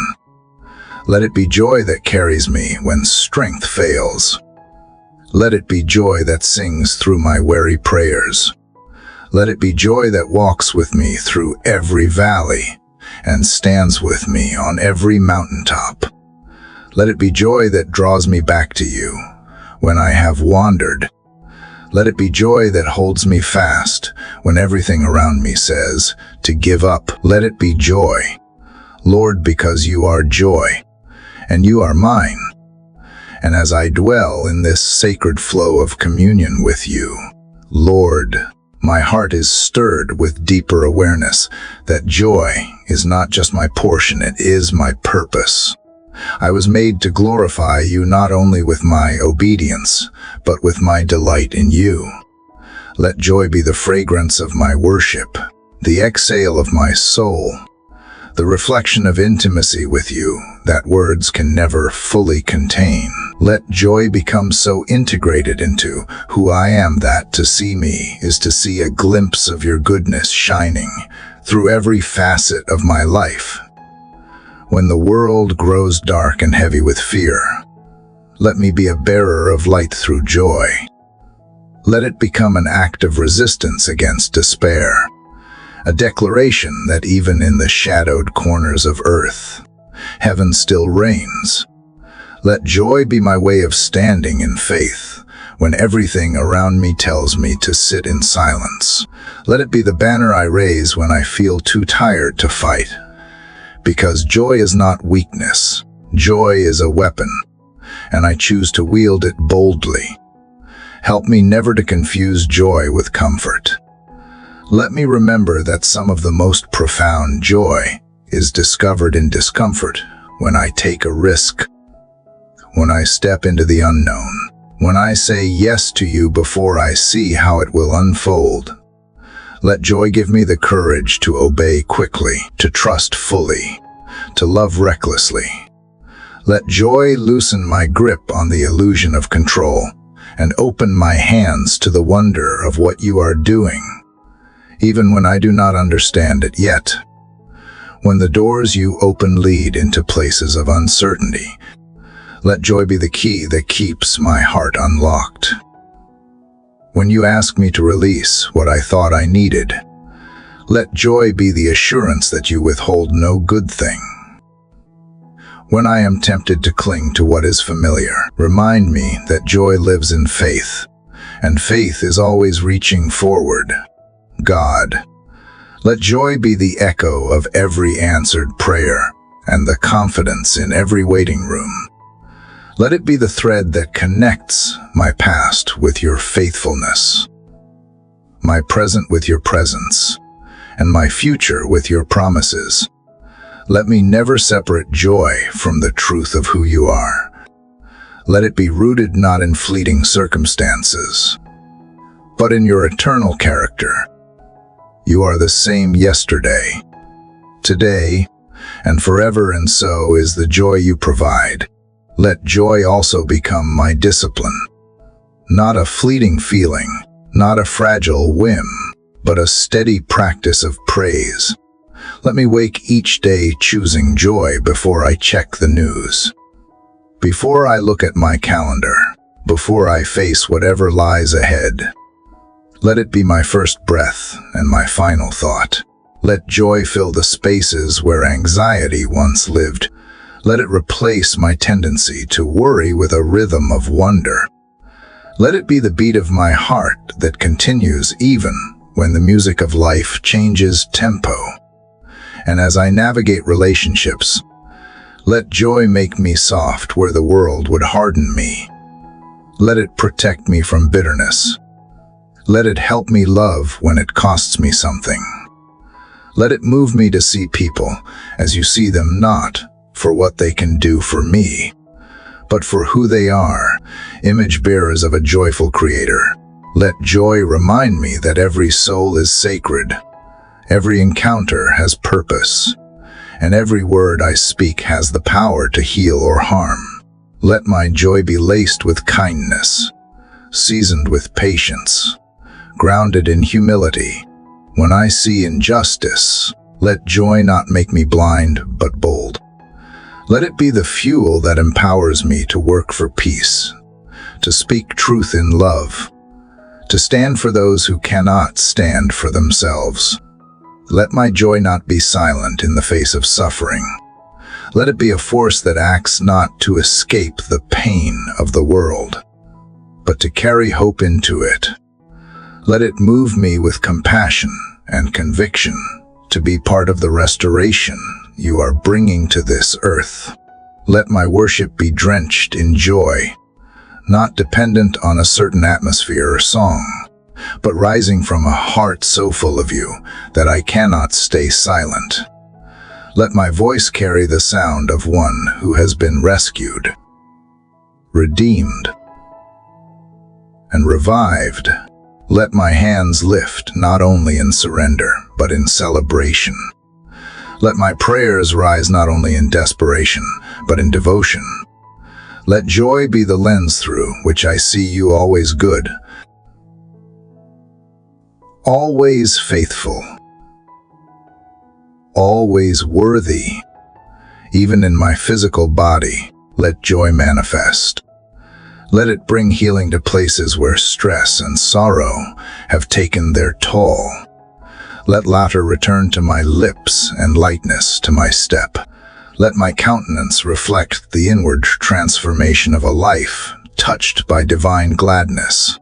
Let it be joy that carries me when strength fails, Let it be joy that sings through my weary prayers. Let it be joy that walks with me through every valley and stands with me on every mountaintop. Let it be joy that draws me back to you when I have wandered. Let it be joy that holds me fast when everything around me says to give up. Let it be joy, Lord, because you are joy, and you are mine. And as I dwell in this sacred flow of communion with you, Lord, my heart is stirred with deeper awareness that joy is not just my portion, it is my purpose. I was made to glorify you not only with my obedience, but with my delight in you. Let joy be the fragrance of my worship, the exhale of my soul, the reflection of intimacy with you that words can never fully contain. Let joy become so integrated into who I am that to see me is to see a glimpse of your goodness shining through every facet of my life. When the world grows dark and heavy with fear, let me be a bearer of light through joy. Let it become an act of resistance against despair, a declaration that even in the shadowed corners of earth, heaven still reigns. Let joy be my way of standing in faith when everything around me tells me to sit in silence. Let it be the banner I raise when I feel too tired to fight. Because joy is not weakness, joy is a weapon, and I choose to wield it boldly. Help me never to confuse joy with comfort. Let me remember that some of the most profound joy is discovered in discomfort, when I take a risk, when I step into the unknown, when I say yes to you before I see how it will unfold. Let joy give me the courage to obey quickly, to trust fully, to love recklessly. Let joy loosen my grip on the illusion of control and open my hands to the wonder of what you are doing, even when I do not understand it yet. When the doors you open lead into places of uncertainty, let joy be the key that keeps my heart unlocked. When you ask me to release what I thought I needed, let joy be the assurance that you withhold no good thing. When I am tempted to cling to what is familiar, remind me that joy lives in faith, and faith is always reaching forward. God, let joy be the echo of every answered prayer and the confidence in every waiting room. Let it be the thread that connects my past with your faithfulness, my present with your presence, and my future with your promises. Let me never separate joy from the truth of who you are. Let it be rooted not in fleeting circumstances, but in your eternal character. You are the same yesterday, today, and forever, and so is the joy you provide. Let joy also become my discipline, not a fleeting feeling, not a fragile whim, but a steady practice of praise. Let me wake each day choosing joy before I check the news, before I look at my calendar, before I face whatever lies ahead. Let it be my first breath and my final thought. Let joy fill the spaces where anxiety once lived. Let it replace my tendency to worry with a rhythm of wonder. Let it be the beat of my heart that continues even when the music of life changes tempo. And as I navigate relationships, let joy make me soft where the world would harden me. Let it protect me from bitterness. Let it help me love when it costs me something. Let it move me to see people as you see them, not for what they can do for me, but for who they are, image bearers of a joyful Creator. Let joy remind me that every soul is sacred, every encounter has purpose, and every word I speak has the power to heal or harm. Let my joy be laced with kindness, seasoned with patience, grounded in humility. When I see injustice, let joy not make me blind but bold. Let it be the fuel that empowers me to work for peace, to speak truth in love, to stand for those who cannot stand for themselves. Let my joy not be silent in the face of suffering. Let it be a force that acts not to escape the pain of the world, but to carry hope into it. Let it move me with compassion and conviction to be part of the restoration you are bringing to this earth. Let my worship be drenched in joy, not dependent on a certain atmosphere or song, but rising from a heart so full of you that I cannot stay silent. Let my voice carry the sound of one who has been rescued, redeemed, and revived. Let my hands lift not only in surrender, but in celebration. Let my prayers rise not only in desperation, but in devotion. Let joy be the lens through which I see you always good, always faithful, always worthy. Even in my physical body, let joy manifest. Let it bring healing to places where stress and sorrow have taken their toll. Let laughter return to my lips and lightness to my step. Let my countenance reflect the inward transformation of a life touched by divine gladness.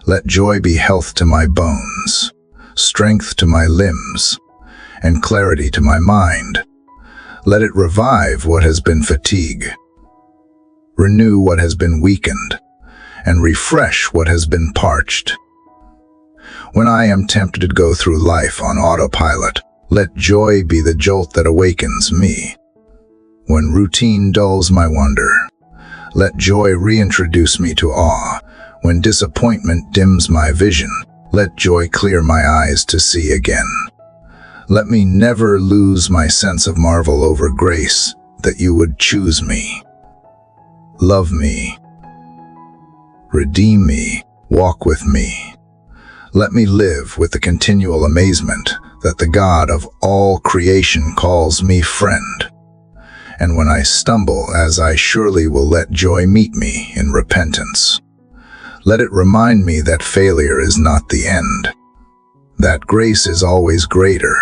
Let joy be health to my bones, strength to my limbs, and clarity to my mind. Let it revive what has been fatigue, renew what has been weakened, and refresh what has been parched. When I am tempted to go through life on autopilot, let joy be the jolt that awakens me. When routine dulls my wonder, let joy reintroduce me to awe. When disappointment dims my vision, let joy clear my eyes to see again. Let me never lose my sense of marvel over grace that you would choose me, love me, redeem me, walk with me. Let me live with the continual amazement that the God of all creation calls me friend. And when I stumble, as I surely will, let joy meet me in repentance. Let it remind me that failure is not the end, that grace is always greater,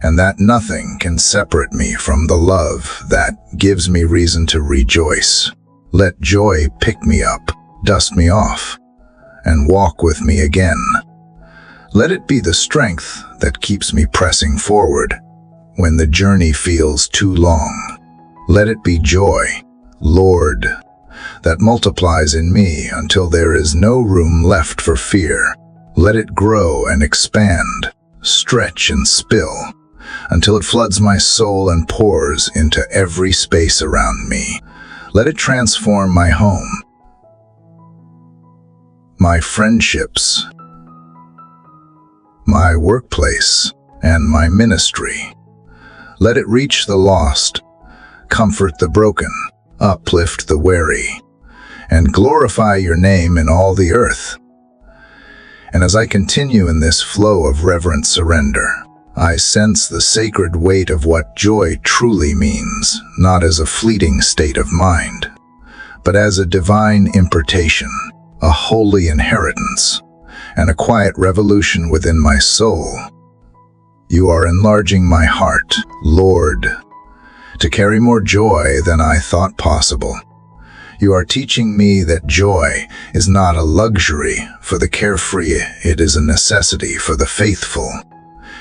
and that nothing can separate me from the love that gives me reason to rejoice. Let joy pick me up, dust me off, and walk with me again. Let it be the strength that keeps me pressing forward when the journey feels too long. Let it be joy, Lord, that multiplies in me until there is no room left for fear. Let it grow and expand, stretch and spill, until it floods my soul and pours into every space around me. Let it transform my home, my friendships, my workplace, and my ministry. Let it reach the lost, comfort the broken, uplift the weary, and glorify your name in all the earth. And as I continue in this flow of reverent surrender, I sense the sacred weight of what joy truly means, not as a fleeting state of mind, but as a divine impartation, a holy inheritance, and a quiet revolution within my soul. You are enlarging my heart, Lord, to carry more joy than I thought possible. You are teaching me that joy is not a luxury for the carefree, it is a necessity for the faithful.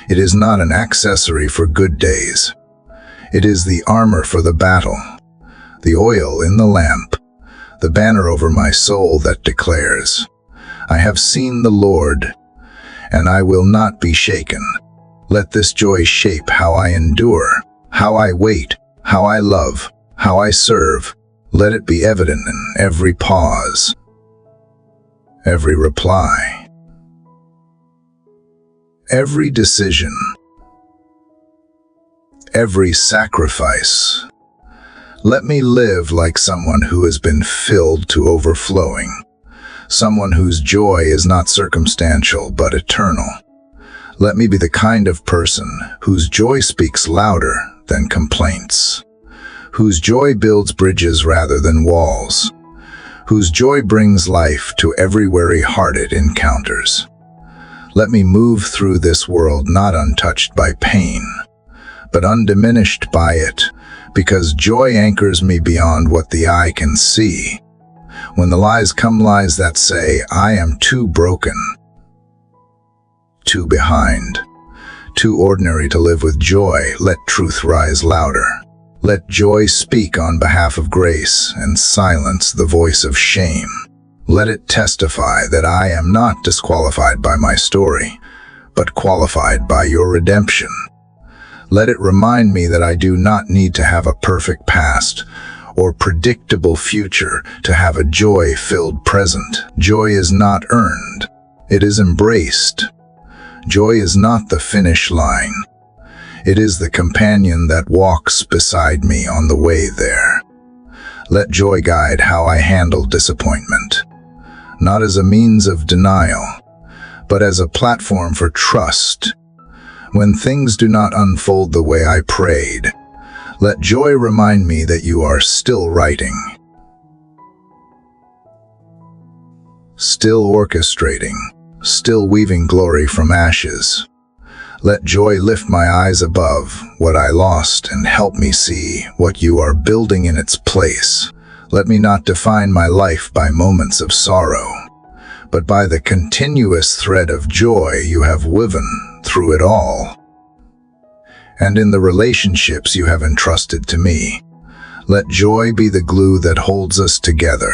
It is not an accessory for good days. It is the armor for the battle, the oil in the lamp, the banner over my soul that declares, I have seen the Lord, and I will not be shaken. Let this joy shape how I endure, how I wait, how I love, how I serve. Let it be evident in every pause, every reply, every decision, every sacrifice. Let me live like someone who has been filled to overflowing, someone whose joy is not circumstantial but eternal. Let me be the kind of person whose joy speaks louder than complaints, whose joy builds bridges rather than walls, whose joy brings life to every weary heart it encounters. Let me move through this world not untouched by pain, but undiminished by it, because joy anchors me beyond what the eye can see. When the lies come, lies that say, I am too broken, too behind, too ordinary to live with joy, let truth rise louder. Let joy speak on behalf of grace and silence the voice of shame. Let it testify that I am not disqualified by my story, but qualified by your redemption. Let it remind me that I do not need to have a perfect past or predictable future to have a joy-filled present. Joy is not earned, it is embraced. Joy is not the finish line. It is the companion that walks beside me on the way there. Let joy guide how I handle disappointment, not as a means of denial, but as a platform for trust. When things do not unfold the way I prayed, let joy remind me that you are still writing, still orchestrating, still weaving glory from ashes. Let joy lift my eyes above what I lost and help me see what you are building in its place. Let me not define my life by moments of sorrow, but by the continuous thread of joy you have woven through it all. And in the relationships you have entrusted to me, let joy be the glue that holds us together.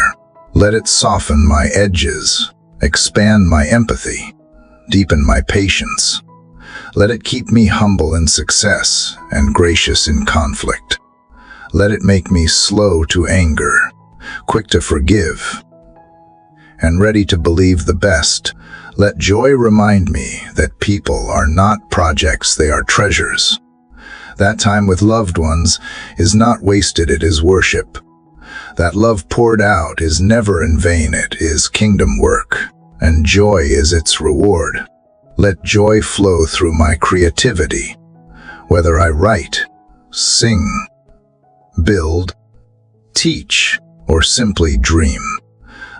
Let it soften my edges, expand my empathy, deepen my patience. Let it keep me humble in success and gracious in conflict. Let it make me slow to anger, quick to forgive, and ready to believe the best. Let joy remind me that people are not projects, they are treasures. That time with loved ones is not wasted, it is worship. That love poured out is never in vain, it is kingdom work, and joy is its reward. Let joy flow through my creativity, whether I write, sing, build, teach, or simply dream.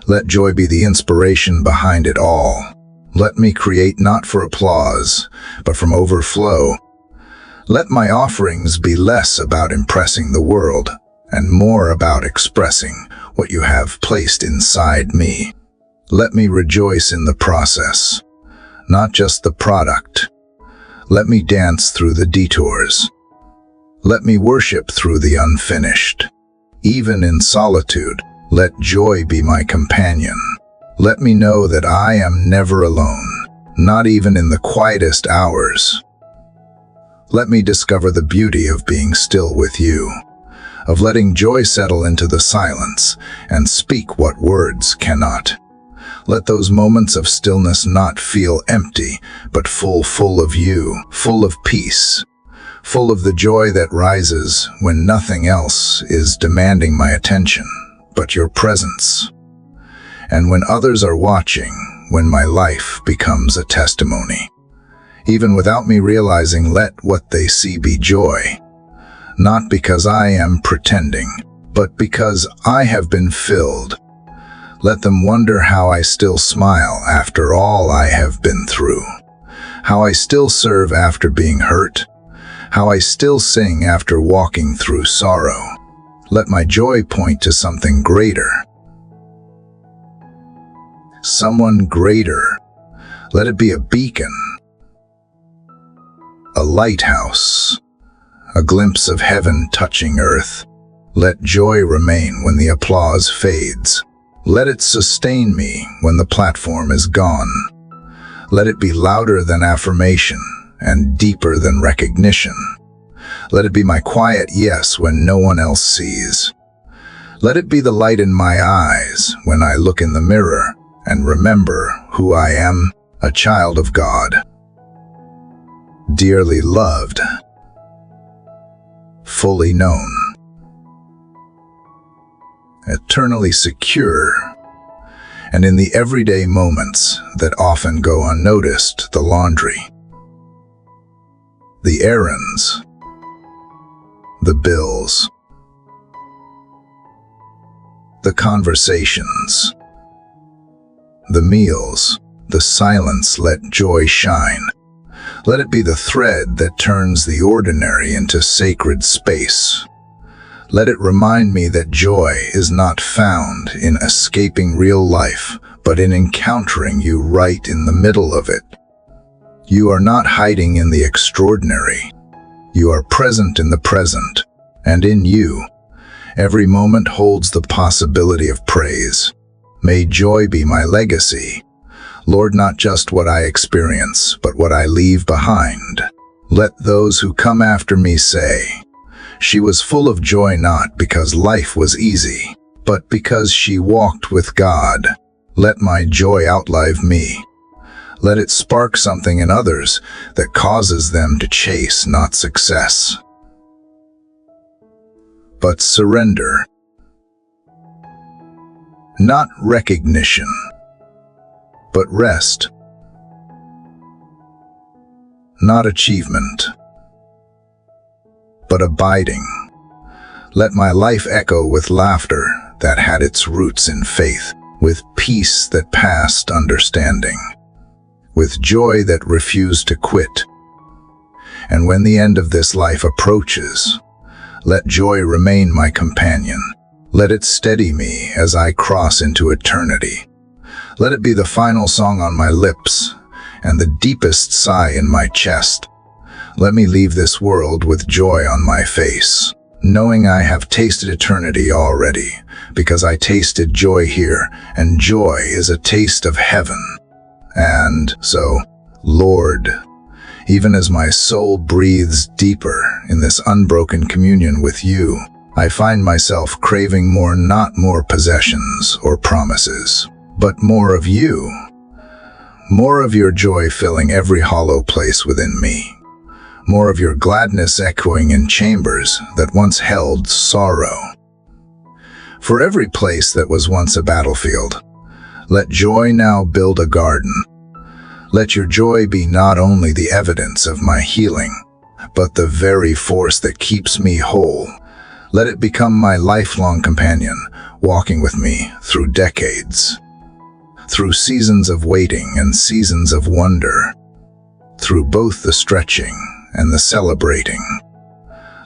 Let joy be the inspiration behind it all. Let me create not for applause, but from overflow. Let my offerings be less about impressing the world and more about expressing what you have placed inside me. Let me rejoice in the process, not just the product. Let me dance through the detours. Let me worship through the unfinished. Even in solitude, let joy be my companion. Let me know that I am never alone, not even in the quietest hours. Let me discover the beauty of being still with you, of letting joy settle into the silence and speak what words cannot. Let those moments of stillness not feel empty, but full of you, full of peace, full of the joy that rises when nothing else is demanding my attention, but your presence. And when others are watching, when my life becomes a testimony, even without me realizing, let what they see be joy, not because I am pretending, but because I have been filled. Let them wonder how I still smile after all I have been through, how I still serve after being hurt, how I still sing after walking through sorrow. Let my joy point to something greater, someone greater. Let it be a beacon, a lighthouse, a glimpse of heaven touching earth. Let joy remain when the applause fades. Let it sustain me when the platform is gone. Let it be louder than affirmation and deeper than recognition. Let it be my quiet yes when no one else sees. Let it be the light in my eyes when I look in the mirror and remember who I am, a child of God, dearly loved, fully known, eternally secure, and in the everyday moments that often go unnoticed, the laundry, the errands, the bills, the the conversations, the meals, the silence, let joy shine. Let it be the thread that turns the ordinary into sacred space. Let it remind me that joy is not found in escaping real life, but in encountering you right in the middle of it. You are not hiding in the extraordinary. You are present in the present, and in you, every moment holds the possibility of praise. May joy be my legacy. Lord, not just what I experience, but what I leave behind. Let those who come after me say, she was full of joy not because life was easy, but because she walked with God. Let my joy outlive me. Let it spark something in others that causes them to chase not success, but surrender. Not recognition, but rest. Not achievement, but abiding. Let my life echo with laughter that had its roots in faith, with peace that passed understanding, with joy that refused to quit. And when the end of this life approaches, let joy remain my companion. Let it steady me as I cross into eternity. Let it be the final song on my lips and the deepest sigh in my chest. Let me leave this world with joy on my face, knowing I have tasted eternity already, because I tasted joy here, and joy is a taste of heaven. And so, Lord, even as my soul breathes deeper in this unbroken communion with you, I find myself craving more, not more possessions or promises, but more of you, more of your joy filling every hollow place within me, more of your gladness echoing in chambers that once held sorrow. For every place that was once a battlefield, let joy now build a garden. Let your joy be not only the evidence of my healing, but the very force that keeps me whole. Let it become my lifelong companion, walking with me through decades, through seasons of waiting and seasons of wonder, through both the stretching and the celebrating.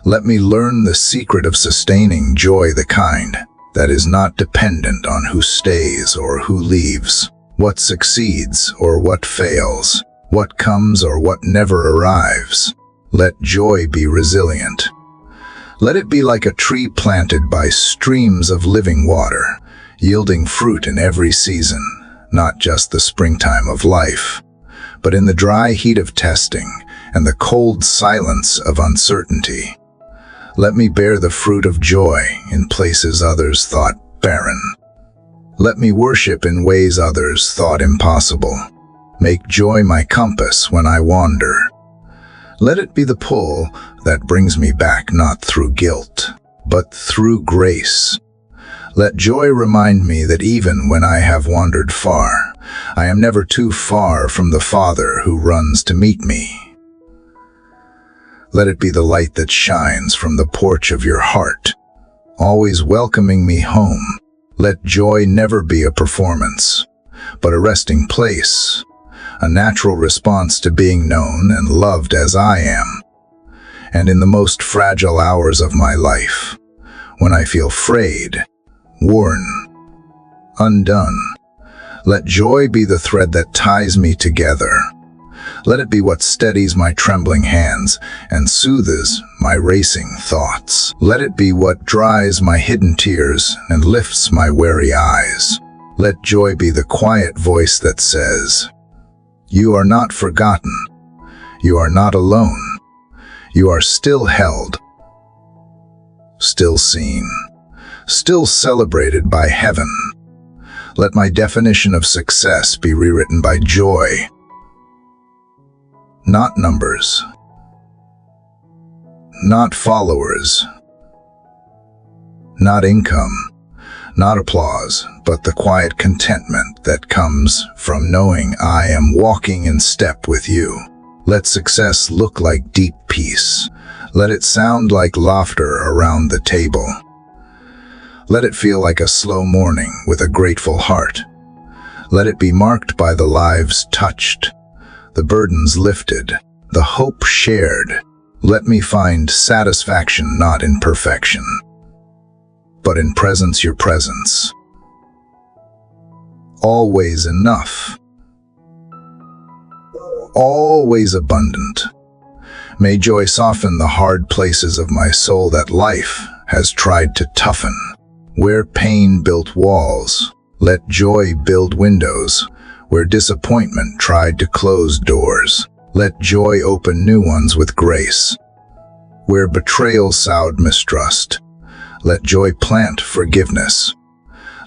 Let me learn the secret of sustaining joy, the kind that is not dependent on who stays or who leaves, what succeeds or what fails, what comes or what never arrives. Let joy be resilient. Let it be like a tree planted by streams of living water, yielding fruit in every season, not just the springtime of life, but in the dry heat of testing and the cold silence of uncertainty. Let me bear the fruit of joy in places others thought barren. Let me worship in ways others thought impossible. Make joy my compass when I wander. Let it be the pull that brings me back not through guilt, but through grace. Let joy remind me that even when I have wandered far, I am never too far from the Father who runs to meet me. Let it be the light that shines from the porch of your heart, always welcoming me home. Let joy never be a performance, but a resting place, a natural response to being known and loved as I am. And in the most fragile hours of my life, when I feel frayed, worn, undone, let joy be the thread that ties me together. Let it be what steadies my trembling hands and soothes my racing thoughts. Let it be what dries my hidden tears and lifts my weary eyes. Let joy be the quiet voice that says, you are not forgotten. You are not alone. You are still held, still seen, still celebrated by heaven. Let my definition of success be rewritten by joy. Not numbers, not followers, not income, not applause, but the quiet contentment that comes from knowing I am walking in step with you. Let success look like deep peace. Let it sound like laughter around the table. Let it feel like a slow morning with a grateful heart. Let it be marked by the lives touched, the burdens lifted, the hope shared. Let me find satisfaction not in perfection, but in presence, your presence. Always enough. Always abundant. May joy soften the hard places of my soul that life has tried to toughen. Where pain built walls, let joy build windows. Where disappointment tried to close doors, let joy open new ones with grace. Where betrayal sowed mistrust, let joy plant forgiveness.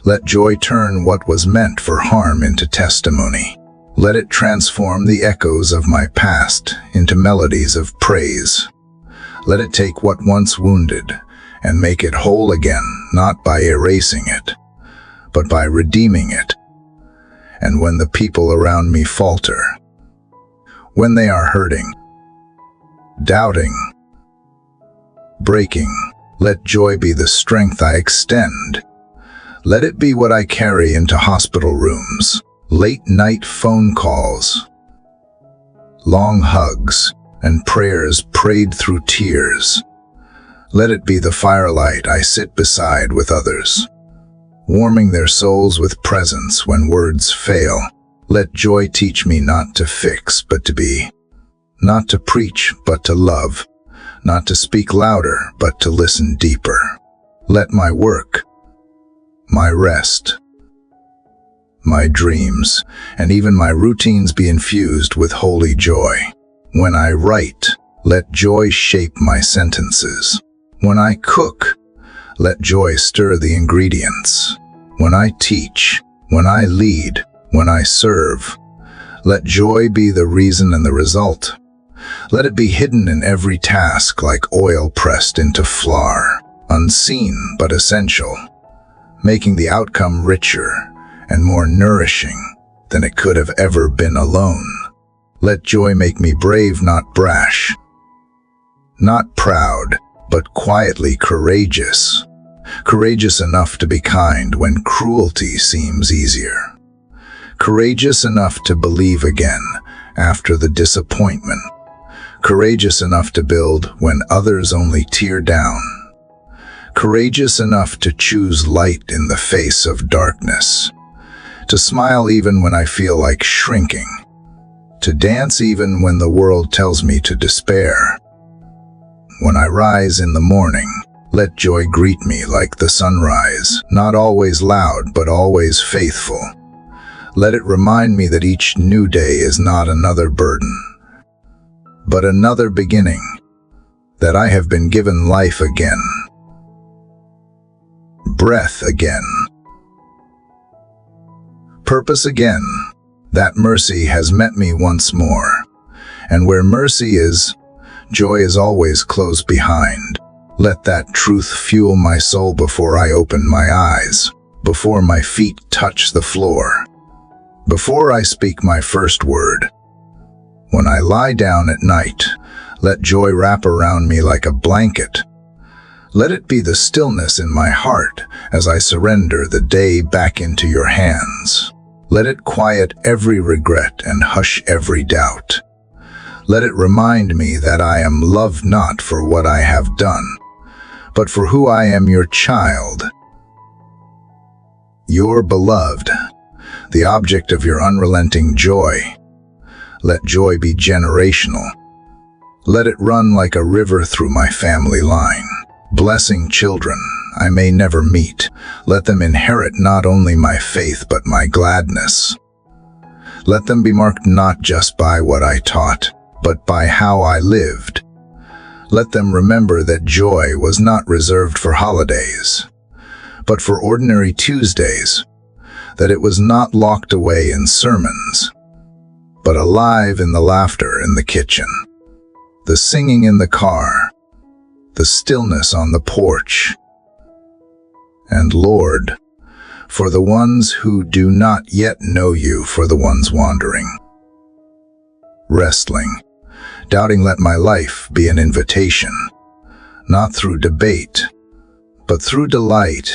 Let joy turn what was meant for harm into testimony. Let it transform the echoes of my past into melodies of praise. Let it take what once wounded and make it whole again, not by erasing it, but by redeeming it. And when the people around me falter, when they are hurting, doubting, breaking, let joy be the strength I extend. Let it be what I carry into hospital rooms, late-night phone calls, long hugs, and prayers prayed through tears. Let it be the firelight I sit beside with others, warming their souls with presence when words fail. Let joy teach me not to fix but to be, not to preach but to love, not to speak louder but to listen deeper. Let my work, my rest, my dreams, and even my routines be infused with holy joy. When I write, let joy shape my sentences. When I cook, let joy stir the ingredients. When I teach, when I lead, when I serve, let joy be the reason and the result. Let it be hidden in every task like oil pressed into flour, unseen but essential, making the outcome richer and more nourishing than it could have ever been alone. Let joy make me brave, not brash, not proud, but quietly courageous. Courageous enough to be kind when cruelty seems easier. Courageous enough to believe again after the disappointment. Courageous enough to build when others only tear down. Courageous enough to choose light in the face of darkness. To smile even when I feel like shrinking. To dance even when the world tells me to despair. When I rise in the morning, let joy greet me like the sunrise, not always loud but always faithful. Let it remind me that each new day is not another burden, but another beginning, that I have been given life again, breath again, purpose again, that mercy has met me once more. And where mercy is, joy is always close behind. Let that truth fuel my soul before I open my eyes, before my feet touch the floor, before I speak my first word. When I lie down at night, let joy wrap around me like a blanket. Let it be the stillness in my heart as I surrender the day back into your hands. Let it quiet every regret and hush every doubt. Let it remind me that I am loved not for what I have done, but for who I am, your child, your beloved, the object of your unrelenting joy. Let joy be generational. Let it run like a river through my family line, blessing children I may never meet. Let them inherit not only my faith but my gladness. Let them be marked not just by what I taught, but by how I lived. Let them remember that joy was not reserved for holidays, but for ordinary Tuesdays, that it was not locked away in sermons, but alive in the laughter in the kitchen, the singing in the car, the stillness on the porch. And Lord, for the ones who do not yet know you, for the ones wandering, wrestling, doubting, let my life be an invitation, not through debate, but through delight,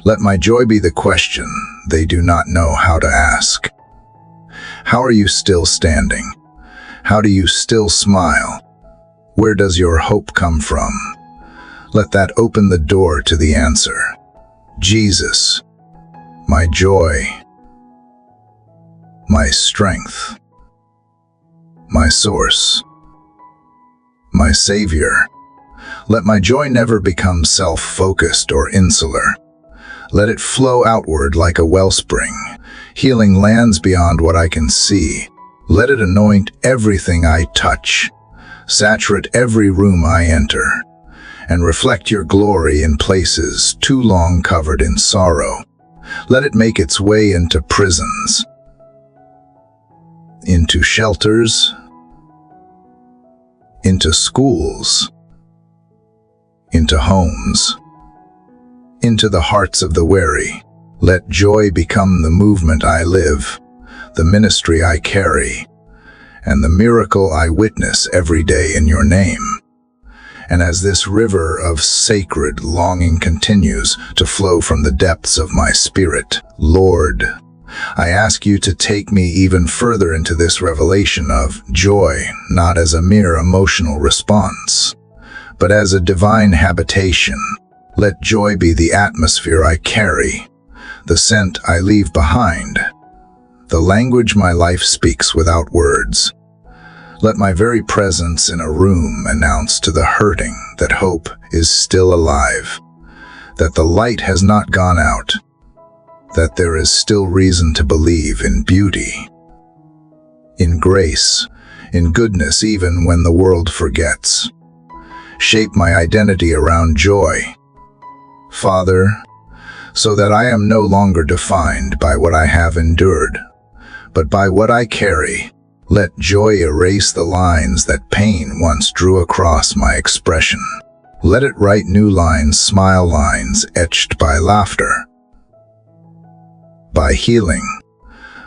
Let my joy be the question they do not know how to ask. How are you still standing? How do you still smile? Where does your hope come from? Let that open the door to the answer. Jesus, my joy, my strength, my source, my Savior. Let my joy never become self-focused or insular. Let it flow outward like a wellspring, healing lands beyond what I can see. Let it anoint everything I touch, saturate every room I enter, and reflect your glory in places too long covered in sorrow. Let it make its way into prisons, into shelters, into schools, into homes, into the hearts of the weary. Let joy become the movement I live, the ministry I carry, and the miracle I witness every day in your name. And as this river of sacred longing continues to flow from the depths of my spirit, Lord, I ask you to take me even further into this revelation of joy, not as a mere emotional response, but as a divine habitation. Let joy be the atmosphere I carry, the scent I leave behind, the language my life speaks without words. Let my very presence in a room announce to the hurting that hope is still alive, that the light has not gone out, that there is still reason to believe in beauty, in grace, in goodness even when the world forgets. Shape my identity around joy, Father, so that I am no longer defined by what I have endured, but by what I carry. Let joy erase the lines that pain once drew across my expression. Let it write new lines, smile lines etched by laughter, by healing,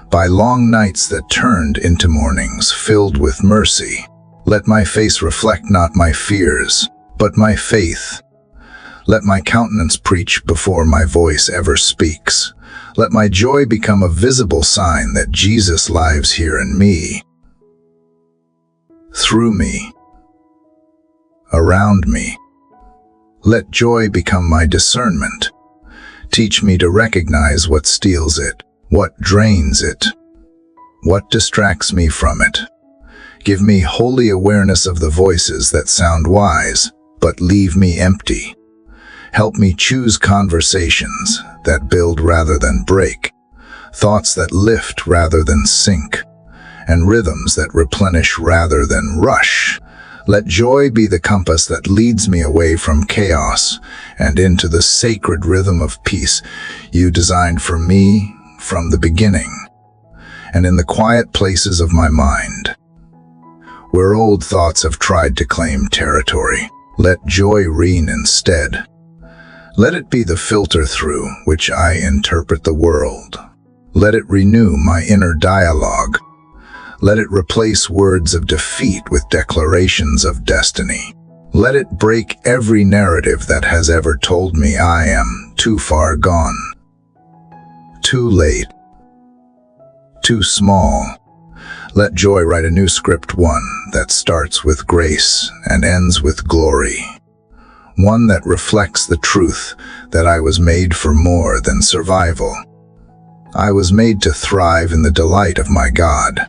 by long nights that turned into mornings filled with mercy. Let my face reflect not my fears, but my faith. Let my countenance preach before my voice ever speaks. Let my joy become a visible sign that Jesus lives here in me, through me, around me. Let joy become my discernment. Teach me to recognize what steals it, what drains it, what distracts me from it. Give me holy awareness of the voices that sound wise, but leave me empty. Help me choose conversations that build rather than break, thoughts that lift rather than sink, and rhythms that replenish rather than rush. Let joy be the compass that leads me away from chaos and into the sacred rhythm of peace you designed for me from the beginning. And in the quiet places of my mind, where old thoughts have tried to claim territory, let joy reign instead. Let it be the filter through which I interpret the world. Let it renew my inner dialogue. Let it replace words of defeat with declarations of destiny. Let it break every narrative that has ever told me I am too far gone, too late, too small. Let joy write a new script, one that starts with grace and ends with glory. One that reflects the truth that I was made for more than survival. I was made to thrive in the delight of my God.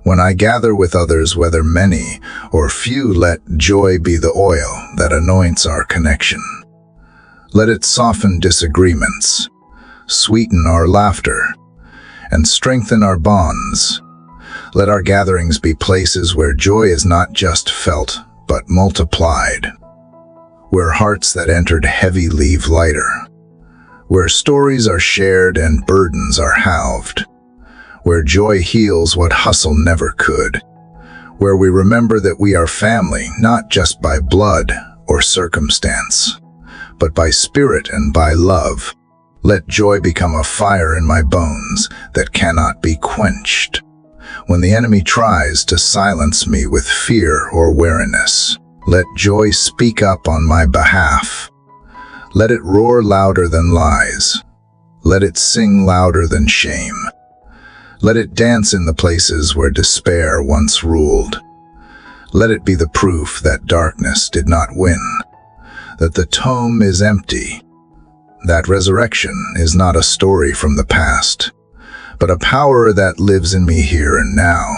When I gather with others, whether many or few, let joy be the oil that anoints our connection. Let it soften disagreements, sweeten our laughter, and strengthen our bonds. Let our gatherings be places where joy is not just felt, but multiplied. Where hearts that entered heavy leave lighter. Where stories are shared and burdens are halved. Where joy heals what hustle never could. Where we remember that we are family, not just by blood or circumstance, but by spirit and by love. Let joy become a fire in my bones that cannot be quenched. When the enemy tries to silence me with fear or weariness, let joy speak up on my behalf. Let it roar louder than lies. Let it sing louder than shame. Let it dance in the places where despair once ruled. Let it be the proof that darkness did not win, that the tomb is empty, that resurrection is not a story from the past, but a power that lives in me here and now.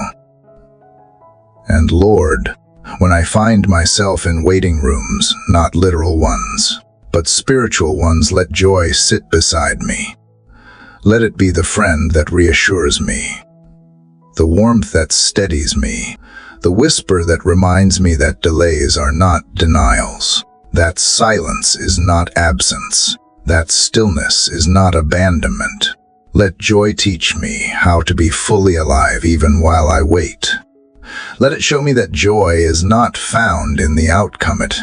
And Lord, when I find myself in waiting rooms, not literal ones, but spiritual ones, let joy sit beside me. Let it be the friend that reassures me, the warmth that steadies me, the whisper that reminds me that delays are not denials, that silence is not absence, that stillness is not abandonment. Let joy teach me how to be fully alive even while I wait. Let it show me that joy is not found in the outcome, it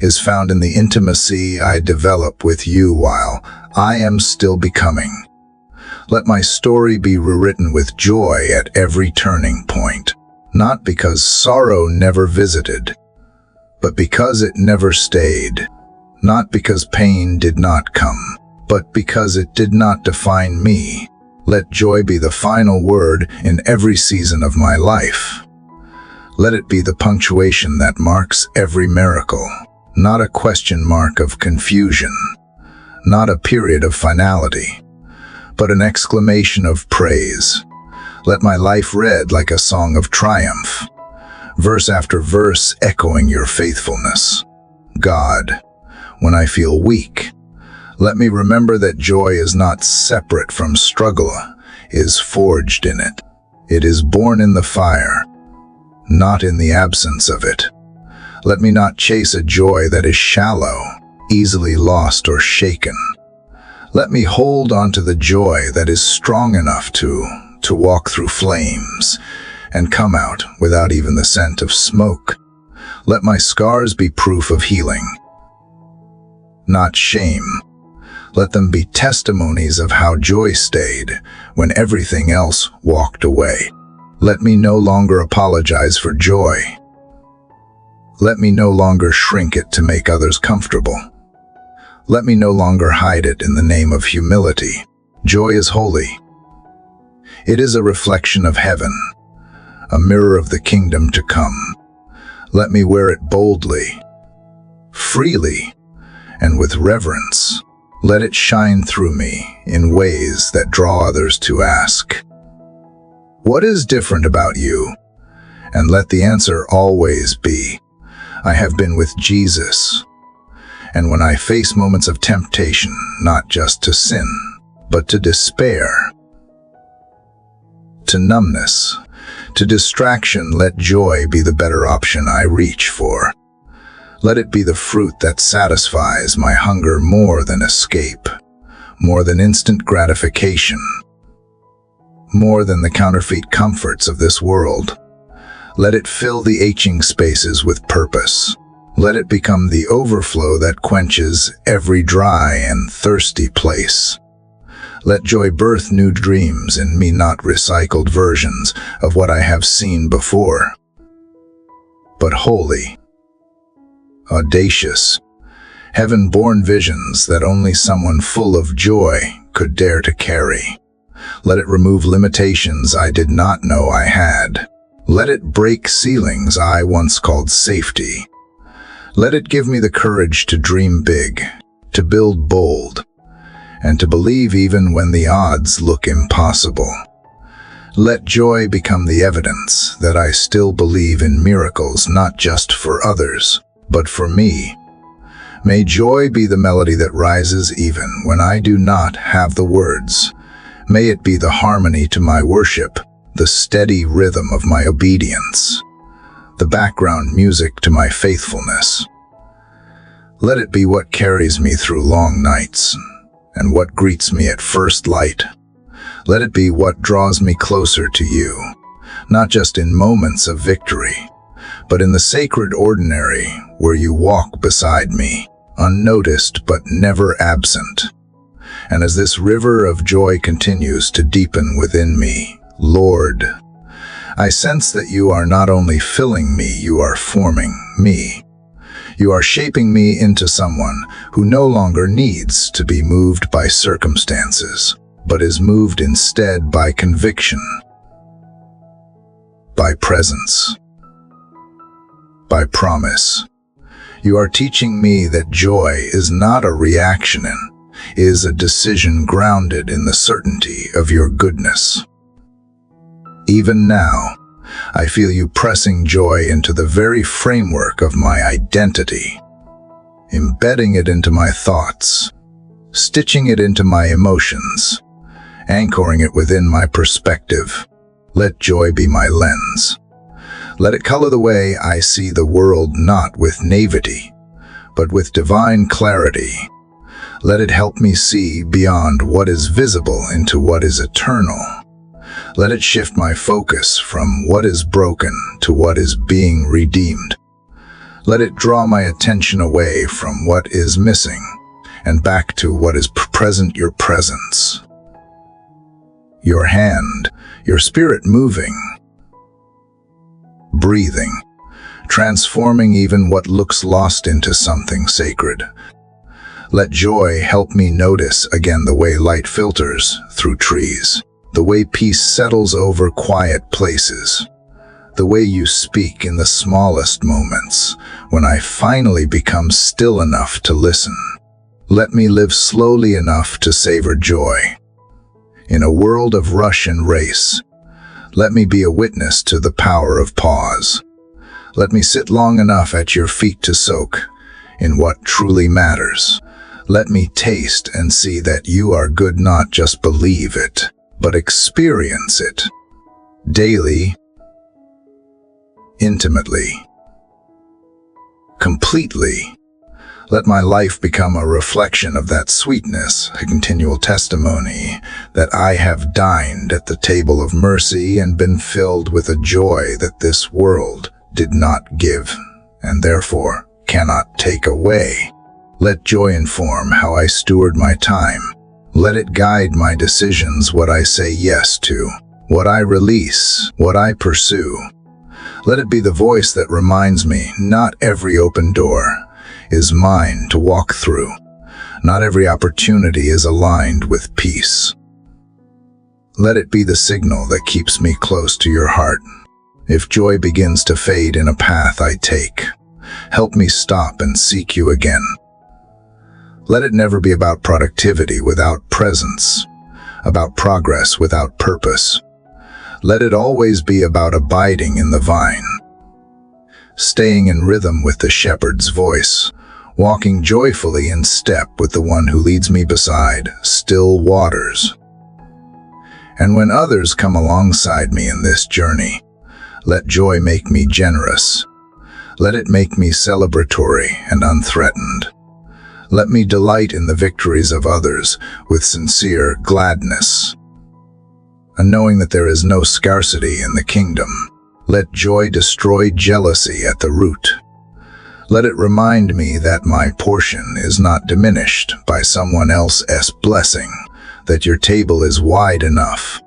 is found in the intimacy I develop with you while I am still becoming. Let my story be rewritten with joy at every turning point, not because sorrow never visited, but because it never stayed, not because pain did not come, but because it did not define me. Let joy be the final word in every season of my life. Let it be the punctuation that marks every miracle, not a question mark of confusion, not a period of finality, but an exclamation of praise. Let my life read like a song of triumph, verse after verse echoing your faithfulness. God, when I feel weak, let me remember that joy is not separate from struggle, is forged in it. It is born in the fire, not in the absence of it. Let me not chase a joy that is shallow, easily lost or shaken. Let me hold on to the joy that is strong enough to walk through flames and come out without even the scent of smoke. Let my scars be proof of healing, not shame. Let them be testimonies of how joy stayed when everything else walked away. Let me no longer apologize for joy. Let me no longer shrink it to make others comfortable. Let me no longer hide it in the name of humility. Joy is holy. It is a reflection of heaven, a mirror of the kingdom to come. Let me wear it boldly, freely, and with reverence. Let it shine through me in ways that draw others to ask, "What is different about you?" And let the answer always be, "I have been with Jesus." And when I face moments of temptation, not just to sin, but to despair, to numbness, to distraction, let joy be the better option I reach for. Let it be the fruit that satisfies my hunger more than escape, more than instant gratification, more than the counterfeit comforts of this world. Let it fill the aching spaces with purpose. Let it become the overflow that quenches every dry and thirsty place. Let joy birth new dreams in me, not recycled versions of what I have seen before, but holy, audacious, heaven-born visions that only someone full of joy could dare to carry. Let it remove limitations I did not know I had. Let it break ceilings I once called safety. Let it give me the courage to dream big, to build bold, and to believe even when the odds look impossible. Let joy become the evidence that I still believe in miracles, not just for others, but for me. May joy be the melody that rises even when I do not have the words. May it be the harmony to my worship, the steady rhythm of my obedience, the background music to my faithfulness. Let it be what carries me through long nights and what greets me at first light. Let it be what draws me closer to you, not just in moments of victory, but in the sacred ordinary where you walk beside me, unnoticed but never absent. And as this river of joy continues to deepen within me, Lord, I sense that you are not only filling me, you are forming me. You are shaping me into someone who no longer needs to be moved by circumstances, but is moved instead by conviction, by presence, by promise. You are teaching me that joy is not a reaction is a decision grounded in the certainty of your goodness. Even now, I feel you pressing joy into the very framework of my identity, embedding it into my thoughts, stitching it into my emotions, anchoring it within my perspective. Let joy be my lens. Let it color the way I see the world, not with naivety, but with divine clarity. Let it help me see beyond what is visible into what is eternal. Let it shift my focus from what is broken to what is being redeemed. Let it draw my attention away from what is missing and back to what is present, your presence, your hand, your spirit moving, breathing, transforming even what looks lost into something sacred. Let joy help me notice again the way light filters through trees, the way peace settles over quiet places, the way you speak in the smallest moments, when I finally become still enough to listen. Let me live slowly enough to savor joy. In a world of rush and race, let me be a witness to the power of pause. Let me sit long enough at your feet to soak in what truly matters. Let me taste and see that you are good, not just believe it, but experience it. Daily, intimately, completely. Let my life become a reflection of that sweetness, a continual testimony that I have dined at the table of mercy and been filled with a joy that this world did not give and therefore cannot take away. Let joy inform how I steward my time. Let it guide my decisions, what I say yes to, what I release, what I pursue. Let it be the voice that reminds me not every open door is mine to walk through. Not every opportunity is aligned with peace. Let it be the signal that keeps me close to your heart. If joy begins to fade in a path I take, help me stop and seek you again. Let it never be about productivity without presence, about progress without purpose. Let it always be about abiding in the vine, staying in rhythm with the shepherd's voice, walking joyfully in step with the one who leads me beside still waters. And when others come alongside me in this journey, let joy make me generous. Let it make me celebratory and unthreatened. Let me delight in the victories of others with sincere gladness, and knowing that there is no scarcity in the kingdom. Let joy destroy jealousy at the root. Let it remind me that my portion is not diminished by someone else's blessing, that your table is wide enough,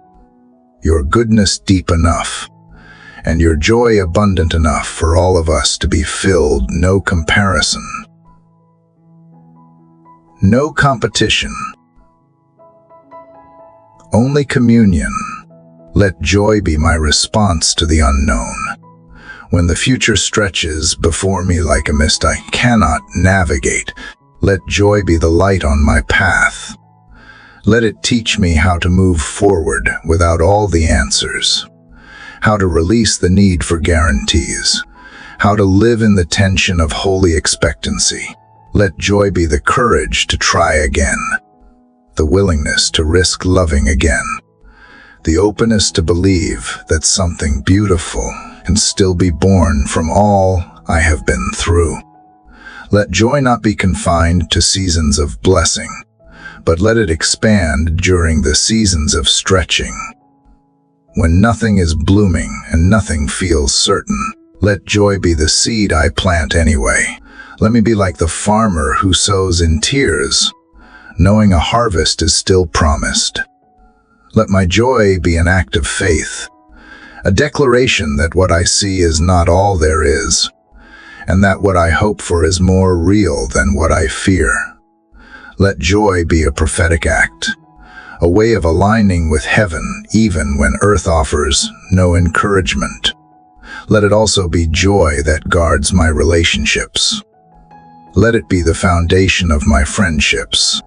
your goodness deep enough, and your joy abundant enough for all of us to be filled. No comparison, no competition, only communion. Let joy be my response to the unknown. When the future stretches before me like a mist I cannot navigate, let joy be the light on my path. Let it teach me how to move forward without all the answers, how to release the need for guarantees, how to live in the tension of holy expectancy. Let joy be the courage to try again, the willingness to risk loving again, the openness to believe that something beautiful can still be born from all I have been through. Let joy not be confined to seasons of blessing, but let it expand during the seasons of stretching. When nothing is blooming and nothing feels certain, let joy be the seed I plant anyway. Let me be like the farmer who sows in tears, knowing a harvest is still promised. Let my joy be an act of faith, a declaration that what I see is not all there is, and that what I hope for is more real than what I fear. Let joy be a prophetic act, a way of aligning with heaven even when earth offers no encouragement. Let it also be joy that guards my relationships. Let it be the foundation of my friendships,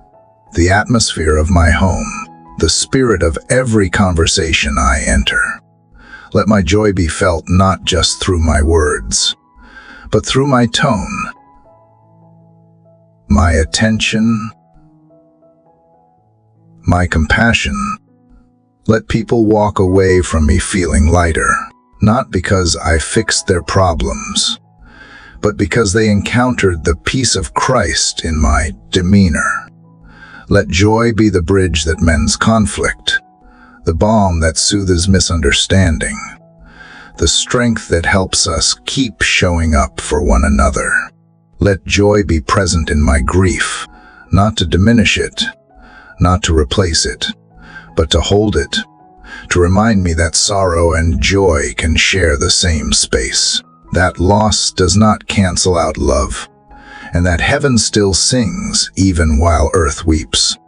the atmosphere of my home, the spirit of every conversation I enter. Let my joy be felt not just through my words, but through my tone, my attention, my compassion. Let people walk away from me feeling lighter, not because I fixed their problems, but because they encountered the peace of Christ in my demeanor. Let joy be the bridge that mends conflict, the balm that soothes misunderstanding, the strength that helps us keep showing up for one another. Let joy be present in my grief, not to diminish it, not to replace it, but to hold it, to remind me that sorrow and joy can share the same space, that loss does not cancel out love, and that heaven still sings even while earth weeps.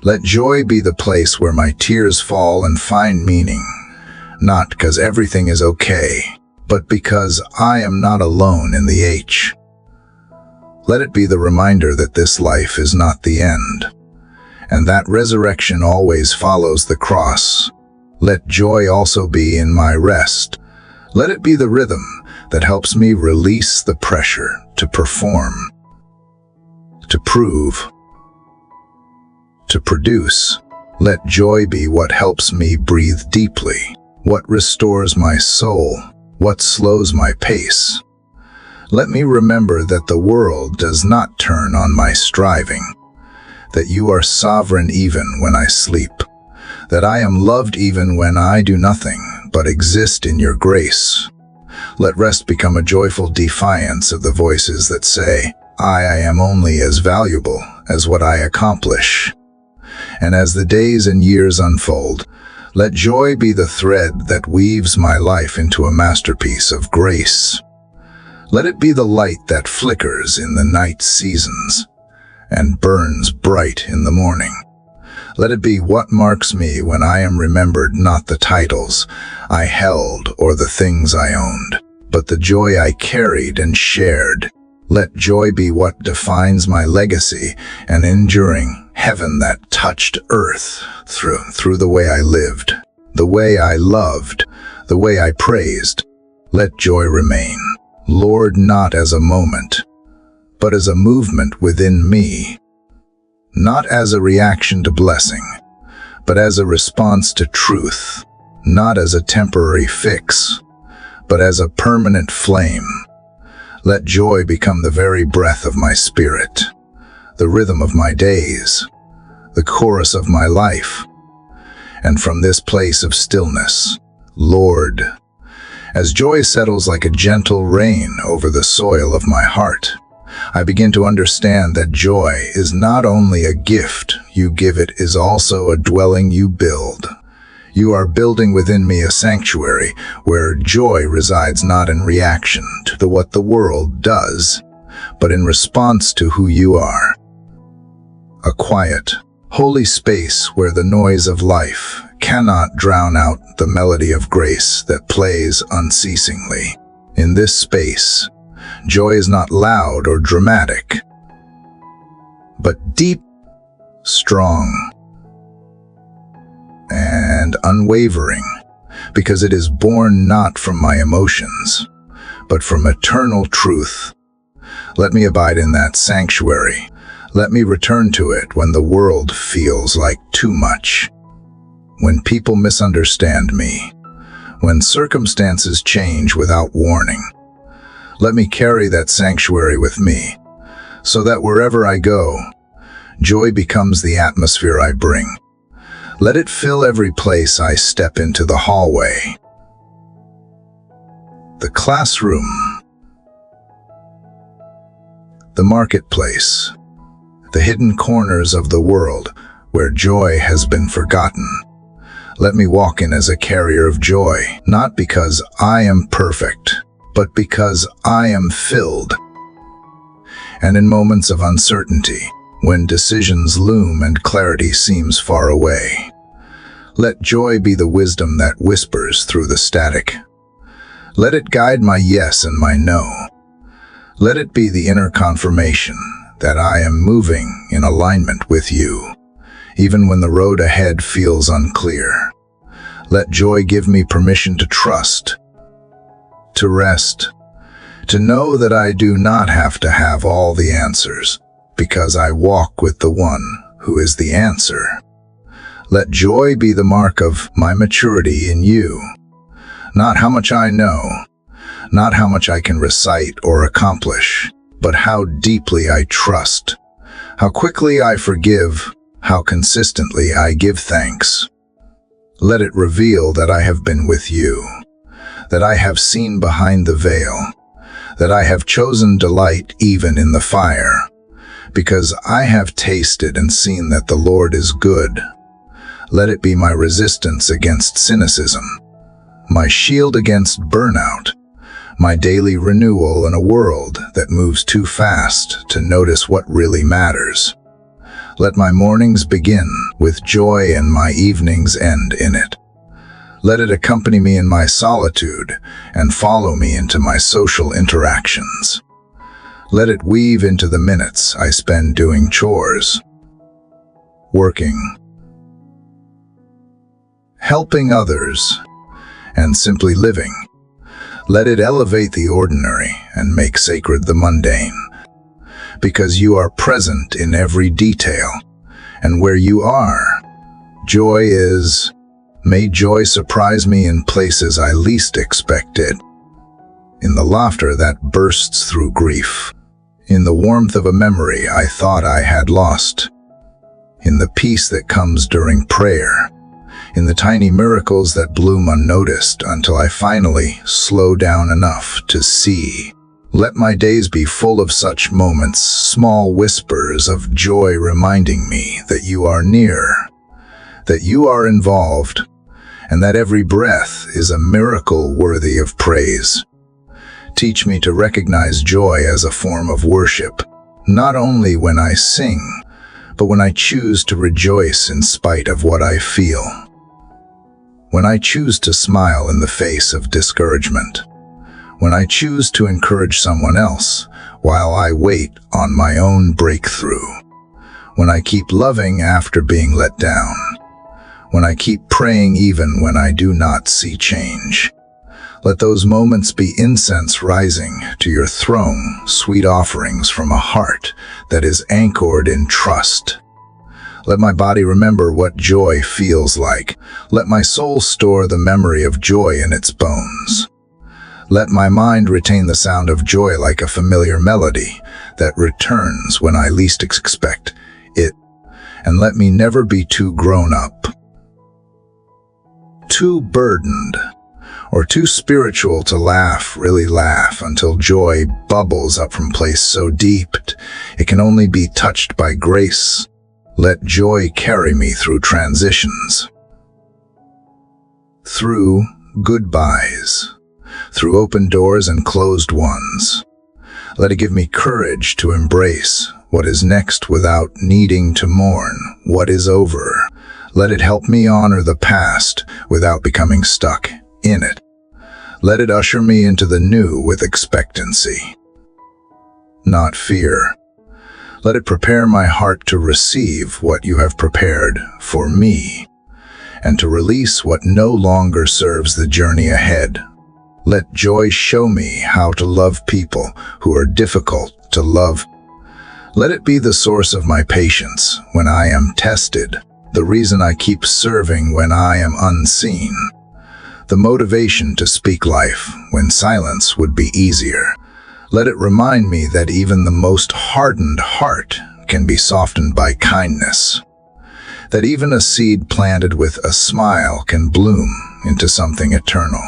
Let joy be the place where my tears fall and find meaning, not because everything is okay, but because I am not alone in the H. Let it be the reminder that this life is not the end, and that resurrection always follows the cross. Let joy also be in my rest. Let it be the rhythm that helps me release the pressure to perform, to prove, to produce. Let joy be what helps me breathe deeply, what restores my soul, what slows my pace. Let me remember that the world does not turn on my striving, that you are sovereign even when I sleep, that I am loved even when I do nothing but exist in your grace. Let rest become a joyful defiance of the voices that say, I am only as valuable as what I accomplish. And as the days and years unfold, let joy be the thread that weaves my life into a masterpiece of grace. Let it be the light that flickers in the night seasons and burns bright in the morning. Let it be what marks me when I am remembered, not the titles I held or the things I owned, but the joy I carried and shared. Let joy be what defines my legacy, an enduring heaven that touched earth through the way I lived, the way I loved, the way I praised. Let joy remain, Lord, not as a moment, but as a movement within me, not as a reaction to blessing, but as a response to truth, not as a temporary fix, but as a permanent flame. Let joy become the very breath of my spirit, the rhythm of my days, the chorus of my life. And from this place of stillness, Lord, as joy settles like a gentle rain over the soil of my heart, I begin to understand that joy is not only a gift you give, it is also a dwelling you build. You are building within me a sanctuary where joy resides not in reaction to what the world does, but in response to who you are. A quiet, holy space where the noise of life cannot drown out the melody of grace that plays unceasingly. In this space, joy is not loud or dramatic, but deep, strong, and unwavering, because it is born not from my emotions, but from eternal truth. Let me abide in that sanctuary. Let me return to it when the world feels like too much, when people misunderstand me, when circumstances change without warning. Let me carry that sanctuary with me, so that wherever I go, joy becomes the atmosphere I bring. Let it fill every place I step into: the hallway, the classroom, the marketplace, the hidden corners of the world where joy has been forgotten. Let me walk in as a carrier of joy, not because I am perfect, but because I am filled. And in moments of uncertainty, when decisions loom and clarity seems far away, let joy be the wisdom that whispers through the static. Let it guide my yes and my no. Let it be the inner confirmation that I am moving in alignment with you, even when the road ahead feels unclear. Let joy give me permission to trust, to rest, to know that I do not have to have all the answers, because I walk with the one who is the answer. Let joy be the mark of my maturity in you, not how much I know, not how much I can recite or accomplish, but how deeply I trust, how quickly I forgive, how consistently I give thanks. Let it reveal that I have been with you, that I have seen behind the veil, that I have chosen delight even in the fire, because I have tasted and seen that the Lord is good. Let it be my resistance against cynicism, my shield against burnout, my daily renewal in a world that moves too fast to notice what really matters. Let my mornings begin with joy and my evenings end in it. Let it accompany me in my solitude and follow me into my social interactions. Let it weave into the minutes I spend doing chores, working, helping others, and simply living. Let it elevate the ordinary and make sacred the mundane, because you are present in every detail, and where you are, joy is. May joy surprise me in places I least expect it, in the laughter that bursts through grief, in the warmth of a memory I thought I had lost, in the peace that comes during prayer, in the tiny miracles that bloom unnoticed until I finally slow down enough to see. Let my days be full of such moments, small whispers of joy reminding me that you are near, that you are involved, and that every breath is a miracle worthy of praise. Teach me to recognize joy as a form of worship, not only when I sing, but when I choose to rejoice in spite of what I feel. When I choose to smile in the face of discouragement. When I choose to encourage someone else while I wait on my own breakthrough. When I keep loving after being let down. When I keep praying even when I do not see change. Let those moments be incense rising to your throne, sweet offerings from a heart that is anchored in trust. Let my body remember what joy feels like. Let my soul store the memory of joy in its bones. Let my mind retain the sound of joy like a familiar melody that returns when I least expect it. And let me never be too grown up, too burdened, or too spiritual to really laugh until joy bubbles up from place so deep it can only be touched by grace. Let joy carry me through transitions, through goodbyes, through open doors and closed ones. Let it give me courage to embrace what is next without needing to mourn what is over. Let it help me honor the past without becoming stuck in it. Let it usher me into the new with expectancy, not fear. Let it prepare my heart to receive what you have prepared for me, and to release what no longer serves the journey ahead. Let joy show me how to love people who are difficult to love. Let it be the source of my patience when I am tested, the reason I keep serving when I am unseen, the motivation to speak life when silence would be easier. Let it remind me that even the most hardened heart can be softened by kindness, that even a seed planted with a smile can bloom into something eternal.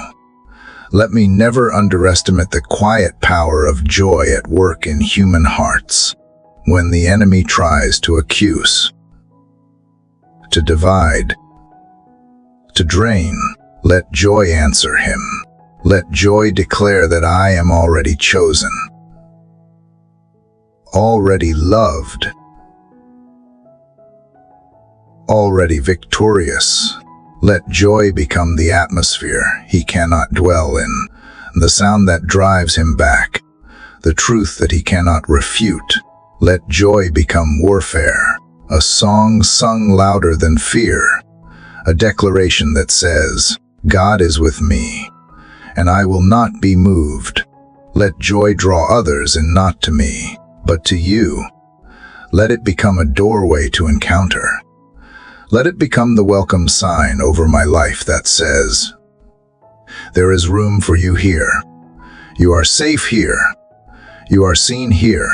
Let me never underestimate the quiet power of joy at work in human hearts. When the enemy tries to accuse, to divide, to drain, let joy answer him. Let joy declare that I am already chosen, already loved, already victorious. Let joy become the atmosphere he cannot dwell in, the sound that drives him back, the truth that he cannot refute. Let joy become warfare, a song sung louder than fear, a declaration that says, God is with me, and I will not be moved. Let joy draw others, and not to me, but to you. Let it become a doorway to encounter. Let it become the welcome sign over my life that says, there is room for you here. You are safe here. You are seen here.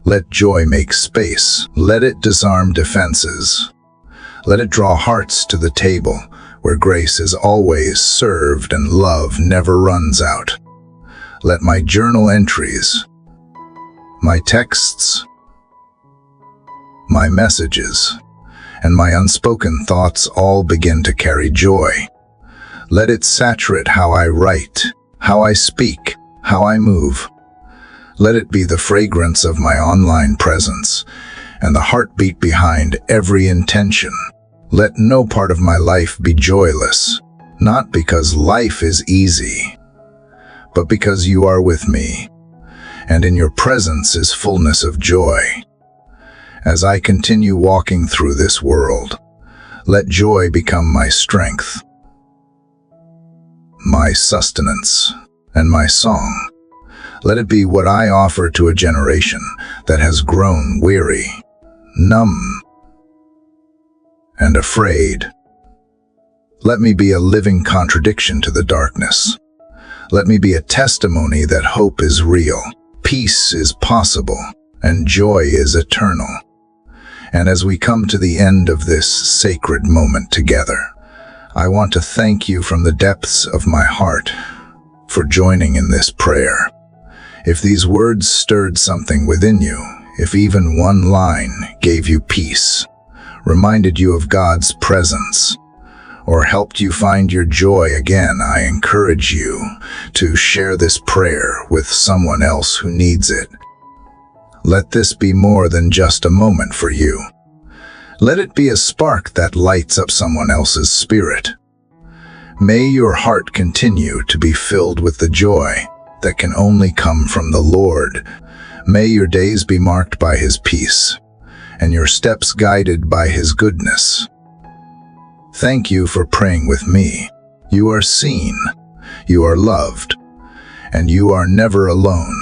Let joy make space. Let it disarm defenses. Let it draw hearts to the table where grace is always served and love never runs out. Let my journal entries, my texts, my messages, and my unspoken thoughts all begin to carry joy. Let it saturate how I write, how I speak, how I move. Let it be the fragrance of my online presence and the heartbeat behind every intention. Let no part of my life be joyless, not because life is easy, but because you are with me, and in your presence is fullness of joy. As I continue walking through this world, let joy become my strength, my sustenance, and my song. Let it be what I offer to a generation that has grown weary, numb, and afraid. Let me be a living contradiction to the darkness. Let me be a testimony that hope is real, peace is possible, and joy is eternal. And as we come to the end of this sacred moment together, I want to thank you from the depths of my heart for joining in this prayer. If these words stirred something within you, if even one line gave you peace, reminded you of God's presence, or helped you find your joy again, I encourage you to share this prayer with someone else who needs it. Let this be more than just a moment for you. Let it be a spark that lights up someone else's spirit. May your heart continue to be filled with the joy that can only come from the Lord. May your days be marked by His peace, and your steps guided by His goodness. Thank you for praying with me. You are seen, you are loved, and you are never alone.